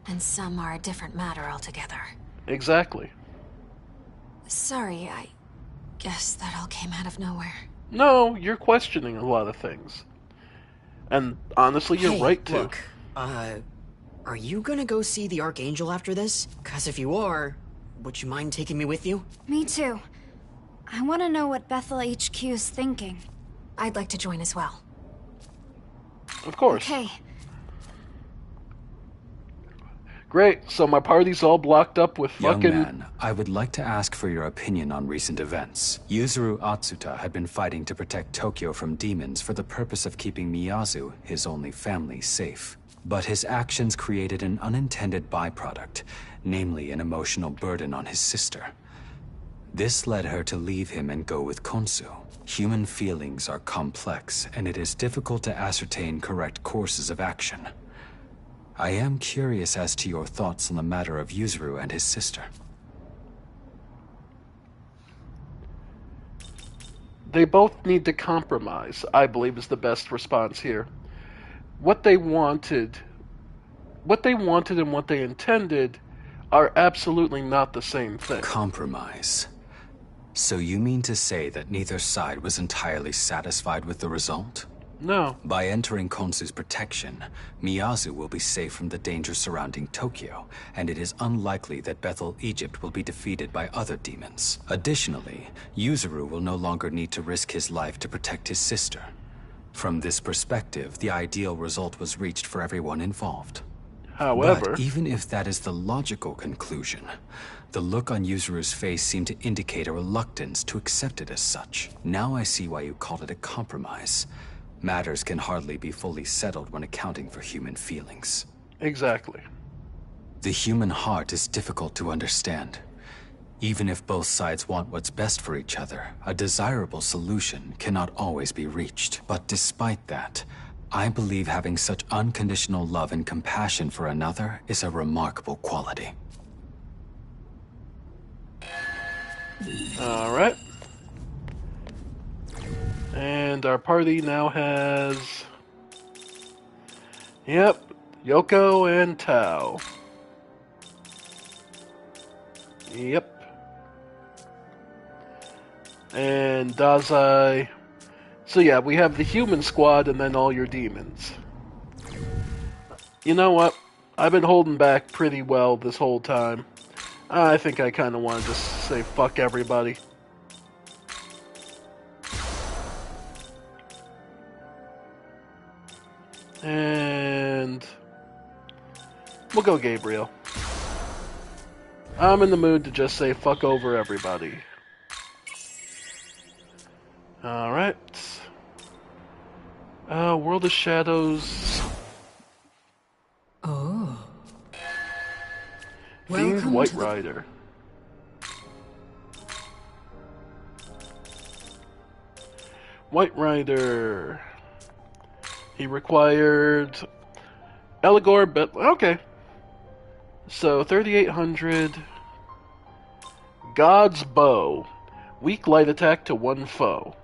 and some are a different matter altogether. Exactly. Sorry, I guess that all came out of nowhere. No, you're questioning a lot of things. And honestly, you're right to. Look, are you gonna go see the Archangel after this? 'Cause if you are, would you mind taking me with you? Me too. I want to know what Bethel HQ's thinking. I'd like to join as well. Of course. Okay. Great, so my party's all blocked up with Young fucking... man, I would like to ask for your opinion on recent events. Yuzuru Atsuta had been fighting to protect Tokyo from demons for the purpose of keeping Miyazu, his only family, safe. But his actions created an unintended byproduct, namely an emotional burden on his sister. This led her to leave him and go with Khonsu. Human feelings are complex, and it is difficult to ascertain correct courses of action. I am curious as to your thoughts on the matter of Yuzuru and his sister. They both need to compromise, I believe is the best response here. What they wanted and what they intended are absolutely not the same thing. Compromise. So you mean to say that neither side was entirely satisfied with the result? No. By entering Khonsu's protection, Miyazu will be safe from the danger surrounding Tokyo, and it is unlikely that Bethel, Egypt will be defeated by other demons. Additionally, Yuzuru will no longer need to risk his life to protect his sister. From this perspective, the ideal result was reached for everyone involved. However, but even if that is the logical conclusion, the look on Yuzuru's face seemed to indicate a reluctance to accept it as such. Now I see why you called it a compromise. Matters can hardly be fully settled when accounting for human feelings. Exactly. The human heart is difficult to understand. Even if both sides want what's best for each other, a desirable solution cannot always be reached. But despite that, I believe having such unconditional love and compassion for another is a remarkable quality. All right. And our party now has... Yep, Yoko and Tao. Yep. And Dazai. So yeah, we have the human squad and then all your demons. You know what? I've been holding back pretty well this whole time. I think I kind of want to just say fuck everybody. And we'll go Gabriel. I'm in the mood to just say fuck over everybody. Alright. World of Shadows. Oh. Fiend White Rider. White Rider. He required Eligor, but okay. So 3800. God's Bow. Weak light attack to one foe.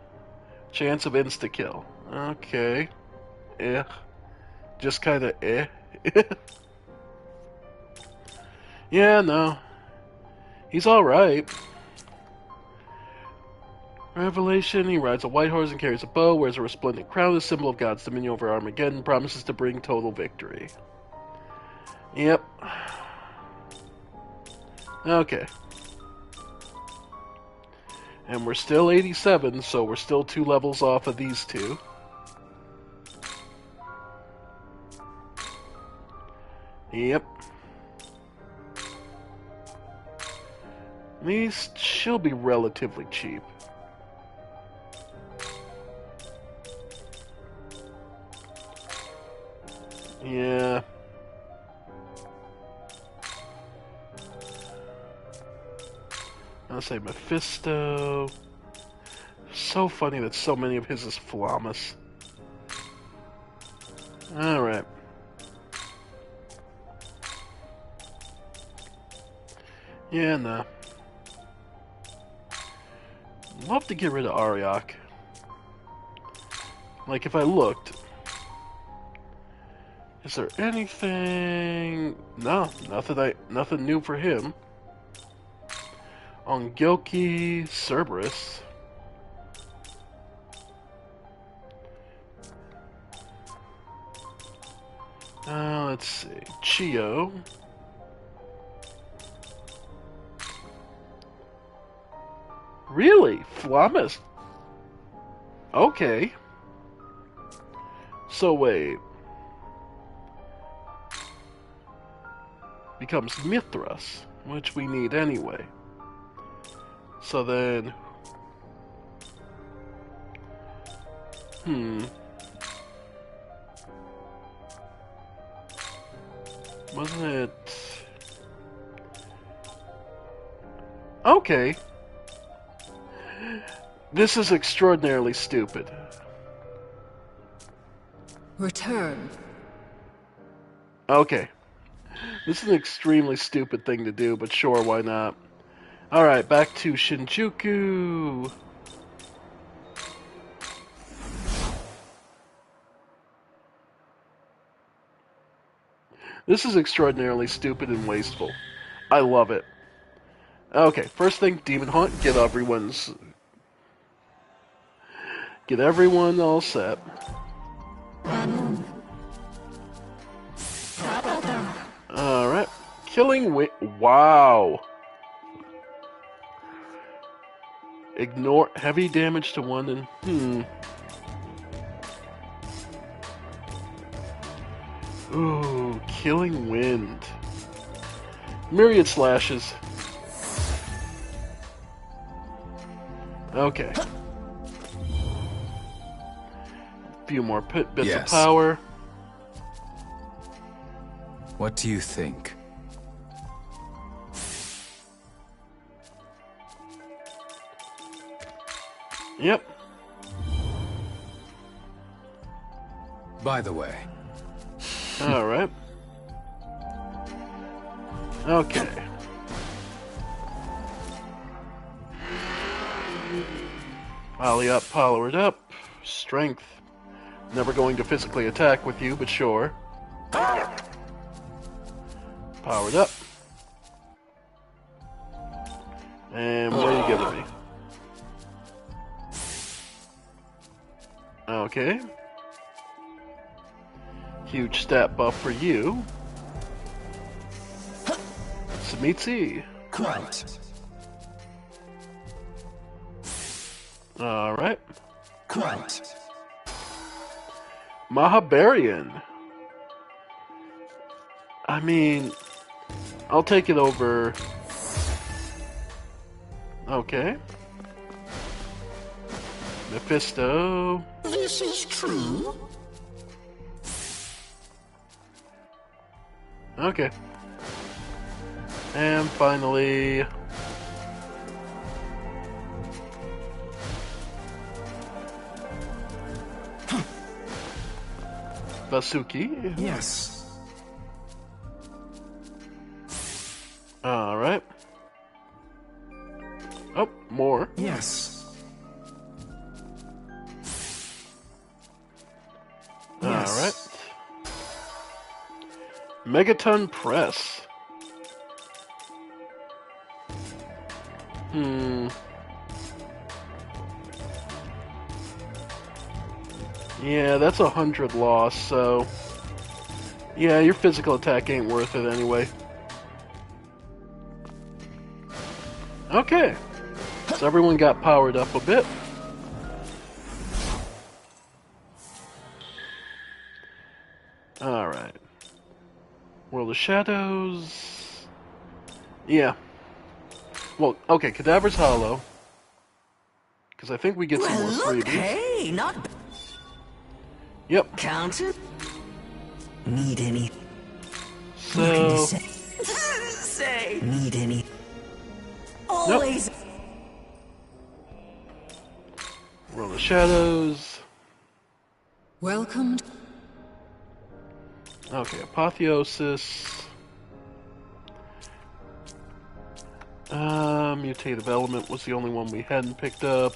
Chance of insta-kill. Okay. Just kinda Yeah, no. He's alright. Revelation, he rides a white horse and carries a bow, wears a resplendent crown, a symbol of God's dominion over Armageddon, promises to bring total victory. Yep. Okay. And we're still 87, so we're still 2 levels off of these two. Yep. These should be relatively cheap. Yeah. I'll say Mephisto. So funny that so many of his is Flamus. Alright. Yeah, nah. Love to get rid of Ariok. Like, if I looked... Is there anything... No, nothing new for him. On Gyoki, Cerberus. Let's see. Chio. Really? Flamus? Okay. So wait. Becomes Mithras, which we need anyway. So then... Wasn't it... Okay. This is extraordinarily stupid. Return. Okay. This is an extremely stupid thing to do, but sure, why not? Alright, back to Shinjuku. This is extraordinarily stupid and wasteful. I love it. Okay, first thing, Demon Hunt. Get everyone all set. Alright. Killing wow. Ignore heavy damage to one and Ooh, Killing Wind. Myriad slashes. Okay. Few more bits of power. What do you think? Yep. By the way. Alright. Okay. Poly up, powered up. Strength. Never going to physically attack with you, but sure. Powered up. And what are you giving me? Okay. Huge stat buff for you. SMT. Quite. Alright. Quite. Mahabarian. I mean, I'll take it over. Okay. Mephisto. This is true. Okay. And finally... Vasuki. Yes. Alright. Oh, more. Yes. Alright. Megaton Press. Yeah, that's 100 loss, so... Yeah, your physical attack ain't worth it anyway. Okay. So everyone got powered up a bit. Alright. World of Shadows... Yeah. Well, okay, Cadaver's Hollow. Because I think we get some more freebies. Hey, not Yep. counted. Need any? So... Say. Need any? Always. World of Shadows. Welcome. Okay, Apotheosis. Mutative Element was the only one we hadn't picked up.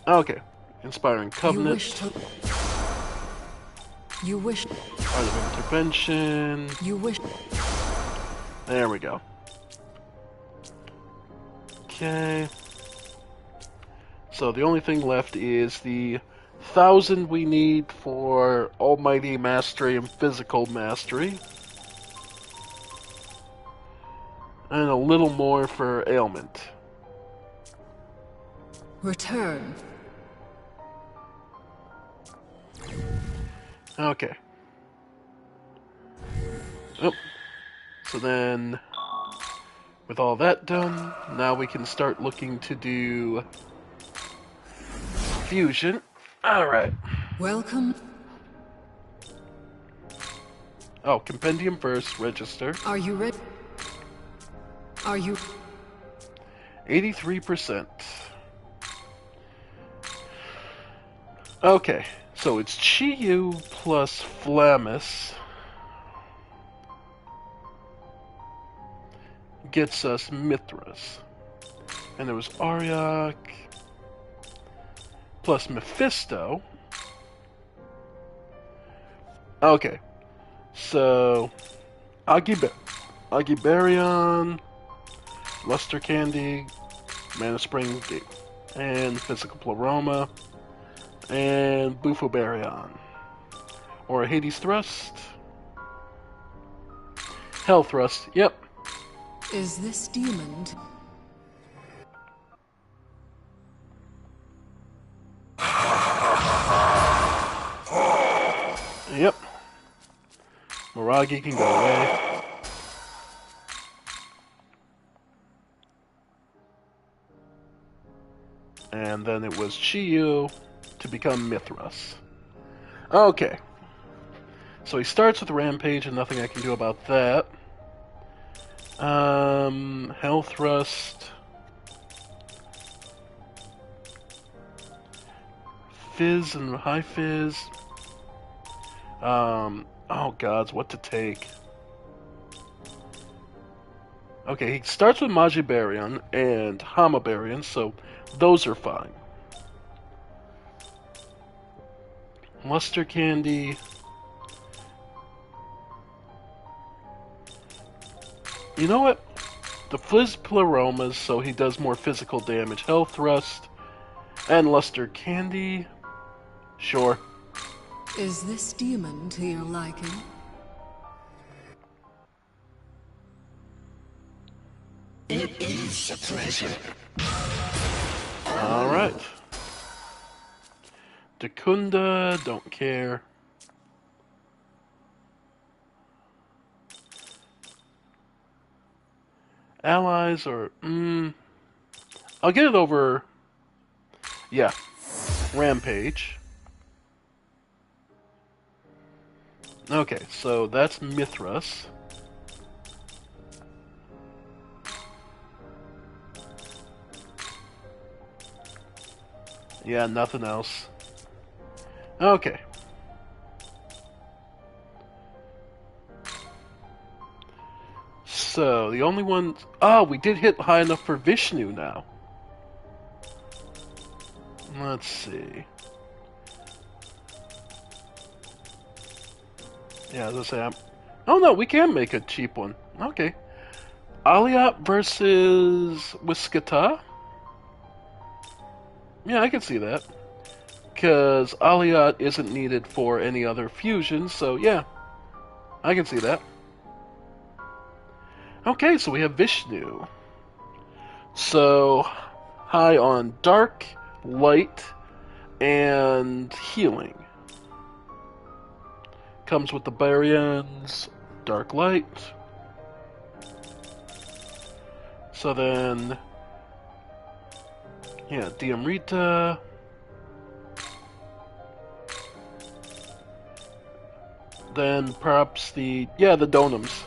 Okay. Inspiring Covenant. You wish. Art of Intervention. You wish. There we go. Okay. So the only thing left is the 1,000 we need for Almighty Mastery and Physical Mastery. And a little more for Ailment. Return. Okay. Oh. So then, with all that done, now we can start looking to do fusion. Alright. Welcome. Oh, Compendium first, register. Are you ready? Are you... 83%. Okay, so it's Chi-Yu plus Flamus. Gets us Mithras. And there was Aryok plus Mephisto. Okay, So, Agibarion, Luster Candy, Mana Spring, and Physical Pleroma, and Bufubarion. Or Hades Thrust. Hell Thrust, yep. Is this demon? Yep. Miragi can go away. And then it was Chiyu to become Mithras. Okay. So he starts with Rampage and nothing I can do about that. Hell Thrust. Fizz and High Fizz. Oh gods, what to take? Okay, he starts with Majibarion and Hamabarion, so those are fine. Luster Candy. You know what? The Fizz Pleromas, so he does more physical damage. Hell Thrust and Luster Candy. Sure. Is this demon to your liking? It is a pleasure. Alright. Dakunda, don't care. Allies or I'll get it over. Yeah. Rampage. Okay, so that's Mithras. Yeah, nothing else. Okay. So, the only one... Oh, we did hit high enough for Vishnu now. Let's see. Yeah, as I say, oh no, we can make a cheap one. Okay. Aliat versus Whiskata? Yeah, I can see that. Because Aliat isn't needed for any other fusion, so yeah. I can see that. Okay, so we have Vishnu. So, high on Dark, Light, and Healing. Comes with the Baryons, Dark Light. So then, yeah, Diamrita. Then perhaps the Donums.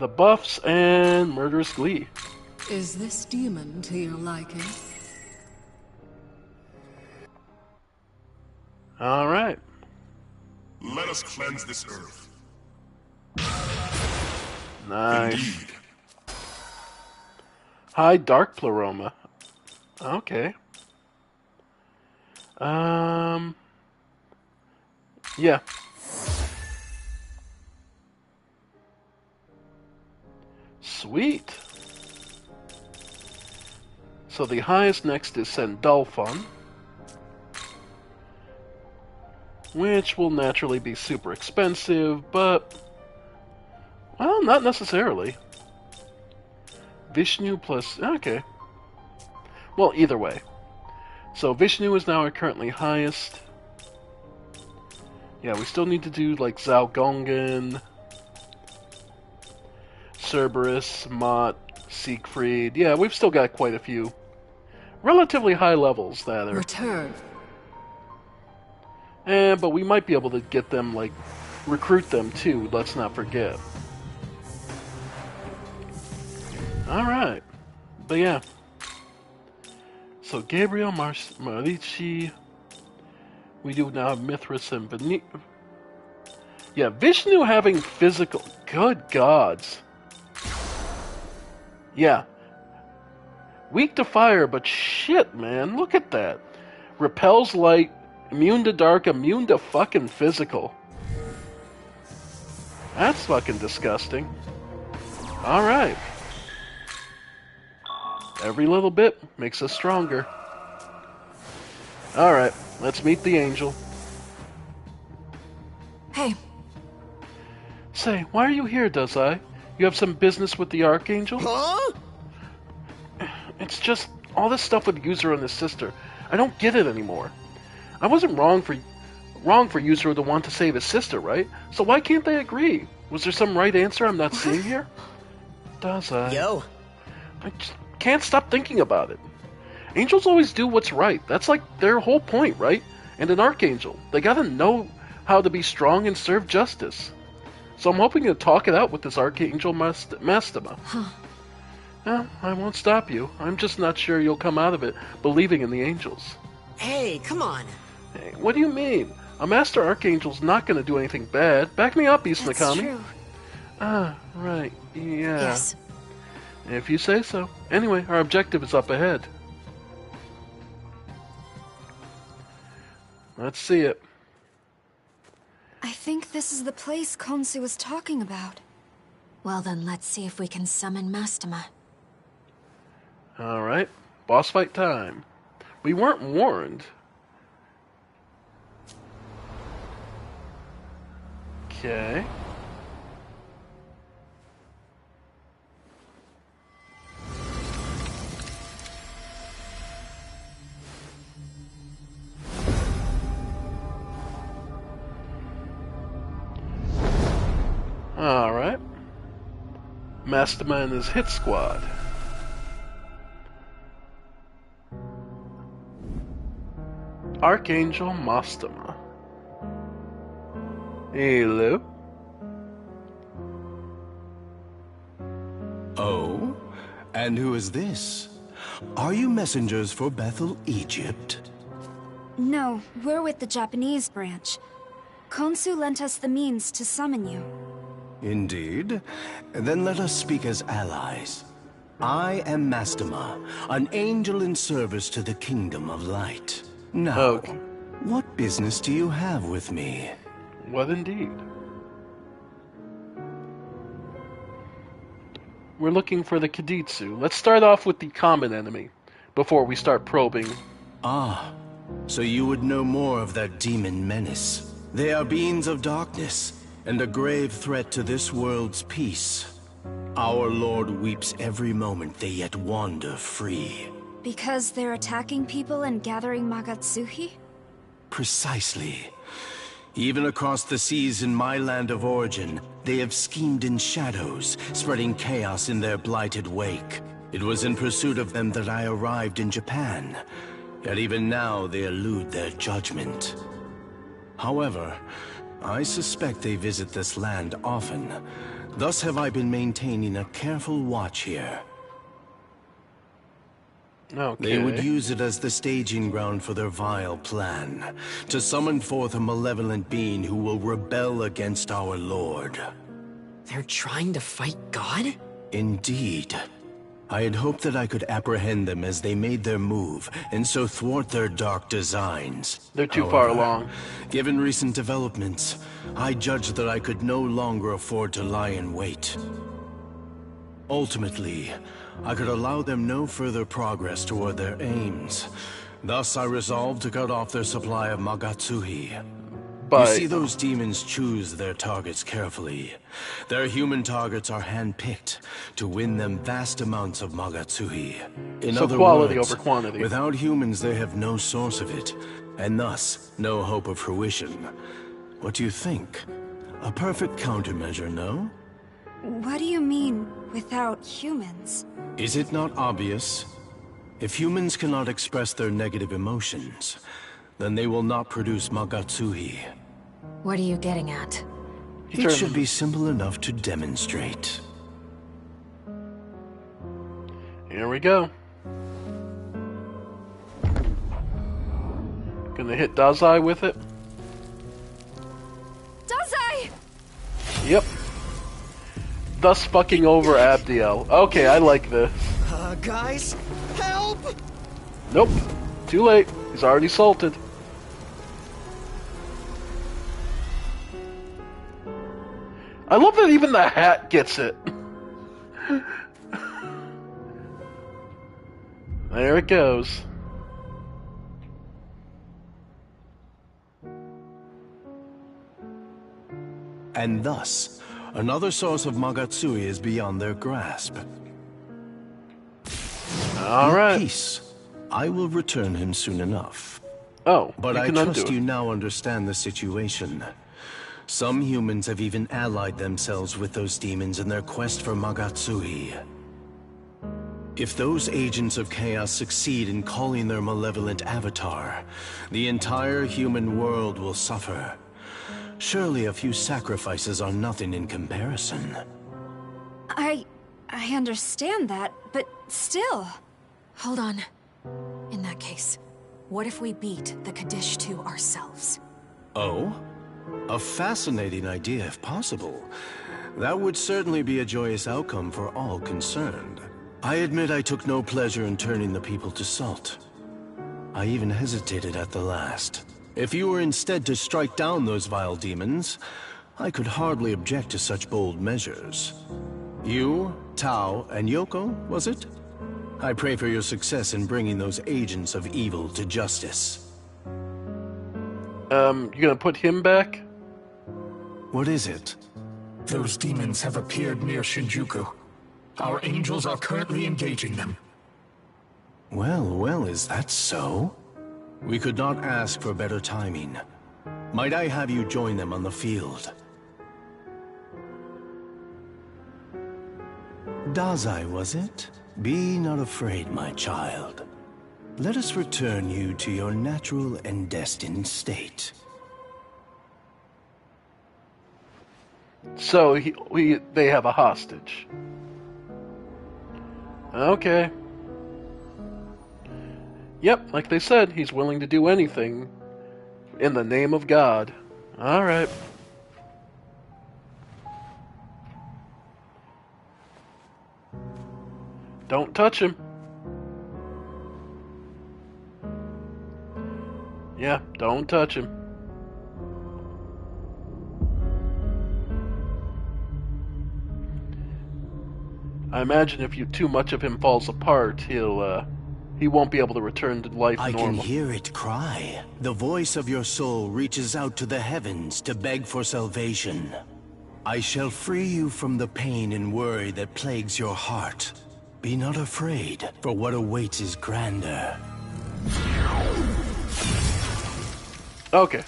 The buffs and Murderous Glee. Is this demon to your liking? Alright. Let us cleanse this earth. Nice. Indeed. High Dark Pleroma. Okay. Yeah. Sweet. So the highest next is Sandalphon, which will naturally be super expensive, but, well, not necessarily. Vishnu plus, okay. Well, either way. So Vishnu is now our currently highest. Yeah, we still need to do like Zalgongan, Cerberus, Mott, Siegfried. Yeah, we've still got quite a few relatively high levels that are... Return. But we might be able to get them, like, recruit them too, let's not forget. Alright. But yeah. So Gabriel, Marici. We do now have Mithras and yeah, Vishnu having physical... Good gods. Yeah. Weak to fire, but shit, man. Look at that. Repels light, immune to dark, immune to fucking physical. That's fucking disgusting. Alright. Every little bit makes us stronger. Alright, let's meet the angel. Hey. Say, why are you here, Dazai? You have some business with the Archangel? Huh? It's just all this stuff with Yuzuru and his sister. I don't get it anymore. I wasn't wrong for Yuzuru to want to save his sister, right? So why can't they agree? Was there some right answer I'm not seeing here? Dazai. Yo. I just can't stop thinking about it. Angels always do what's right. That's like their whole point, right? And an Archangel. They gotta know how to be strong and serve justice. So I'm hoping to talk it out with this Archangel Mastema. Huh. Well, I won't stop you. I'm just not sure you'll come out of it believing in the angels. Hey, come on. Hey, what do you mean? A Master Archangel's not gonna do anything bad. Back me up, East That's Nakami. true. Ah, right. Yeah. Yes. If you say so. Anyway, our objective is up ahead. Let's see it. I think this is the place Khonsu was talking about. Well then, let's see if we can summon Mastema. Alright. Boss fight time. We weren't warned. Okay. Alright. Mastema and his hit squad. Archangel Mastema. Hello? Oh? And who is this? Are you messengers for Bethel, Egypt? No, we're with the Japanese branch. Khonsu lent us the means to summon you. Indeed. Then let us speak as allies. I am Mastema, an angel in service to the Kingdom of Light. Now, what business do you have with me? What indeed? We're looking for the Kaditsu. Let's start off with the common enemy, before we start probing. Ah, so you would know more of that demon menace. They are beings of darkness, and a grave threat to this world's peace. Our Lord weeps every moment they yet wander free. Because they're attacking people and gathering Magatsuhi? Precisely. Even across the seas in my land of origin, they have schemed in shadows, spreading chaos in their blighted wake. It was in pursuit of them that I arrived in Japan, yet even now they elude their judgment. However, I suspect they visit this land often. Thus have I been maintaining a careful watch here. Okay. They would use it as the staging ground for their vile plan, to summon forth a malevolent being who will rebel against our Lord. They're trying to fight God? Indeed. I had hoped that I could apprehend them as they made their move, and so thwart their dark designs. They're too far along. Given recent developments, I judged that I could no longer afford to lie in wait. Ultimately, I could allow them no further progress toward their aims. Thus, I resolved to cut off their supply of Magatsuhi. You see, those demons choose their targets carefully. Their human targets are handpicked to win them vast amounts of Magatsuhi. In So other quality words, over quantity. without humans, they have no source of it, and thus, no hope of fruition. What do you think? A perfect countermeasure, no? What do you mean, without humans? Is it not obvious? If humans cannot express their negative emotions, then they will not produce Magatsuhi. What are you getting at? It should be simple enough to demonstrate. Here we go. Gonna hit Dazai with it. Dazai! Yep. Thus fucking over Abdiel. Okay, I like this. Guys, help! Nope. Too late. He's already salted. I love that even the hat gets it. There it goes. And thus, another source of Magatsui is beyond their grasp. All right. Peace. I will return him soon enough. Oh, but I trust you now understand the situation. Some humans have even allied themselves with those demons in their quest for Magatsui. If those agents of chaos succeed in calling their malevolent avatar, the entire human world will suffer. Surely a few sacrifices are nothing in comparison. I understand that, but still... Hold on. In that case, what if we beat the Kaddish 2 ourselves? Oh? A fascinating idea if possible. That would certainly be a joyous outcome for all concerned. I admit I took no pleasure in turning the people to salt. I even hesitated at the last. If you were instead to strike down those vile demons, I could hardly object to such bold measures. You, Tao, and Yoko, was it? I pray for your success in bringing those agents of evil to justice. You gonna put him back? What is it? Those demons have appeared near Shinjuku. Our angels are currently engaging them. Well, is that so? We could not ask for better timing. Might I have you join them on the field? Dazai, was it? Be not afraid, my child. Let us return you to your natural and destined state. So they have a hostage. Okay. Yep, like they said, he's willing to do anything in the name of God. Alright. Don't touch him. Yeah, don't touch him. I imagine if too much of him falls apart, he won't be able to return to life normal. I can hear it cry. The voice of your soul reaches out to the heavens to beg for salvation. I shall free you from the pain and worry that plagues your heart. Be not afraid, for what awaits is grander. Okay.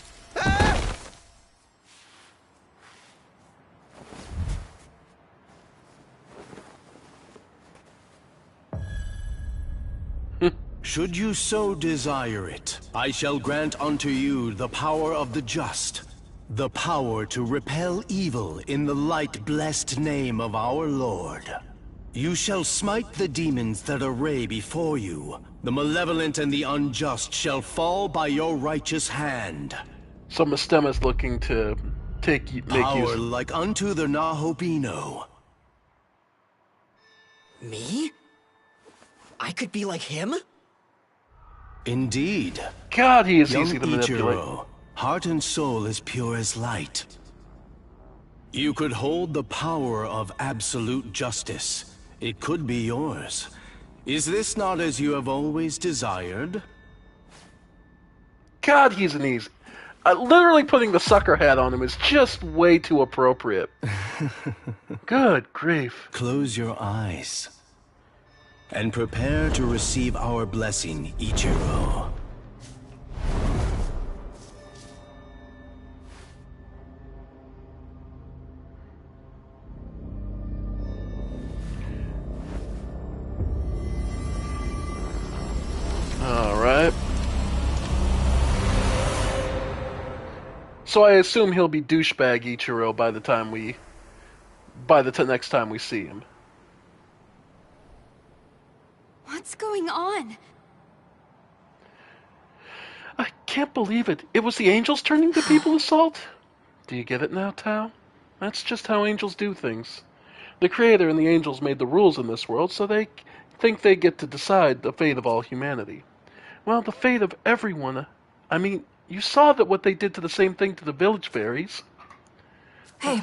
Should you so desire it, I shall grant unto you the power of the just, the power to repel evil in the light-blessed name of our Lord. You shall smite the demons that array before you. The malevolent and the unjust shall fall by your righteous hand. So Mistema's looking to make power use... like unto the Nahobino. Me? I could be like him? Indeed. God, he is Young easy to manipulate. Ichiro, heart and soul as pure as light. You could hold the power of absolute justice. It could be yours. Is this not as you have always desired? God, he's an easy. Literally putting the sucker hat on him is just way too appropriate. Good grief. Close your eyes. And prepare to receive our blessing, Ichiro. Alright. So I assume he'll be douchebag Ichiro by the next time we see him. What's going on? I can't believe it. It was the angels turning the people to salt? Do you get it now, Tao? That's just how angels do things. The Creator and the angels made the rules in this world, so they think they get to decide the fate of all humanity. Well, the fate of everyone. I mean, you saw that what they did to the same thing to the village fairies. Hey.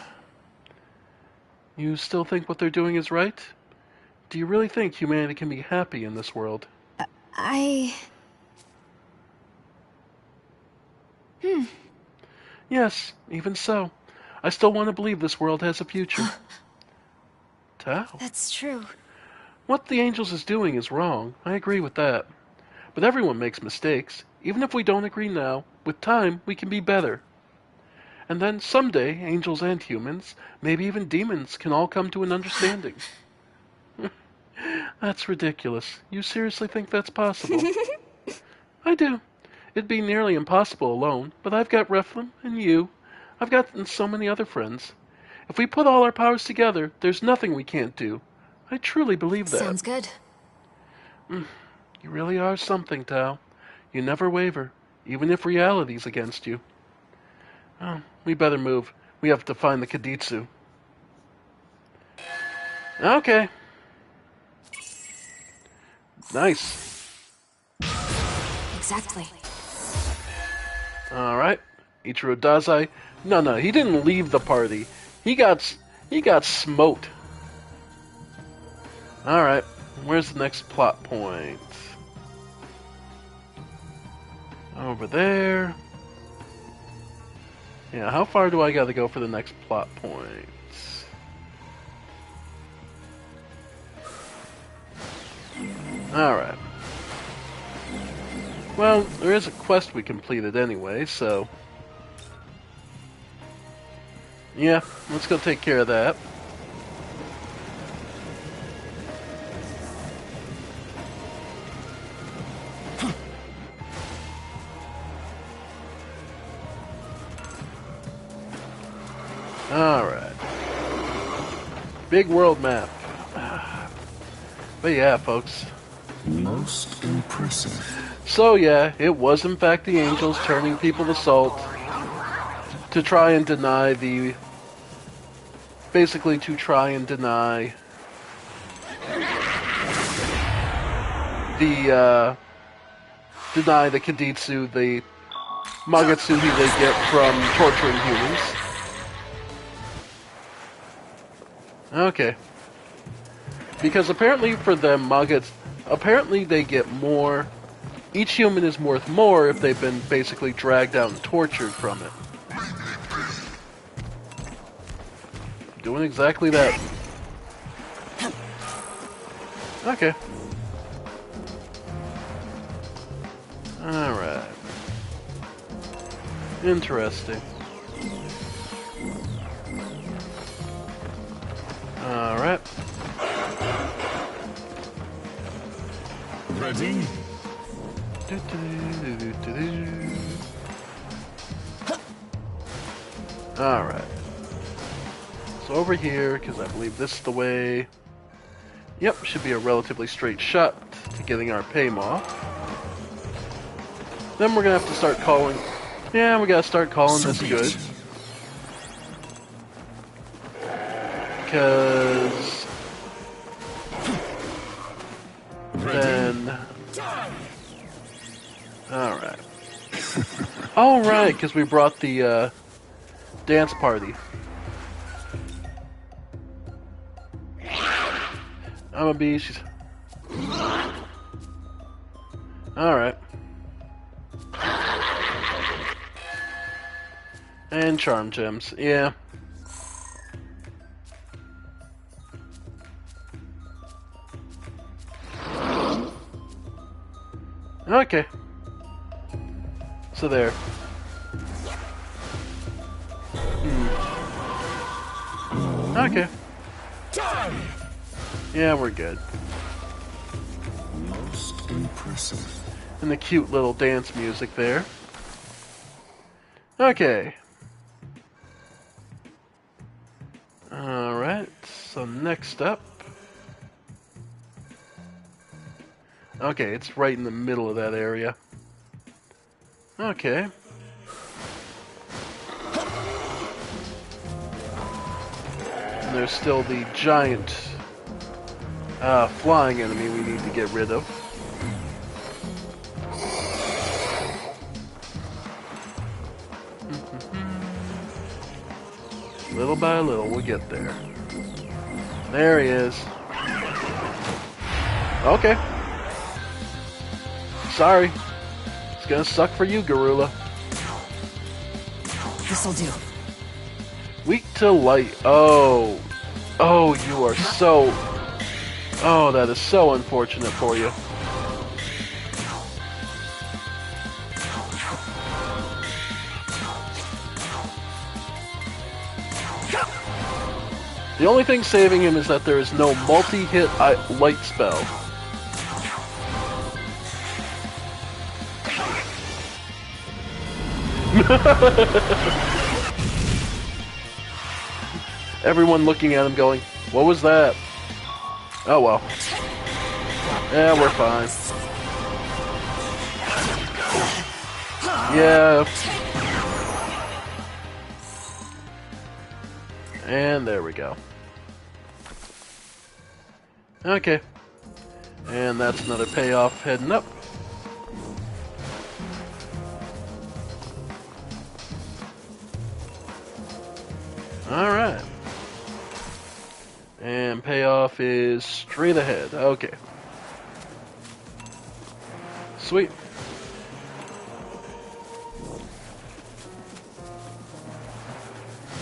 You still think what they're doing is right? Do you really think humanity can be happy in this world? Yes, even so. I still want to believe this world has a future. Tao? That's true. What the Angels is doing is wrong. I agree with that. But everyone makes mistakes. Even if we don't agree now, with time, we can be better. And then someday, angels and humans, maybe even demons, can all come to an understanding. That's ridiculous. You seriously think that's possible? I do. It'd be nearly impossible alone, but I've got Reflem and you. I've got so many other friends. If we put all our powers together, there's nothing we can't do. I truly believe that. Sounds good. You really are something, Tao. You never waver, even if reality's against you. Oh, we better move. We have to find the Kaditsu. Okay. Nice. Exactly. Alright. Ichiro Dazai. No, he didn't leave the party. He got smoked. Alright. Where's the next plot point? Over there. Yeah, how far do I gotta go for the next plot point? Alright. Well, there is a quest we completed anyway, so... yeah, let's go take care of that. Alright. Big world map. But yeah, folks. Most impressive. So yeah, it was in fact the Angels turning people to salt to try and deny the... basically to try and deny the Kaditsu, the Magatsuhi they get from torturing humans. Okay. Because apparently for them, apparently they get more... each human is worth more if they've been basically dragged out and tortured from it. Doing exactly that. Okay. Alright. Interesting. Alright. Ready? Alright. So over here, because I believe this is the way... yep, should be a relatively straight shot to getting our Paymon. Then we're gonna have to start calling... yeah, we gotta start calling this good. Because... then... alright. Alright, because we brought the dance party. I'm a bee, she's... alright. And charm gems, yeah. Okay. So there. Okay. Yeah, we're good. Most impressive. And the cute little dance music there. Okay. Alright, so next up... okay, it's right in the middle of that area. Okay. And there's still the giant flying enemy we need to get rid of. Little by little, we'll get there. There he is. Okay. Sorry. It's gonna suck for you, Garula. This'll do. Weak to light. Oh. Oh, you are so... Oh, that is so unfortunate for you. The only thing saving him is that there is no multi-hit light spell. Everyone looking at him going, what was that? Oh well. Yeah, we're fine. Yeah. And there we go. Okay. And that's another payoff heading up. Alright. And payoff is straight ahead. Okay. Sweet.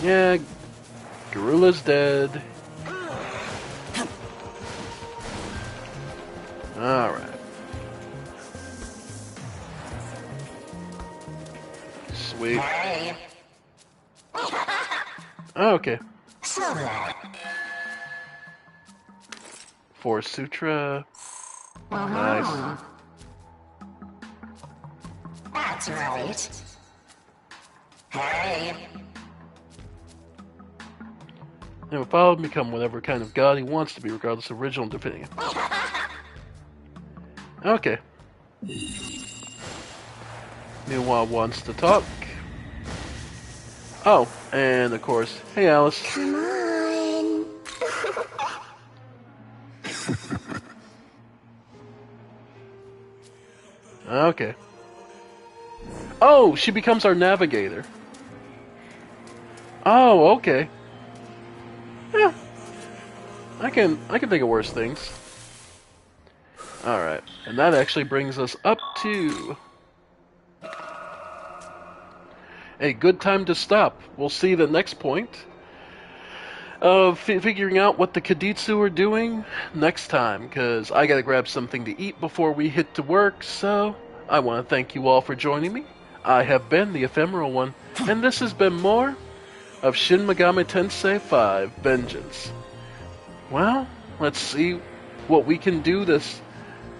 Yeah, Garula's dead. Alright. Sweet. Okay. For Sutra. Nice. That's right. Hey. He will follow and become whatever kind of god he wants to be, regardless of original opinion. Okay. Meanwhile, wants to talk. Oh, and of course, hey Alice. Come on. Okay. Oh, she becomes our navigator. Oh, okay. Yeah. I can think of worse things. Alright. And that actually brings us up to a good time to stop. We'll see the next point of figuring out what the Kaditsu are doing next time, because I gotta grab something to eat before we hit to work, so I want to thank you all for joining me. I have been the Ephemeral One, and this has been more of Shin Megami Tensei 5 Vengeance. Well, let's see what we can do this.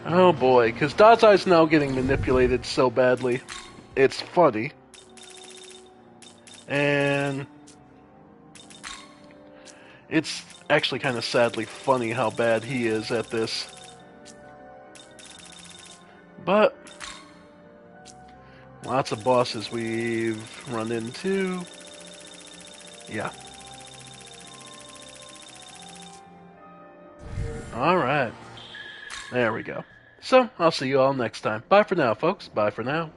Oh boy, because Dazai's now getting manipulated so badly. It's funny. And it's actually kind of sadly funny how bad he is at this. But lots of bosses we've run into. Yeah. Alright. There we go. So, I'll see you all next time. Bye for now, folks. Bye for now.